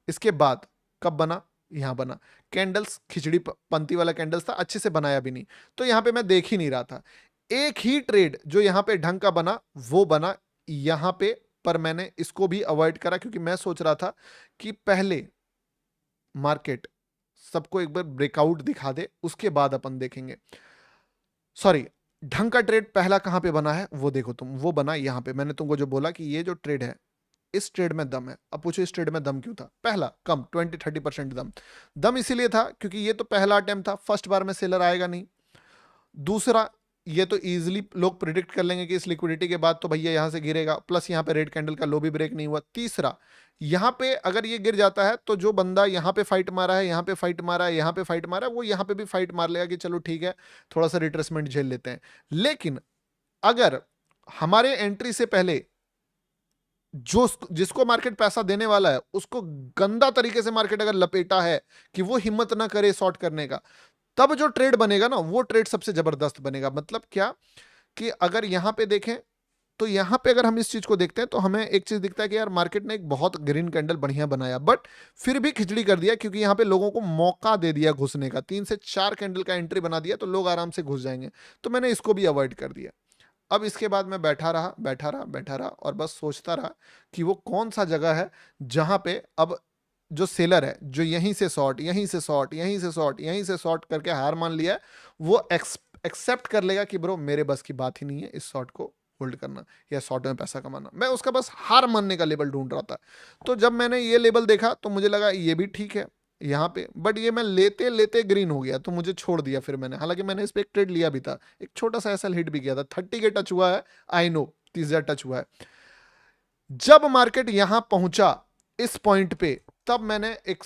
इसके बाद कब बना, यहां बना, कैंडल्स खिचड़ी पंथी वाला कैंडल्स था, अच्छे से बनाया भी नहीं, तो यहां पे मैं देख ही नहीं रहा था। एक ही ट्रेड जो यहां पे ढंग का बना वो बना यहां पे, पर मैंने इसको भी अवॉइड करा क्योंकि मैं सोच रहा था कि पहले मार्केट सबको एक बार ब्रेकआउट दिखा दे उसके बाद अपन देखेंगे। सॉरी, ढंग का ट्रेड पहला कहां पे बना है वो देखो तुम, वो बना यहां पे। मैंने तुमको जो बोला कि ये जो ट्रेड है इस ट्रेड में दम है। अब पूछो इस ट्रेड में दम क्यों था, पहला कम 20-30% दम इसीलिए था क्योंकि ये तो पहला अटेम्प्ट था, फर्स्ट बार में सेलर आएगा नहीं। दूसरा, ये तो इजीली लोग प्रिडिक्ट कर लेंगे कि इस लिक्विडिटी के बाद तो भैया यहां से गिरेगा, प्लस यहां पे रेड कैंडल का लो भी ब्रेक नहीं हुआ। तीसरा, यहां पे अगर ये गिर जाता है तो जो बंदा यहां पे फाइट मारा है, यहां पे फाइट मारा है, यहां पे फाइट मारा है, वो यहां पे भी फाइट मार लेगा कि चलो ठीक है थोड़ा सा रिट्रेसमेंट झेल लेते हैं। लेकिन अगर हमारे एंट्री से पहले जो जिसको मार्केट पैसा देने वाला है उसको गंदा तरीके से मार्केट अगर लपेटा है कि वो हिम्मत ना करे शॉर्ट करने का, तब जो ट्रेड बनेगा ना वो ट्रेड सबसे जबरदस्त बनेगा। मतलब क्या, कि अगर यहां पे देखें तो यहां पे अगर हम इस चीज को देखते हैं तो हमें एक चीज दिखता है कि यार मार्केट ने एक बहुत ग्रीन कैंडल बढ़िया बनाया, बट फिर भी खिचड़ी कर दिया क्योंकि यहां पे लोगों को मौका दे दिया घुसने का। 3 से 4 कैंडल का एंट्री बना दिया तो लोग आराम से घुस जाएंगे, तो मैंने इसको भी अवॉइड कर दिया। अब इसके बाद मैं बैठा रहा बैठा रहा बैठा रहा और बस सोचता रहा कि वो कौन सा जगह है जहां पे अब जो सेलर है जो यहीं से शॉर्ट, यहीं से शॉर्ट, यहीं से शॉर्ट, यहीं से शॉर्ट करके हार मान लिया है, वो एक्सेप्ट कर लेगा कि ब्रो मेरे बस की बात ही नहीं है इस शॉर्ट को होल्ड करना या शॉर्ट में पैसा कमाना। मैं उसका बस हार मानने का लेवल ढूंढ रहा था। तो जब मैंने ये लेवल देखा तो मुझे लगा ये भी ठीक है यहाँ पे, बट ये मैं लेते लेते ग्रीन हो गया तो मुझे छोड़ दिया फिर मैंने। हालांकि मैंने इस पे एक ट्रेड लिया भी था, एक छोटा सा एसएल हिट भी किया था, 30 के टच हुआ है, आई नो 30,000 टच हुआ है। जब मार्केट यहां पहुंचा इस पॉइंट पे तब मैंने एक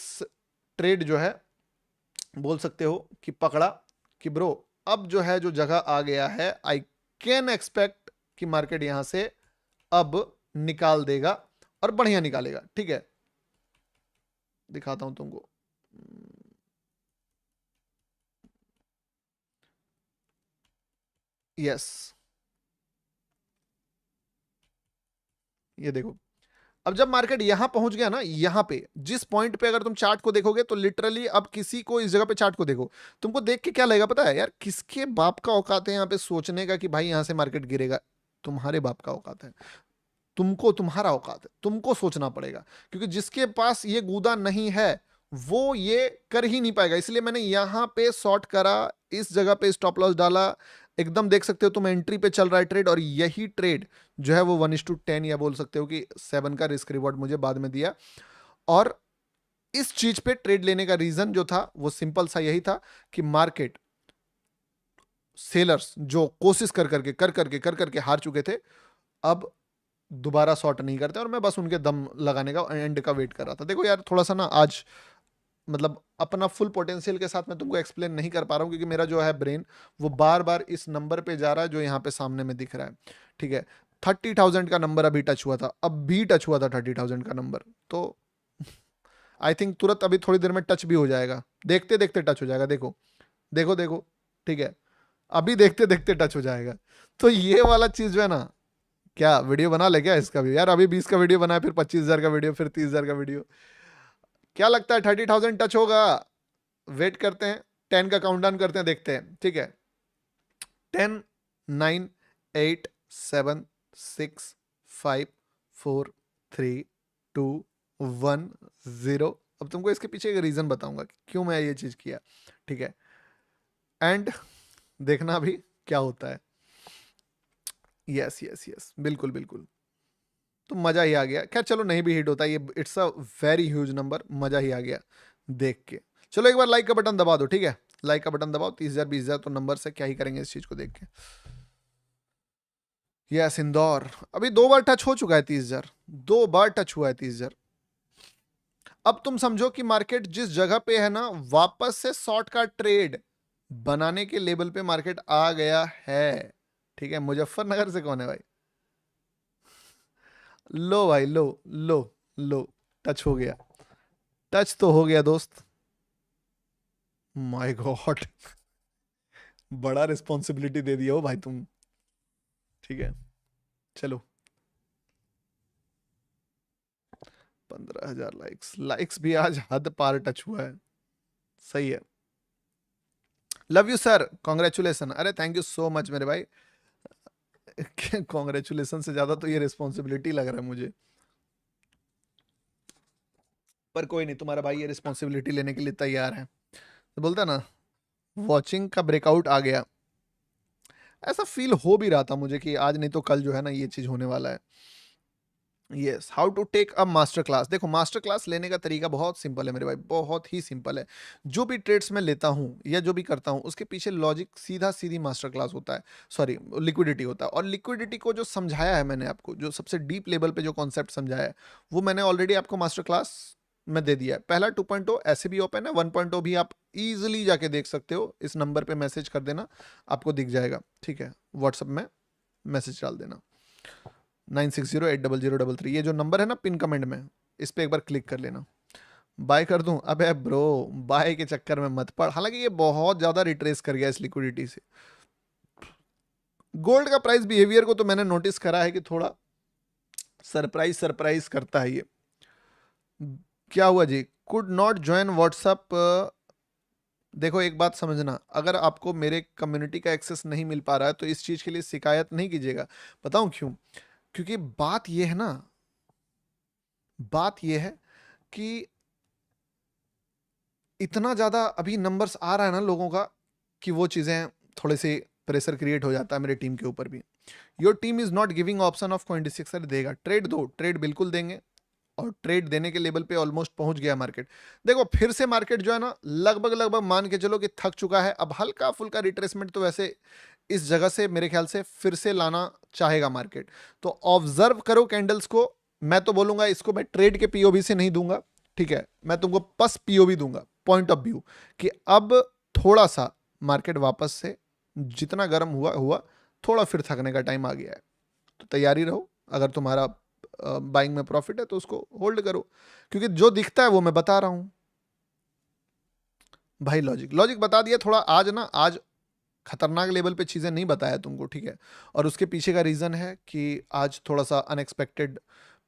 ट्रेड जो है बोल सकते हो कि पकड़ा कि ब्रो अब जो है जो जगह आ गया है, आई कैन एक्सपेक्ट कि मार्केट यहां से अब निकाल देगा और बढ़िया निकालेगा। ठीक है, दिखाता हूं तुमको। यस, ये देखो, अब जब मार्केट यहां पहुंच गया ना, यहां पे जिस पॉइंट पे अगर तुम चार्ट को देखोगे तो लिटरली अब किसी को इस जगह पे चार्ट को देखो, तुमको देख के क्या लगेगा पता है, यार किसके बाप का औकात है यहां पे सोचने का कि भाई यहां से मार्केट गिरेगा। तुम्हारे बाप का औकात है, तुमको तुम्हारा औकात है, तुमको सोचना पड़ेगा, क्योंकि जिसके पास ये गूदा नहीं है वो ये कर ही नहीं पाएगा। इसलिए मैंने यहां पे शॉर्ट करा, इस जगह पे स्टॉप लॉस डाला, एकदम देख सकते हो तुम एंट्री पे चल रहा है ट्रेड, और यही ट्रेड जो है वो 1:10 या बोल सकते हो कि 7 का रिस्क रिवॉर्ड मुझे बाद में दिया। और इस चीज पे ट्रेड लेने का रीजन जो था वो सिंपल सा यही था कि मार्केट सेलर्स जो कोशिश कर करके हार चुके थे, अब दोबारा शॉर्ट नहीं करते, और मैं बस उनके दम लगाने का एंड का वेट कर रहा था। देखो यार, थोड़ा सा ना आज मतलब अपना फुल पोटेंशियल के साथ मैं तुमको एक्सप्लेन नहीं कर पा रहा हूं, क्योंकि मेरा जो है ब्रेन वो बार बार इस नंबर पे जा रहा है जो यहाँ पे सामने में दिख रहा है। ठीक है, 30,000 का नंबर अभी टच हुआ था, अब भी टच हुआ था 30,000 का नंबर, तो आई थिंक तुरंत अभी थोड़ी देर में टच भी हो जाएगा, देखते देखते टच हो जाएगा। देखो देखो देखो, ठीक है, अभी देखते देखते टच हो जाएगा। तो ये वाला चीज जो है ना, क्या वीडियो बना ले क्या इसका भी यार, अभी 20 का वीडियो बनाया, फिर 25,000 का वीडियो, फिर 30,000 का वीडियो। क्या लगता है 30,000 टच होगा? वेट करते हैं, 10 का काउंटडाउन करते हैं, देखते हैं। ठीक है, 10 9 8 7 6 5 4 3 2 1 0। अब तुमको इसके पीछे एक रीजन बताऊंगा कि क्यों मैं ये चीज किया। ठीक है, एंड देखना भी क्या होता है। यस यस यस, बिल्कुल बिल्कुल, तो मजा ही आ गया। खैर चलो, नहीं भी हिट होता ये, it's a very huge number, मजा ही आ गया देख के। चलो एक बार लाइक का बटन दबा दो, ठीक है, लाइक का बटन दबाओ। 30,000 20,000 तो नंबर से क्या ही करेंगे इस चीज को देख के। यस, इंदौर अभी 2 बार टच हो चुका है 30,000, 2 बार टच हुआ है 30,000। अब तुम समझो कि मार्केट जिस जगह पे है ना, वापस से शॉर्ट का ट्रेड बनाने के लेवल पे मार्केट आ गया है। ठीक है, मुजफ्फरनगर से कौन है भाई? लो भाई, लो लो लो, टच हो गया, टच तो हो गया दोस्त। माय गॉड, बड़ा रिस्पॉन्सिबिलिटी दे दिया हो भाई तुम। ठीक है, चलो 15,000 लाइक्स, लाइक्स भी आज हद पार टच हुआ है। सही है, लव यू सर, कॉन्ग्रेचुलेसन। अरे थैंक यू सो मच मेरे भाई। कॉन्ग्रेचुलेसन से ज्यादा तो ये रिस्पॉन्सिबिलिटी लग रहा है मुझे, पर कोई नहीं, तुम्हारा भाई ये रिस्पॉन्सिबिलिटी लेने के लिए तैयार है। तो बोलता ना, वॉचिंग का ब्रेकआउट आ गया, ऐसा फील हो भी रहा था मुझे कि आज नहीं तो कल जो है ना ये चीज होने वाला है। Yes, how to take a master class. देखो, मास्टर क्लास लेने का तरीका बहुत सिंपल है मेरे भाई, बहुत ही सिंपल है। जो भी ट्रेड्स में लेता हूँ या जो भी करता हूँ, उसके पीछे लॉजिक सीधा सीधी मास्टर क्लास होता है, सॉरी लिक्विडिटी होता है। और लिक्विडिटी को जो समझाया है मैंने आपको, जो सबसे डीप लेवल पे जो कॉन्सेप्ट समझाया है, वो मैंने ऑलरेडी आपको मास्टर क्लास में दे दिया है। पहला 2.0 ऐसे भी ओपन है, 1.0 भी आप इजिली जाके देख सकते हो। इस नंबर पे मैसेज कर देना, आपको दिख जाएगा। ठीक है, व्हाट्सएप में मैसेज डाल देना 96080033, ये जो नंबर है ना पिन कमेंट में, इस पे एक बार क्लिक कर लेना। बाय कर दूं? अबे ब्रो, बाय के चक्कर में मत पड़, हालांकि ये बहुत ज्यादा रिट्रेस कर गया इस लिक्विडिटी से। गोल्ड का प्राइस बिहेवियर को तो मैंने नोटिस करा है कि थोड़ा सरप्राइज सरप्राइज करता है ये। क्या हुआ जी? Could not join WhatsApp. देखो एक बात समझना, अगर आपको मेरे कम्युनिटी का एक्सेस नहीं मिल पा रहा है तो इस चीज के लिए शिकायत नहीं कीजिएगा। बताऊं क्यों? क्योंकि बात यह है ना, बात यह है कि इतना ज्यादा अभी नंबर्स आ रहा है ना लोगों का, कि वो चीजें थोड़े से प्रेशर क्रिएट हो जाता है मेरे टीम के ऊपर भी। Your team is not giving option of Coin26। Sir देगा ट्रेड, दो ट्रेड बिल्कुल देंगे, और ट्रेड देने के लेवल पे ऑलमोस्ट पहुंच गया मार्केट। देखो फिर से मार्केट जो है ना, लगभग लगभग मान के चलो कि थक चुका है। अब हल्का फुल्का रिट्रेसमेंट तो वैसे इस जगह से मेरे ख्याल से फिर से लाना चाहेगा मार्केट। तो ऑब्जर्व करो कैंडल्स को। मैं तो बोलूंगा इसको मैं ट्रेड के पीओवी से नहीं दूंगा, ठीक है, मैं तुमको बस पीओवी दूंगा, पॉइंट ऑफ व्यू, कि अब थोड़ा सा मार्केट वापस से जितना गर्म हुआ हुआ, थोड़ा फिर थकने का टाइम आ गया है। तो तैयारी रहो, अगर तुम्हारा बाइंग में प्रॉफिट है तो उसको होल्ड करो, क्योंकि जो दिखता है वो मैं बता रहा हूं भाई। लॉजिक लॉजिक बता दिया थोड़ा। आज ना, आज खतरनाक लेवल पे चीजें नहीं बताया तुमको, ठीक है, और उसके पीछे का रीजन है कि आज थोड़ा सा अनएक्सपेक्टेड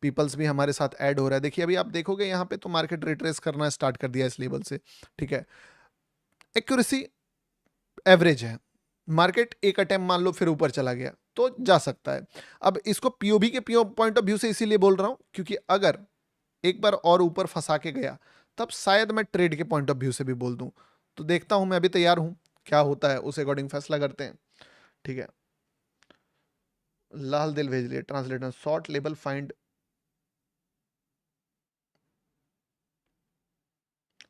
पीपल्स भी हमारे साथ ऐड हो रहा है। देखिए अभी आप देखोगे यहाँ पे तो मार्केट रिट्रेस करना स्टार्ट कर दिया इस लेवल से। ठीक है, एक्यूरेसी एवरेज है, मार्केट एक अटेम्प्ट मान लो फिर ऊपर चला गया, तो जा सकता है। अब इसको पीओवी के पॉइंट ऑफ व्यू से इसीलिए बोल रहा हूं क्योंकि अगर एक बार और ऊपर फंसा के गया तब शायद मैं ट्रेड के पॉइंट ऑफ व्यू से भी बोल दूं। तो देखता हूं, मैं अभी तैयार हूं, क्या होता है उस अकॉर्डिंग फैसला करते हैं। ठीक है, लाल दिल भेज लिए ट्रांसलेटर, शॉर्ट लेबल फाइंड।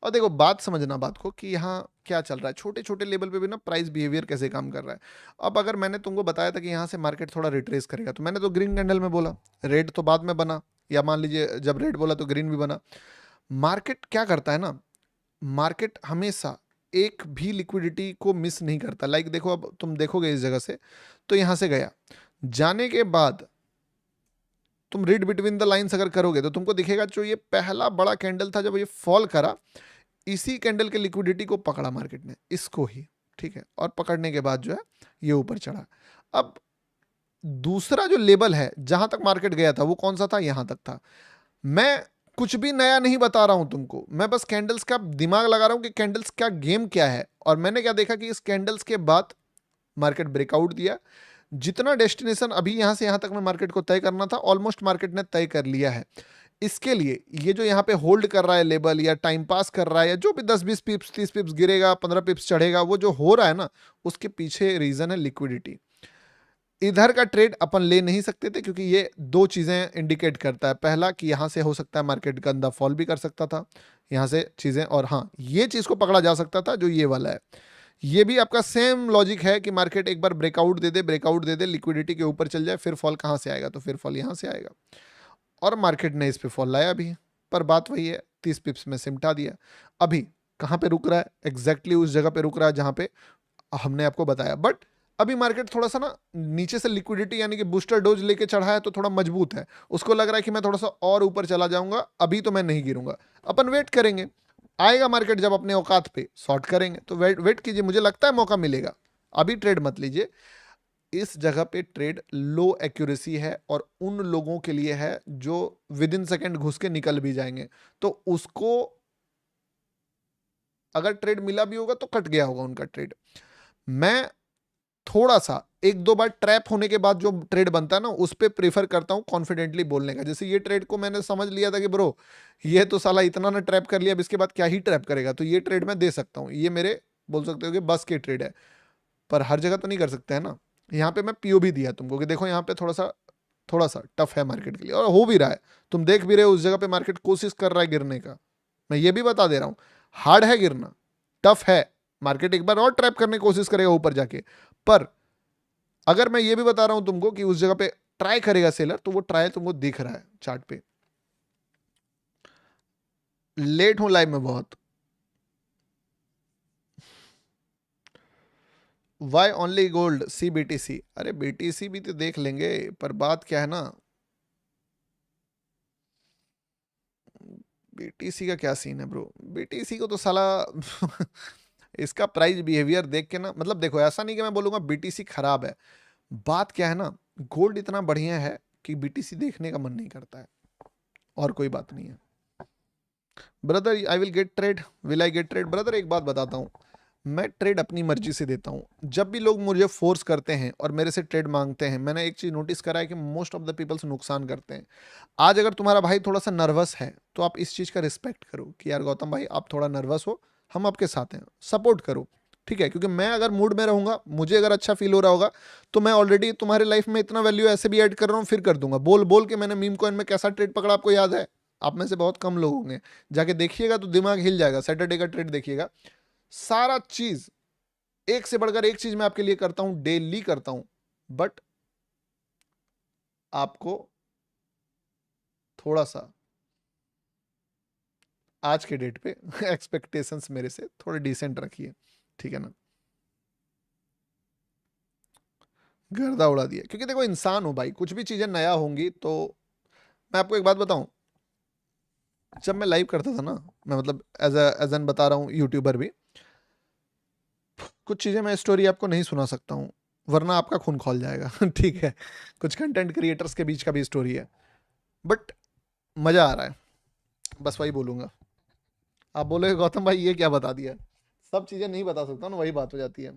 और देखो बात समझना बात को कि यहाँ क्या चल रहा है, छोटे छोटे लेवल पे भी ना प्राइस बिहेवियर कैसे काम कर रहा है। अब अगर मैंने तुमको बताया था कि यहाँ से मार्केट थोड़ा रिट्रेस करेगा, तो मैंने तो ग्रीन कैंडल में बोला, रेड तो बाद में बना, या मान लीजिए जब रेड बोला तो ग्रीन भी बना। मार्केट क्या करता है ना, मार्केट हमेशा एक भी लिक्विडिटी को मिस नहीं करता। लाइक देखो, अब तुम देखोगे इस जगह से, तो यहां से गया, जाने के बाद तुम रीड बिटवीन द लाइंस अगर करोगे तो तुमको दिखेगा जो ये पहला बड़ा कैंडल था जब ये फॉल करा, इसी कैंडल के लिक्विडिटी को पकड़ा मार्केट ने, इसको ही। ठीक है, और पकड़ने के बाद जो है ये ऊपर चढ़ा। अब दूसरा जो लेवल है जहां तक मार्केट गया था वो कौन सा था, यहां तक था। मैं कुछ भी नया नहीं बता रहा हूं तुमको, मैं बस कैंडल्स का दिमाग लगा रहा हूं कि कैंडल्स का गेम क्या है। और मैंने क्या देखा कि इस कैंडल्स के बाद मार्केट ब्रेकआउट दिया। जितना डेस्टिनेशन अभी यहां से यहां तक में मार्केट को तय करना था ऑलमोस्ट मार्केट ने तय कर लिया है। इसके लिए ये जो यहाँ पे होल्ड कर रहा है लेवल, या टाइम पास कर रहा है, या जो भी 10-20 पिप्स 30 पिप्स गिरेगा 15 पिप्स चढ़ेगा, वो जो हो रहा है ना, उसके पीछे रीजन है लिक्विडिटी। इधर का ट्रेड अपन ले नहीं सकते थे क्योंकि ये दो चीजें इंडिकेट करता है। पहला कि यहां से हो सकता है मार्केट गंदा फॉल भी कर सकता था, यहां से चीजें, और हाँ ये चीज को पकड़ा जा सकता था जो ये वाला है। ये भी आपका सेम लॉजिक है कि मार्केट एक बार ब्रेकआउट दे दे, ब्रेकआउट दे दे, लिक्विडिटी के ऊपर चल जाए, फिर फॉल कहां से आएगा, तो फिर फॉल यहां से आएगा। और मार्केट ने इस पे फॉल लाया भी है, पर बात वही है, 30 पिप्स में सिमटा दिया। अभी कहां पे रुक रहा है, एग्जैक्टली उस जगह पे रुक रहा है जहां पे हमने आपको बताया। बट अभी मार्केट थोड़ा सा ना नीचे से लिक्विडिटी यानी कि बूस्टर डोज लेके चढ़ा है, तो थोड़ा मजबूत है, उसको लग रहा है कि मैं थोड़ा सा और ऊपर चला जाऊंगा, अभी तो मैं नहीं गिरूंगा। अपन वेट करेंगे, आएगा मार्केट जब अपने औकात पे शॉर्ट करेंगे, तो वेट वेट कीजिए, मुझे लगता है मौका मिलेगा। अभी ट्रेड मत लीजिए, इस जगह पे ट्रेड लो एक्यूरेसी है और उन लोगों के लिए है जो विद इन सेकेंड घुस के निकल भी जाएंगे। तो उसको अगर ट्रेड मिला भी होगा तो कट गया होगा उनका ट्रेड। मैं थोड़ा सा एक दो बार ट्रैप होने के बाद जो ट्रेड बनता है ना, उस पर प्रेफर करता हूं कॉन्फिडेंटली बोलने का। जैसे ये ट्रेड को मैंने समझ लिया था कि ब्रो ये तो साला इतना ना ट्रैप कर लिया, अब इसके बाद क्या ही ट्रैप करेगा, तो ये ट्रेड मैं दे सकता हूं, ये मेरे बोल सकते हो कि बस के ट्रेड है। पर हर जगह तो नहीं कर सकते हैं ना। यहाँ पे मैं पीओ भी दिया तुमको कि देखो यहाँ पे थोड़ा सा टफ है मार्केट के लिए, और हो भी रहा है, तुम देख भी रहे हो उस जगह पे मार्केट कोशिश कर रहा है गिरने का। मैं ये भी बता दे रहा हूं, हार्ड है गिरना, टफ है, मार्केट एक बार और ट्रैप करने की कोशिश करेगा ऊपर जाके। पर अगर मैं ये भी बता रहा हूं तुमको कि उस जगह पे ट्राई करेगा सेलर, तो वो ट्राई तुमको दिख रहा है चार्ट पे। लेट हूं लाइव में बहुत। वाई ओनली गोल्ड सी बीटीसी, अरे बीटीसी भी तो देख लेंगे, पर बात क्या है ना, बीटीसी का क्या सीन है ब्रो, बीटीसी को तो साला इसका प्राइस बिहेवियर देख के ना, मतलब देखो ऐसा नहीं कि मैं बोलूंगा बीटीसी खराब है, बात क्या है ना, गोल्ड इतना बढ़िया है कि बीटीसी देखने का मन नहीं करता है, और कोई बात नहीं है। Brother I will get trade, will I get trade brother, एक बात बताता हूँ, मैं ट्रेड अपनी मर्जी से देता हूँ। जब भी लोग मुझे फोर्स करते हैं और मेरे से ट्रेड मांगते हैं, मैंने एक चीज़ नोटिस करा है कि मोस्ट ऑफ द पीपल्स नुकसान करते हैं। आज अगर तुम्हारा भाई थोड़ा सा नर्वस है तो आप इस चीज़ का रिस्पेक्ट करो कि यार गौतम भाई आप थोड़ा नर्वस हो, हम आपके साथ हैं, सपोर्ट करो। ठीक है, क्योंकि मैं अगर मूड में रहूंगा, मुझे अगर अच्छा फील हो रहा होगा, तो मैं ऑलरेडी तुम्हारे लाइफ में इतना वैल्यू ऐसे भी ऐड कर रहा हूँ, फिर कर दूंगा। बोल बोल के मैंने मीम कॉइन में कैसा ट्रेड पकड़ा आपको याद है? आप में से बहुत कम लोग होंगे, जाके देखिएगा तो दिमाग हिल जाएगा। सैटरडे का ट्रेड देखिएगा, सारा चीज एक से बढ़कर एक चीज मैं आपके लिए करता हूं, डेली करता हूं। बट आपको थोड़ा सा आज के डेट पे एक्सपेक्टेशंस मेरे से थोड़े डिसेंट रखिए, ठीक है ना। गर्दा उड़ा दिया, क्योंकि देखो इंसान हो भाई, कुछ भी चीजें नया होंगी तो। मैं आपको एक बात बताऊं, जब मैं लाइव करता था ना, मैं मतलब एज एन बता रहा हूँ, यूट्यूबर भी, कुछ चीजें मैं स्टोरी आपको नहीं सुना सकता हूँ, वरना आपका खून खौल जाएगा ठीक है, कुछ कंटेंट क्रिएटर्स के बीच का भी स्टोरी है, बट मजा आ रहा है, बस वही बोलूंगा। आप बोलोगे गौतम भाई ये क्या बता दिया, सब चीजें नहीं बता सकता ना, वही बात हो जाती है।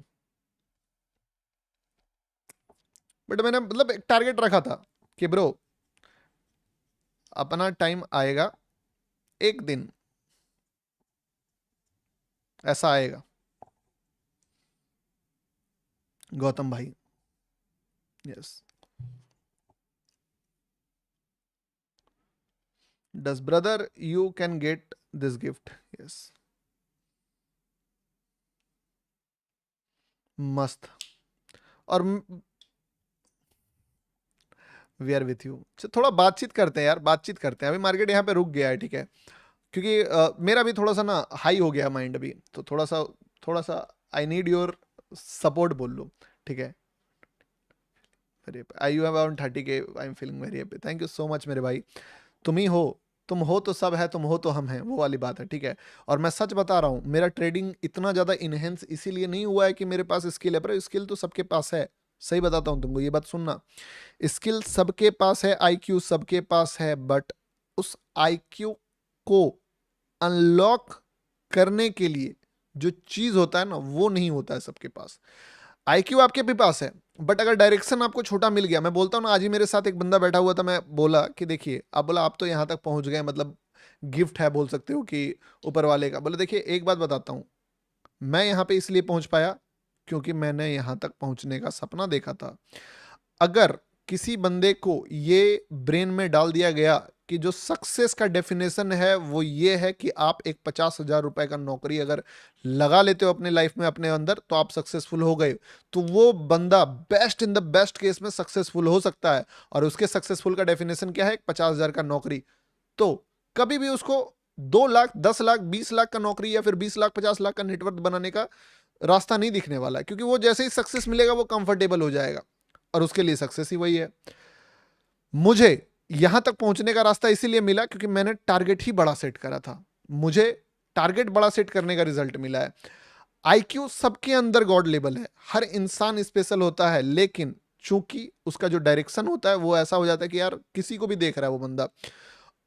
बट मैंने मतलब एक टारगेट रखा था कि ब्रो अपना टाइम आएगा, एक दिन ऐसा आएगा। गौतम भाई, yes. Does brother you can get this gift, yes. मस्त। और वी आर विथ यू। थोड़ा बातचीत करते हैं यार, बातचीत करते हैं। अभी मार्केट यहाँ पे रुक गया है, ठीक है, क्योंकि मेरा भी थोड़ा सा ना हाई हो गया माइंड अभी, तो थोड़ा सा आई नीड योर सपोर्ट बोल लो, ठीक है। I you have around 30K, I am feeling very happy, thank you so much मेरे भाई। तुम ही हो, तुम हो तो सब है, तुम हो तो हम हैं, वो वाली बात है, ठीक है। और मैं सच बता रहा हूँ, मेरा ट्रेडिंग इतना ज़्यादा इनहेंस इसीलिए नहीं हुआ है कि मेरे पास स्किल है, पर स्किल तो सबके पास है। सही बताता हूँ तुमको, ये बात सुनना, स्किल सबके पास है, आईक्यू सबके पास है, बट उस आईक्यू को अनलॉक करने के लिए जो चीज होता है ना, वो नहीं होता है सबके पास। आईक्यू आपके भी पास है, बट अगर डायरेक्शन आपको छोटा मिल गया, मैं बोलता हूँ ना, आज ही मेरे साथ एक बंदा बैठा हुआ था, मैं बोला कि देखिए, आप बोला आप तो यहाँ तक पहुंच गए, मतलब गिफ्ट है बोल सकते हो कि ऊपर वाले का। बोले देखिए एक बात बताता हूँ, मैं यहाँ पे इसलिए पहुंच पाया क्योंकि मैंने यहाँ तक पहुंचने का सपना देखा था। अगर किसी बंदे को ये ब्रेन में डाल दिया गया कि जो सक्सेस का डेफिनेशन है वो ये है कि आप एक 50,000 रुपए का नौकरी अगर लगा लेते हो अपने लाइफ में अपने अंदर तो आप सक्सेसफुल हो गए, तो वो बंदा best in the best case में सक्सेसफुल हो सकता है। और उसके सक्सेसफुल का डेफिनेशन क्या है? 50,000 का नौकरी। तो कभी भी उसको 2 लाख, 10 लाख, 20 लाख का नौकरी या फिर 20 लाख, 50 लाख का नेटवर्क बनाने का रास्ता नहीं दिखने वाला है, क्योंकि वो जैसे ही सक्सेस मिलेगा वो कंफर्टेबल हो जाएगा, और उसके लिए सक्सेस ही वही है। मुझे यहां तक पहुंचने का रास्ता इसीलिए मिला क्योंकि मैंने टारगेट ही बड़ा सेट करा था। मुझे टारगेट बड़ा सेट करने का रिजल्ट मिला है। आईक्यू सबके अंदर गॉड लेवल है, हर इंसान स्पेशल होता है, लेकिन चूंकि उसका जो डायरेक्शन होता है वो ऐसा हो जाता है कि यार किसी को भी देख रहा है वो बंदा,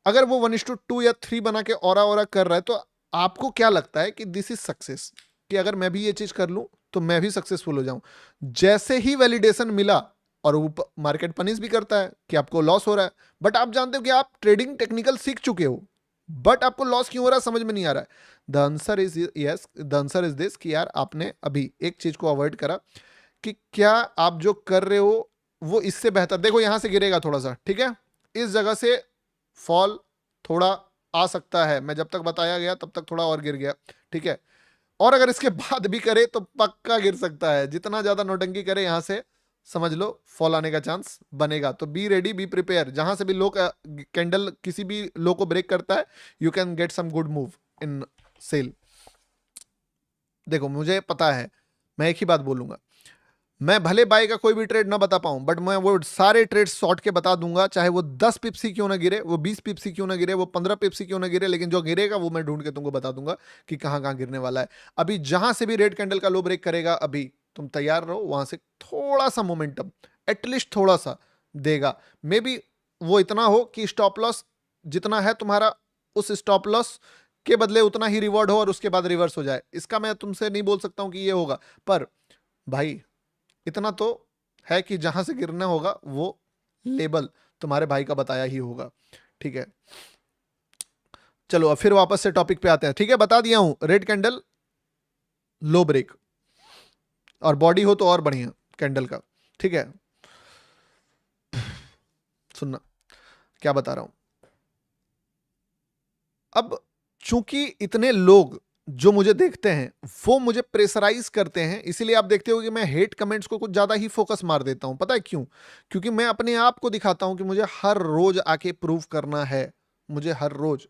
अगर वो 1:2 या 3 बना के औरा औरा कर रहा है, तो आपको क्या लगता है कि दिस इज सक्सेस, कि अगर मैं भी ये चीज कर लूं तो मैं भी सक्सेसफुल हो जाऊं। जैसे ही वैलिडेशन मिला, और वो मार्केट पनिश भी करता है कि आपको लॉस हो रहा है, बट आप जानते हो कि आप ट्रेडिंग टेक्निकल सीख चुके हो, बट आपको लॉस क्यों हो रहा है समझ में नहीं आ रहा है। The answer is yes, the answer is this, कि यार आपने अभी एक चीज को अवॉइड करा, कि क्या आप जो कर रहे हो वो इससे बेहतर, देखो यहां से गिरेगा थोड़ा सा, ठीक है, इस जगह से फॉल थोड़ा आ सकता है, मैं जब तक बताया गया तब तक थोड़ा और गिर गया, ठीक है, और अगर इसके बाद भी करे तो पक्का गिर सकता है। जितना ज्यादा नोटंकी करे यहां से समझ लो फॉल आने का चांस बनेगा। तो बी रेडी, बी प्रिपेयर, जहां से भी लो कैंडल किसी भी लो को ब्रेक करता है, you can get some good move in sell. देखो मुझे पता है, मैं एक ही बात बोलूंगा, मैं भले बाय का कोई भी ट्रेड ना बता पाऊं, बट मैं वो सारे ट्रेड शॉर्ट के बता दूंगा, चाहे वो 10 पिप्सी क्यों ना गिरे, वो 20 पिप्सी क्यों ना गिरे, वो 15 पिप्सी क्यों ना गिरे, लेकिन जो गिरेगा वो मैं ढूंढ के तुमको बता दूंगा कि कहां कहां गिरने वाला है। अभी जहां से भी रेड कैंडल का लो ब्रेक करेगा, अभी तुम तैयार रहो, वहां से थोड़ा सा मोमेंटम, एटलीस्ट थोड़ा सा देगा। मे बी वो इतना हो कि स्टॉप लॉस जितना है तुम्हारा, उस स्टॉप लॉस के बदले उतना ही रिवॉर्ड हो, और उसके बाद रिवर्स हो जाए। इसका मैं तुमसे नहीं बोल सकता हूं कि ये होगा, पर भाई इतना तो है कि जहां से गिरना होगा वो लेबल तुम्हारे भाई का बताया ही होगा, ठीक है। चलो अब फिर वापस से टॉपिक पे आते हैं, ठीक है, बता दिया हूं रेड कैंडल लो ब्रेक, और बॉडी हो तो और बढ़िया कैंडल का, ठीक है। सुनना क्या बता रहा हूं। अब चूंकि इतने लोग जो मुझे देखते हैं वो मुझे प्रेशराइज करते हैं, इसीलिए आप देखते हो कि मैं हेट कमेंट्स को कुछ ज्यादा ही फोकस मार देता हूं। पता है क्यों? क्योंकि मैं अपने आप को दिखाता हूं कि मुझे हर रोज आके प्रूव करना है, मुझे हर रोज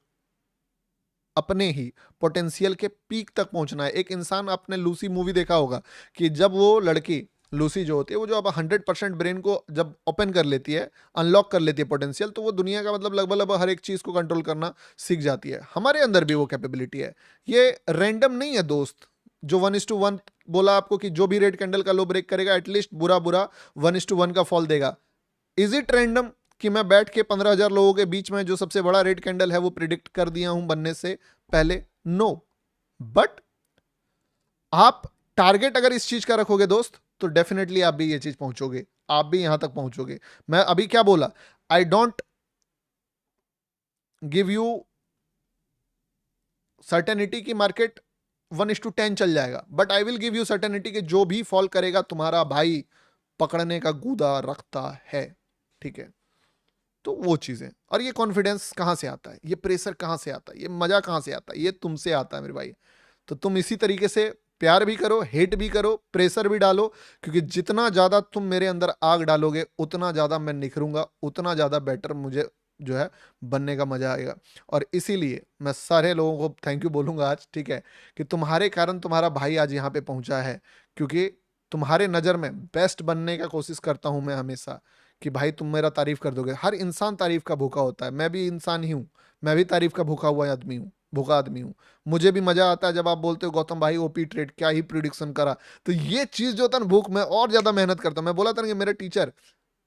अपने ही पोटेंशियल के पीक तक पहुंचना है। एक इंसान, आपने लूसी मूवी देखा होगा कि जब वो लड़की लूसी जो होती है, वो जो अब 100% ब्रेन को जब ओपन कर लेती है, अनलॉक कर लेती है पोटेंशियल, तो वो दुनिया का मतलब लगभग लगभग हर एक चीज को कंट्रोल करना सीख जाती है। हमारे अंदर भी वो कैपेबिलिटी है, ये रैंडम नहीं है दोस्त। जो 1:1 बोला आपको कि जो भी रेड कैंडल का लो ब्रेक करेगा एटलीस्ट बुरा बुरा 1:1 का फॉल देगा, इज इट रैंडम कि मैं बैठ के 15,000 लोगों के बीच में जो सबसे बड़ा रेड कैंडल है वो प्रिडिक्ट कर दिया हूं बनने से पहले? नो। बट आप टारगेट अगर इस चीज का रखोगे दोस्त, तो डेफिनेटली आप भी ये चीज पहुंचोगे। आप भी यहां तक पहुंचोगे। मैं अभी क्या बोला, I don't give you certainty की मार्केट 1:10 चल जाएगा, but I will give you certainty कि जो भी फॉल करेगा तुम्हारा भाई पकड़ने का गूदा रखता है। ठीक है, तो वो चीजें, और ये कॉन्फिडेंस कहां से आता है, ये प्रेशर कहां से आता है, ये मजा कहां से आता है, ये तुमसे आता है मेरे भाई। तो तुम इसी तरीके से प्यार भी करो, हेट भी करो, प्रेशर भी डालो, क्योंकि जितना ज्यादा तुम मेरे अंदर आग डालोगे उतना ज्यादा मैं निखरूंगा, उतना ज्यादा बेटर मुझे जो है बनने का मजा आएगा। और इसीलिए मैं सारे लोगों को थैंक यू बोलूंगा आज, ठीक है, कि तुम्हारे कारण तुम्हारा भाई आज यहाँ पे पहुंचा है, क्योंकि तुम्हारे नजर में बेस्ट बनने का कोशिश करता हूं मैं हमेशा, कि भाई तुम मेरा तारीफ कर दोगे। हर इंसान तारीफ का भूखा होता है, मैं भी इंसान ही हूं, मैं भी तारीफ का भूखा हुआ आदमी हूं, भूखा आदमी हूं। मुझे भी मजा आता है जब आप बोलते हो गौतम भाई ओपी ट्रेड क्या ही प्रिडिक्शन करा। तो ये चीज जो था ना, भूख में और ज्यादा मेहनत करता हूं। मैं बोला था ना कि मेरे टीचर,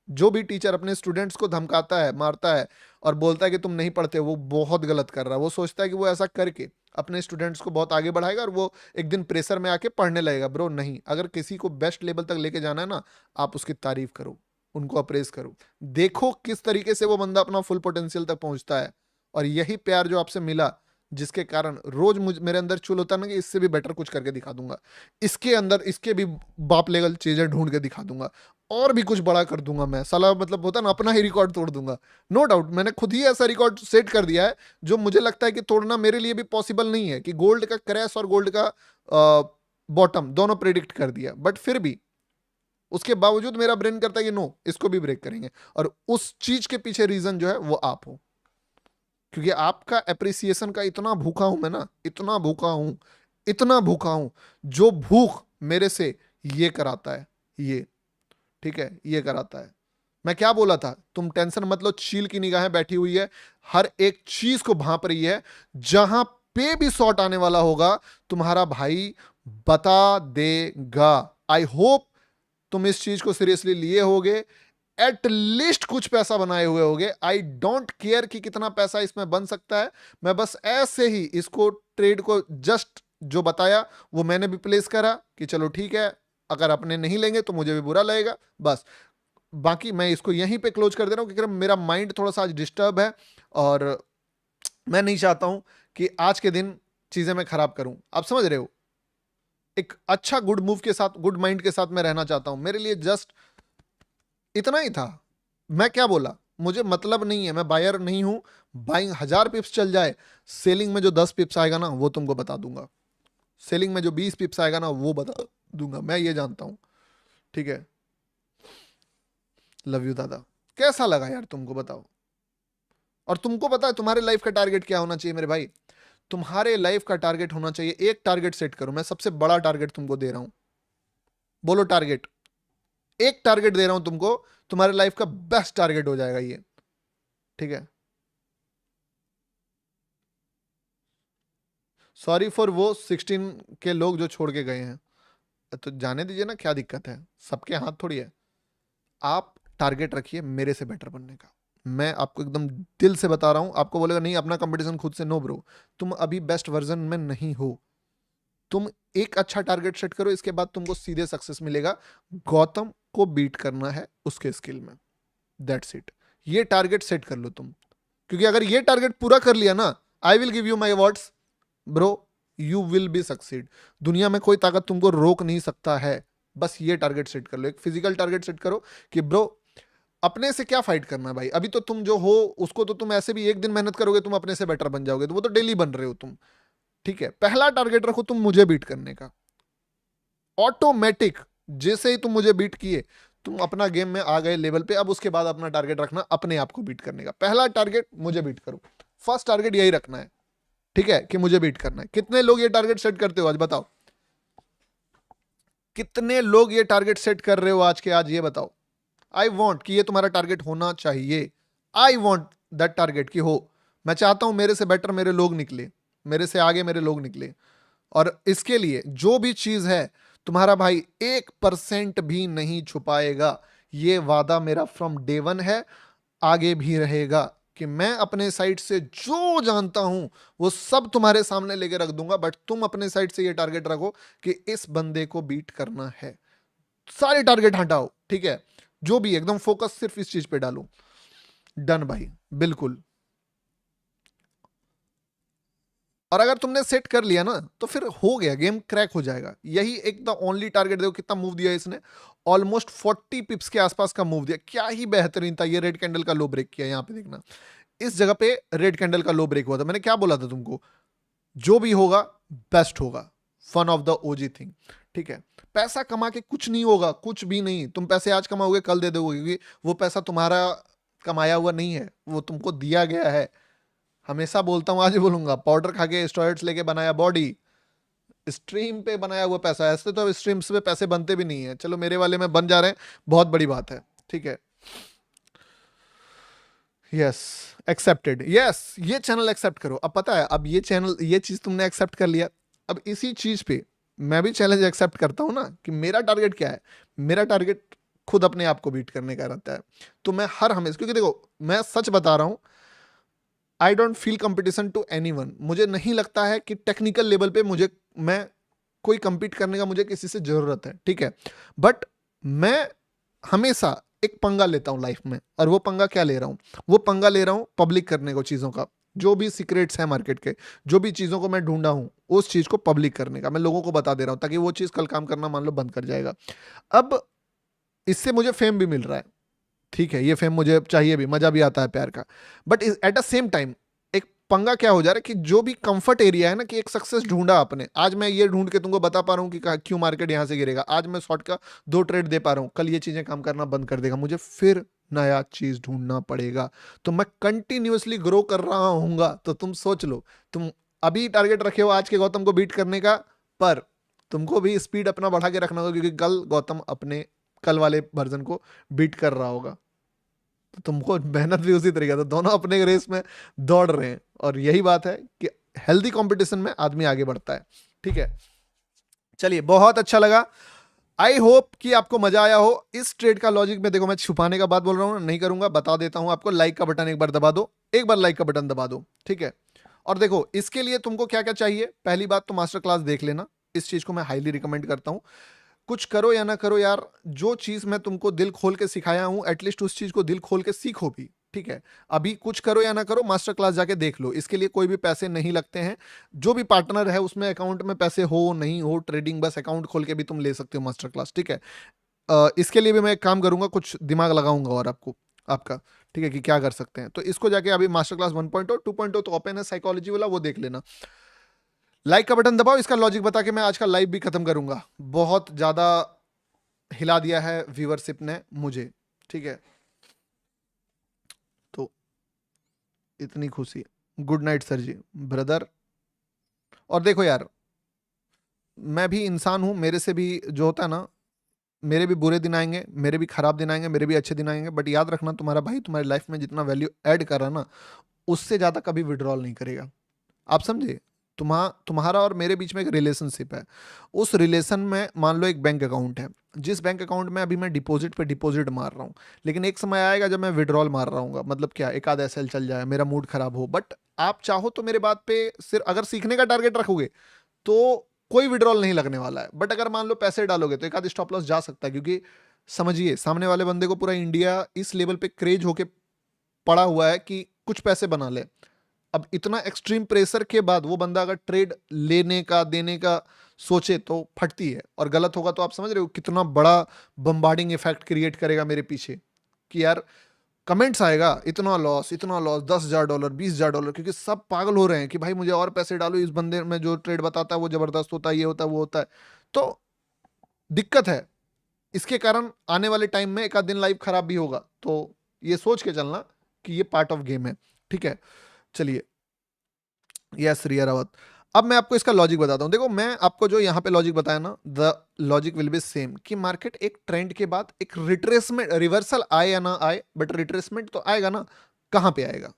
जो भी टीचर अपने स्टूडेंट्स को धमकाता है, मारता है और बोलता है कि तुम नहीं पढ़ते, वो बहुत गलत कर रहा है। वो सोचता है कि वो ऐसा करके अपने स्टूडेंट्स को बहुत आगे बढ़ाएगा और वो एक दिन प्रेशर में आके पढ़ने लगेगा। ब्रो नहीं, अगर किसी को बेस्ट लेवल तक लेके जाना है ना, आप उसकी तारीफ करो, उनको अप्रेस करो, देखो किस तरीके से वो बंदा अपना फुल पोटेंशियल तक पहुंचता है। और यही प्यार जो आपसे मिला, जिसके कारण रोज मेरे अंदर चुल होता है ना कि इससे भी बेटर कुछ करके दिखा दूंगा, इसके अंदर इसके भी बाप लेवल चीजें ढूंढ के दिखा दूंगा, और भी कुछ बड़ा कर दूंगा मैं साला, मतलब होता ना अपना ही रिकॉर्ड तोड़ दूंगा। नो डाउट मैंने खुद ही ऐसा रिकॉर्ड सेट कर दिया है जो मुझे लगता है कि तोड़ना मेरे लिए भी पॉसिबल नहीं है, कि गोल्ड का क्रैश और गोल्ड का बॉटम दोनों प्रेडिक्ट कर दिया, बट फिर भी उसके बावजूद मेरा ब्रेन करता है कि नो, इसको भी ब्रेक करेंगे। और उस चीज के पीछे रीजन जो है वो आप हो, क्योंकि आपका अप्रिसिएशन का इतना भूखा हूं मैं ना, इतना भूखा हूं, इतना भूखा हूं, जो भूख मेरे से ये कराता है, ये, ठीक है, ये कराता है। मैं क्या बोला था, तुम टेंशन मत लो, चील की निगाहें बैठी हुई है, हर एक चीज को भांप रही है, जहां पे भी शॉट आने वाला होगा तुम्हारा भाई बता देगा। आई होप तुम इस चीज को सीरियसली लिए होगे, एट लीस्ट कुछ पैसा बनाए हुए होगे। आई डोंट केयर कि कितना पैसा इसमें बन सकता है, मैं बस ऐसे ही इसको ट्रेड को जस्ट जो बताया वो मैंने भी प्लेस करा कि चलो ठीक है, अगर अपने नहीं लेंगे तो मुझे भी बुरा लगेगा, बस। बाकी मैं इसको यहीं पे क्लोज कर दे रहा हूं, क्योंकि मेरा माइंड थोड़ा सा आज डिस्टर्ब है और मैं नहीं चाहता हूं कि आज के दिन चीजें मैं खराब करूं, आप समझ रहे हो। एक अच्छा गुड मूव के साथ, गुड माइंड के साथ मैं रहना चाहता हूं। मेरे लिए जस्ट इतना ही था। मैं क्या बोला, मुझे मतलब नहीं है, मैं बायर नहीं हूं। बाइंग 1000 पिप्स चल जाए, सेलिंग में जो 10 पिप्स आएगा ना वो तुमको बता दूंगा, सेलिंग में जो 20 पिप्स आएगा ना वो बता दूंगा, मैं ये जानता हूं, ठीक है। लव यू दादा। कैसा लगा यार तुमको, बताओ। और तुमको पता है तुम्हारे लाइफ का टारगेट क्या होना चाहिए मेरे भाई, तुम्हारे लाइफ का टारगेट होना चाहिए, एक टारगेट सेट करो, मैं सबसे बड़ा टारगेट तुमको दे रहा हूं, बोलो टारगेट। एक टारगेट दे रहा हूं तुमको, तुम्हारे लाइफ का बेस्ट टारगेट हो जाएगा ये, ठीक है। सॉरी फॉर वो 16 के लोग जो छोड़ के गए हैं, तो जाने दीजिए ना, क्या दिक्कत है, सबके हाथ थोड़ी है। आप टारगेट रखिए मेरे से बेटर बनने का, मैं आपको एकदम दिल से बता रहा हूं। आपको बोलेगा नहीं अपना कंपटीशन खुद से, नो ब्रो, तुम अभी बेस्ट वर्जन में नहीं हो। तुम एक अच्छा टारगेट सेट करो, इसके बाद तुमको सीधे सक्सेस मिलेगा। गौतम को बीट करना है उसके स्किल में, दैट्स इट। ये टारगेट सेट कर लो तुम, क्योंकि अगर ये टारगेट पूरा कर लिया ना, I will give you my awards bro, you will be succeed. दुनिया में कोई ताकत तुमको रोक नहीं सकता है। बस ये टारगेट सेट कर लो, एक फिजिकल टारगेट सेट करो कि ब्रो अपने से क्या फाइट करना है भाई। अभी तो तुम जो हो उसको तो तुम ऐसे भी एक दिन मेहनत करोगे तुम अपने से बेटर बन जाओगे, तो वो तो डेली बन रहे हो तुम, ठीक है। पहला टारगेट रखो तुम मुझे बीट करने का, ऑटोमेटिक जैसे ही तुम मुझे बीट किए तुम अपना गेम में आ गए लेवल पे। अब उसके बाद अपना टारगेट रखना अपने आप को बीट करने का। पहला टारगेट मुझे बीट करो, फर्स्ट टारगेट यही रखना है, ठीक है, कि मुझे बीट करना है। कितने लोग ये टारगेट सेट करते हो आज बताओ, कितने लोग ये टारगेट सेट कर रहे हो आज के आज, ये बताओ। आई वॉन्ट कि ये तुम्हारा टारगेट होना चाहिए, आई वॉन्ट दैट टारगेट कि हो। मैं चाहता हूं मेरे से बेटर मेरे लोग निकले, मेरे से आगे मेरे लोग निकले। और इसके लिए जो भी चीज है तुम्हारा भाई 1% भी नहीं छुपाएगा, ये वादा मेरा फ्रॉम डे वन है, आगे भी रहेगा, कि मैं अपने साइड से जो जानता हूं वो सब तुम्हारे सामने लेके रख दूंगा। बट तुम अपने साइड से ये टारगेट रखो कि इस बंदे को बीट करना है। सारे टारगेट हटाओ, ठीक है। जो भी एकदम फोकस सिर्फ इस चीज पे डालो। डन भाई, बिल्कुल। और अगर तुमने सेट कर लिया ना तो फिर हो गया, गेम क्रैक हो जाएगा। यही एक द ओनली टारगेट। देखो कितना मूव दिया इसने, ऑलमोस्ट 40 पिप्स के आसपास का मूव दिया। क्या ही बेहतरीन था। ये रेड कैंडल का लो ब्रेक किया, यहाँ पे देखना, इस जगह पे रेड कैंडल का लो ब्रेक हुआ था। मैंने क्या बोला था तुमको, जो भी होगा बेस्ट होगा, one of the OG thing. ठीक है, पैसा कमा के कुछ नहीं होगा, कुछ भी नहीं। तुम पैसे आज कमाओगे कल दे दोगे, क्योंकि वो पैसा तुम्हारा कमाया हुआ नहीं है, वो तुमको दिया गया है। हमेशा बोलता हूं, आज ही बोलूंगा, पाउडर खा के स्टेरॉइड्स लेके बनाया बॉडी, स्ट्रीम पे बनाया हुआ पैसा। ऐसे तो स्ट्रीम्स पे पैसे बनते भी नहीं है, चलो मेरे वाले में बन जा रहे हैं, बहुत बड़ी बात है। ठीक है, यस, एक्सेप्टेड, यस, ये चैनल एक्सेप्ट करो। अब पता है, अब ये चैनल, ये चीज तुमने एक्सेप्ट कर लिया, अब इसी चीज पे मैं भी चैलेंज एक्सेप्ट करता हूं ना, कि मेरा टारगेट क्या है। मेरा टारगेट खुद अपने आप को बीट करने का रहता है। तो मैं हर हमेशा, क्योंकि देखो मैं सच बता रहा हूं, I don't feel competition to anyone. मुझे नहीं लगता है कि टेक्निकल लेवल पे मुझे, मैं कोई compete करने का मुझे किसी से जरूरत है। ठीक है, बट मैं हमेशा एक पंगा लेता हूं लाइफ में। और वो पंगा क्या ले रहा हूं, वो पंगा ले रहा हूं पब्लिक करने को चीजों का। जो भी सीक्रेट्स है मार्केट के, जो भी चीजों को मैं ढूंढा हूं, उस चीज को पब्लिक करने का मैं लोगों को बता दे रहा हूं, ताकि वो चीज कल काम करना मान लो बंद कर जाएगा। अब इससे मुझे फेम भी मिल रहा है। ठीक है, ये फेम मुझे चाहिए भी, मजा भी आता है प्यार का। But at the same time एक पंगा क्या हो जा रहा है, कि जो भी कंफर्ट एरिया है ना, कि एक सक्सेस ढूंढा आपने, आज मैं ये ढूंढ के तुमको बता पा रहा हूँ कि क्यों मार्केट यहां से गिरेगा, आज मैं शॉर्ट का 2 ट्रेड दे पा रहा हूँ, कल ये चीजें काम करना बंद कर देगा, मुझे फिर नया चीज ढूंढना पड़ेगा। तो मैं कंटिन्यूअसली ग्रो कर रहा हूँगा। तो तुम सोच लो, तुम अभी टारगेट रखे हो आज के गौतम को बीट करने का, पर तुमको भी स्पीड अपना बढ़ा के रखना होगा, क्योंकि कल गौतम अपने कल वाले वर्जन को बीट कर रहा होगा। तो तुमको मेहनत भी उसी तरीके से, दोनों अपने रेस में दौड़ रहे हैं। और यही बात है कि हेल्दी कंपटीशन में आदमी आगे बढ़ता है। ठीक है, चलिए, बहुत अच्छा लगा। आई होप कि आपको मजा आया हो। इस ट्रेड का लॉजिक में देखो, मैं छुपाने का बात बोल रहा हूं, नहीं करूंगा, बता देता हूं आपको। लाइक का बटन एक बार दबा दो, एक बार लाइक का बटन दबा दो। ठीक है, और देखो इसके लिए तुमको क्या क्या चाहिए। पहली बात तो मास्टर क्लास देख लेना, इस चीज को मैं हाईली रिकमेंड करता हूं। कुछ करो या ना करो यार, जो चीज मैं तुमको दिल खोल के सिखाया हूं, एटलीस्ट उस चीज को दिल खोल के सीखो भी। ठीक है, अभी कुछ करो या ना करो, मास्टर क्लास जाके देख लो। इसके लिए कोई भी पैसे नहीं लगते हैं। जो भी पार्टनर है उसमें अकाउंट में पैसे हो नहीं हो, ट्रेडिंग बस अकाउंट खोल के भी तुम ले सकते हो मास्टर क्लास। ठीक है, इसके लिए भी मैं एक काम करूंगा, कुछ दिमाग लगाऊंगा और आपको आपका। ठीक है, कि क्या कर सकते हैं। तो इसको जाके अभी मास्टर क्लास 1.0 2.0 तो ओपन है, साइकोलॉजी वाला, वो देख लेना। लाइक का बटन दबाओ, इसका लॉजिक बता के मैं आज का लाइव भी खत्म करूंगा। बहुत ज्यादा हिला दिया है व्यूअरशिप ने मुझे। ठीक है, तो इतनी खुशी। गुड नाइट सर जी, ब्रदर। और देखो यार, मैं भी इंसान हूं, मेरे से भी जो होता है ना, मेरे भी बुरे दिन आएंगे, मेरे भी खराब दिन आएंगे, मेरे भी अच्छे दिन आएंगे। बट याद रखना, तुम्हारा भाई तुम्हारी लाइफ में जितना वैल्यू ऐड कर रहा है ना, उससे ज्यादा कभी विड्रॉल नहीं करेगा। आप समझे, तुम्हारा और मेरे बीच में एक रिलेशनशिप है। उस रिलेशन में मान लो एक बैंक अकाउंट है, जिस बैंक अकाउंट में अभी मैं डिपॉजिट पे डिपॉजिट मार रहा हूँ, लेकिन एक समय आएगा जब मैं विड्रॉल मार रहा हूँ। मतलब क्या, एक आध एसएल चल जाए, मेरा मूड खराब हो, बट आप चाहो तो मेरे बात पे सिर्फ अगर सीखने का टारगेट रखोगे तो कोई विड्रॉल नहीं लगने वाला है। बट अगर मान लो पैसे डालोगे तो एक आध स्टॉप लॉस जा सकता है, क्योंकि समझिए, सामने वाले बंदे को पूरा इंडिया इस लेवल पे क्रेज होके पड़ा हुआ है कि कुछ पैसे बना ले। अब इतना एक्सट्रीम प्रेशर के बाद वो बंदा अगर ट्रेड लेने का देने का सोचे तो फटती है। और गलत होगा तो आप समझ रहे हो कितना बड़ा बम्बार्डिंग इफेक्ट क्रिएट करेगा मेरे पीछे, कि यार कमेंट्स आएगा, इतना लॉस, इतना लॉस, $10,000 $20,000, क्योंकि सब पागल हो रहे हैं कि भाई मुझे और पैसे डालो, इस बंदे में जो ट्रेड बताता है वो जबरदस्त होता है, ये होता है वो होता है। तो दिक्कत है, इसके कारण आने वाले टाइम में एक आध दिन लाइफ खराब भी होगा। तो ये सोच के चलना कि ये पार्ट ऑफ गेम है। ठीक है, चलिए, यस रिया रावत। अब मैं आपको इसका लॉजिक बताता हूं। देखो मैं आपको जो यहां पे लॉजिक बताया ना, the logic will be same, कि मार्केट एक ट्रेंड के बाद एक रिट्रेसमेंट, रिवर्सल आए या ना आए, बट रिट्रेसमेंट तो आएगा ना। कहां पे आएगा,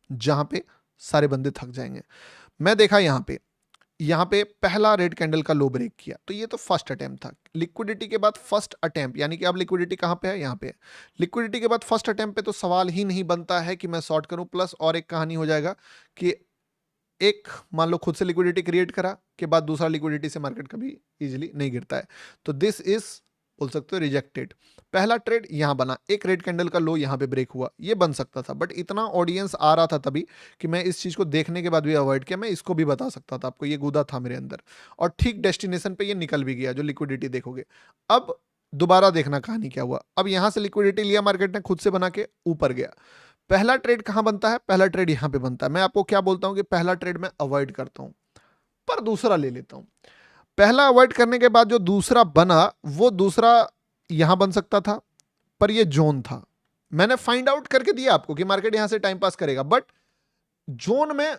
जहां पे सारे बंदे थक जाएंगे। मैं देखा यहां पे पहला रेड कैंडल का लो ब्रेक किया, तो ये तो फर्स्ट अटेम्प्ट था। लिक्विडिटी के बाद फर्स्ट अटेम्प्ट, यानी कि अब लिक्विडिटी कहां पे है, यहां पे है। लिक्विडिटी के बाद फर्स्ट अटेम्प्ट पे तो सवाल ही नहीं बनता है कि मैं शॉर्ट करूं। प्लस और एक कहानी हो जाएगा कि एक मान लो खुद से लिक्विडिटी क्रिएट करा के बाद दूसरा लिक्विडिटी से मार्केट कभी इजीली नहीं गिरता है। तो दिस इज बोल सकते हो रिजेक्टेड। पहला ट्रेड यहां बना, एक रेड कैंडल का लो यहां पे ब्रेक हुआ, ये बन सकता था, बट इतना ऑडियंस आ रहा था तभी कि मैं इस चीज को देखने के बाद भी अवॉइड किया। मैं इसको भी बता सकता था आपको, ये गुदा था मेरे अंदर, और ठीक डेस्टिनेशन पे ये निकल भी गया, जो लिक्विडिटी देखोगे। अब दोबारा देखना कहानी क्या हुआ। अब यहां से लिक्विडिटी लिया मार्केट ने, खुद से बना के ऊपर गया। पहला ट्रेड कहां बनता है? पहला ट्रेड यहां पे बनता है। मैं आपको क्या बोलता हूं कि पहला ट्रेड मैं अवॉइड करता हूं, पर दूसरा ले लेता हूं। पहला अवॉइड करने के बाद जो दूसरा बना, वो दूसरा यहां बन सकता था, पर ये जोन था। मैंने फाइंड आउट करके दिया आपको कि मार्केट यहां से टाइम पास करेगा, बट जोन में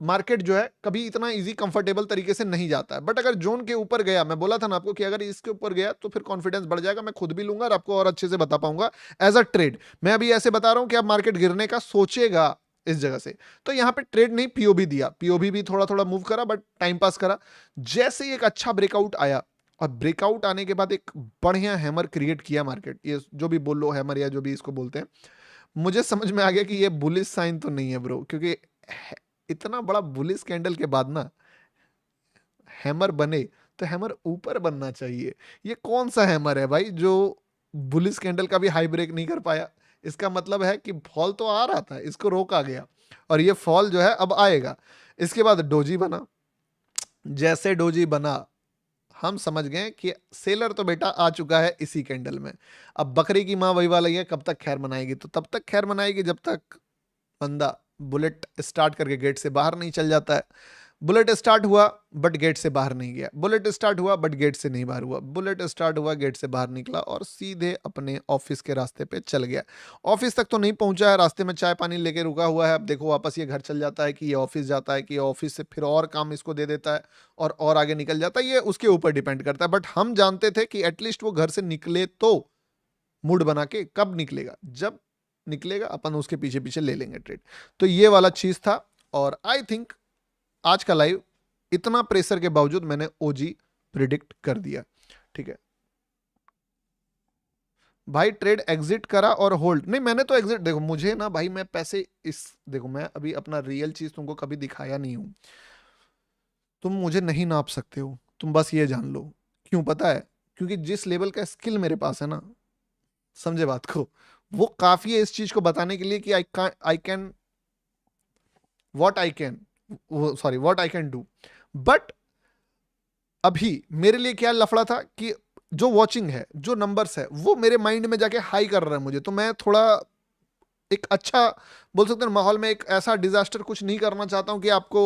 मार्केट जो है कभी इतना इजी कंफर्टेबल तरीके से नहीं जाता है। बट अगर जोन के ऊपर गया, मैं बोला था ना आपको कि अगर इसके ऊपर गया तो फिर कॉन्फिडेंस बढ़ जाएगा, मैं खुद भी लूंगा और आपको और अच्छे से बता पाऊंगा एज अ ट्रेड। मैं अभी ऐसे बता रहा हूं कि अब मार्केट गिरने का सोचेगा इस जगह से, तो यहां पे ट्रेड नहीं, पीओबी दिया। पीओबी भी थोड़ा थोड़ा मूव करा, बट टाइम पास करा। जैसे ही एक अच्छा ब्रेकआउट आया, और ब्रेकआउट आने के बाद एक बढ़िया हैमर क्रिएट किया मार्केट, ये जो भी बोल लो हैमर या जो भी इसको बोलते हैं, मुझे समझ में आ गया कि ये बुलिश साइन तो नहीं है ब्रो, क्योंकि इतना बड़ा बुलिश कैंडल के बाद ना हैमर बने तो हैमर ऊपर बनना चाहिए। ये कौन सा हैमर है भाई जो बुलिश कैंडल का भी हाई ब्रेक नहीं कर पाया? इसका मतलब है कि फॉल तो आ रहा था, इसको रोका गया, और ये फॉल जो है अब आएगा। इसके बाद डोजी बना। जैसे डोजी बना, हम समझ गए कि सेलर तो बेटा आ चुका है इसी कैंडल में। अब बकरी की माँ वही वाला ही है, कब तक खैर मनाएगी? तो तब तक खैर मनाएगी जब तक बंदा बुलेट स्टार्ट करके गेट से बाहर नहीं चल जाता है। बुलेट स्टार्ट हुआ बट गेट से बाहर नहीं गया, बुलेट स्टार्ट हुआ बट गेट से नहीं बाहर हुआ, बुलेट स्टार्ट हुआ, गेट से बाहर निकला और सीधे अपने ऑफिस के रास्ते पे चल गया। ऑफिस तक तो नहीं पहुंचा है, रास्ते में चाय पानी लेके रुका हुआ है। अब देखो वापस ये घर चल जाता है कि ये ऑफिस जाता है, कि ये ऑफिस से फिर और काम इसको दे देता है और आगे निकल जाता है। ये उसके ऊपर डिपेंड करता है, बट हम जानते थे कि एटलीस्ट वो घर से निकले तो मूड बना के। कब निकलेगा? जब निकलेगा अपन उसके पीछे पीछे ले लेंगे ट्रेड। तो ये वाला चीज था, और आई थिंक आज का लाइव इतना प्रेशर के बावजूद मैंने ओजी प्रिडिक्ट कर दिया। ठीक है भाई, ट्रेड एग्जिट करा और होल्ड नहीं, मैंने तो एग्जिट, देखो मुझे ना भाई, मैं पैसे इस, देखो मैं अभी अपना रियल चीज तुमको कभी दिखाया नहीं हूं, तुम मुझे नहीं नाप सकते हो, तुम बस ये जान लो। क्यों पता है? क्योंकि जिस लेवल का स्किल मेरे पास है ना, समझे बात को, वो काफी है इस चीज को बताने के लिए कि I can what I can, sorry what I can do. But अभी मेरे लिए क्या लफड़ा था कि जो वॉचिंग है, जो नंबर्स है, वो मेरे माइंड में जाके हाई कर रहा है मुझे, तो मैं थोड़ा एक अच्छा बोल सकते हैं माहौल में एक ऐसा डिजास्टर कुछ नहीं करना चाहता हूं कि आपको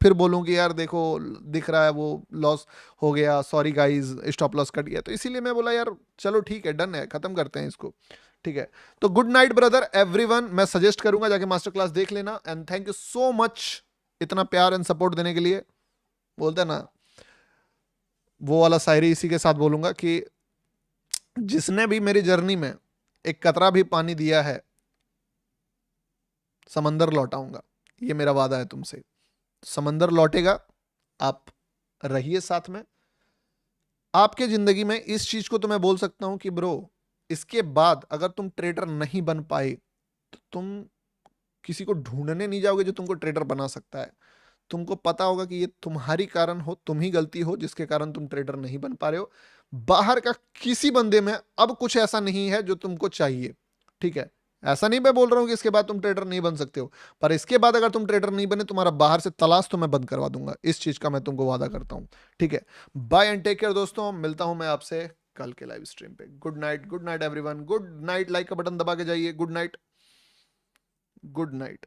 फिर बोलूं कि यार देखो दिख रहा है वो लॉस हो गया, sorry guys stop loss cut गया। तो इसीलिए मैं बोला यार चलो ठीक है, डन है, खत्म करते हैं इसको। ठीक है, तो गुड नाइट ब्रदर एवरीवन। मैं सजेस्ट करूंगा जाके मास्टर क्लास देख लेना, and thank you so much इतना प्यार एंड सपोर्ट देने के लिए। बोलते हैं ना वो वाला शायरी, इसी के साथ बोलूंगा कि जिसने भी मेरी जर्नी में एक कतरा भी पानी दिया है, समंदर लौटाऊंगा, ये मेरा वादा है तुमसे। समंदर लौटेगा, आप रहिए साथ में। आपके जिंदगी में इस चीज को तो मैं बोल सकता हूं कि ब्रो, इसके बाद अगर तुम ट्रेडर नहीं बन पाए तो तुम किसी को ढूंढने नहीं जाओगे जो तुमको ट्रेडर बना सकता है। तुमको पता होगा कि ये तुम्हारी कारण हो, तुम ही गलती हो जिसके कारण तुम ट्रेडर नहीं बन पा रहे हो। बाहर का किसी बंदे में अब कुछ ऐसा नहीं है जो तुमको चाहिए। ठीक है, ऐसा नहीं मैं बोल रहा हूं कि इसके बाद तुम ट्रेडर नहीं बन सकते हो, पर इसके बाद अगर तुम ट्रेडर नहीं बने, तुम्हारा बाहर से तलाश तो मैं बंद करवा दूंगा, इस चीज का मैं तुमको वादा करता हूं। ठीक है, बाय एंड टेक केयर दोस्तों, मिलता हूं मैं आपसे कल के लाइव स्ट्रीम पे। Good night everyone, good night. Like का बटन दबा के जाइए। Good night, good night.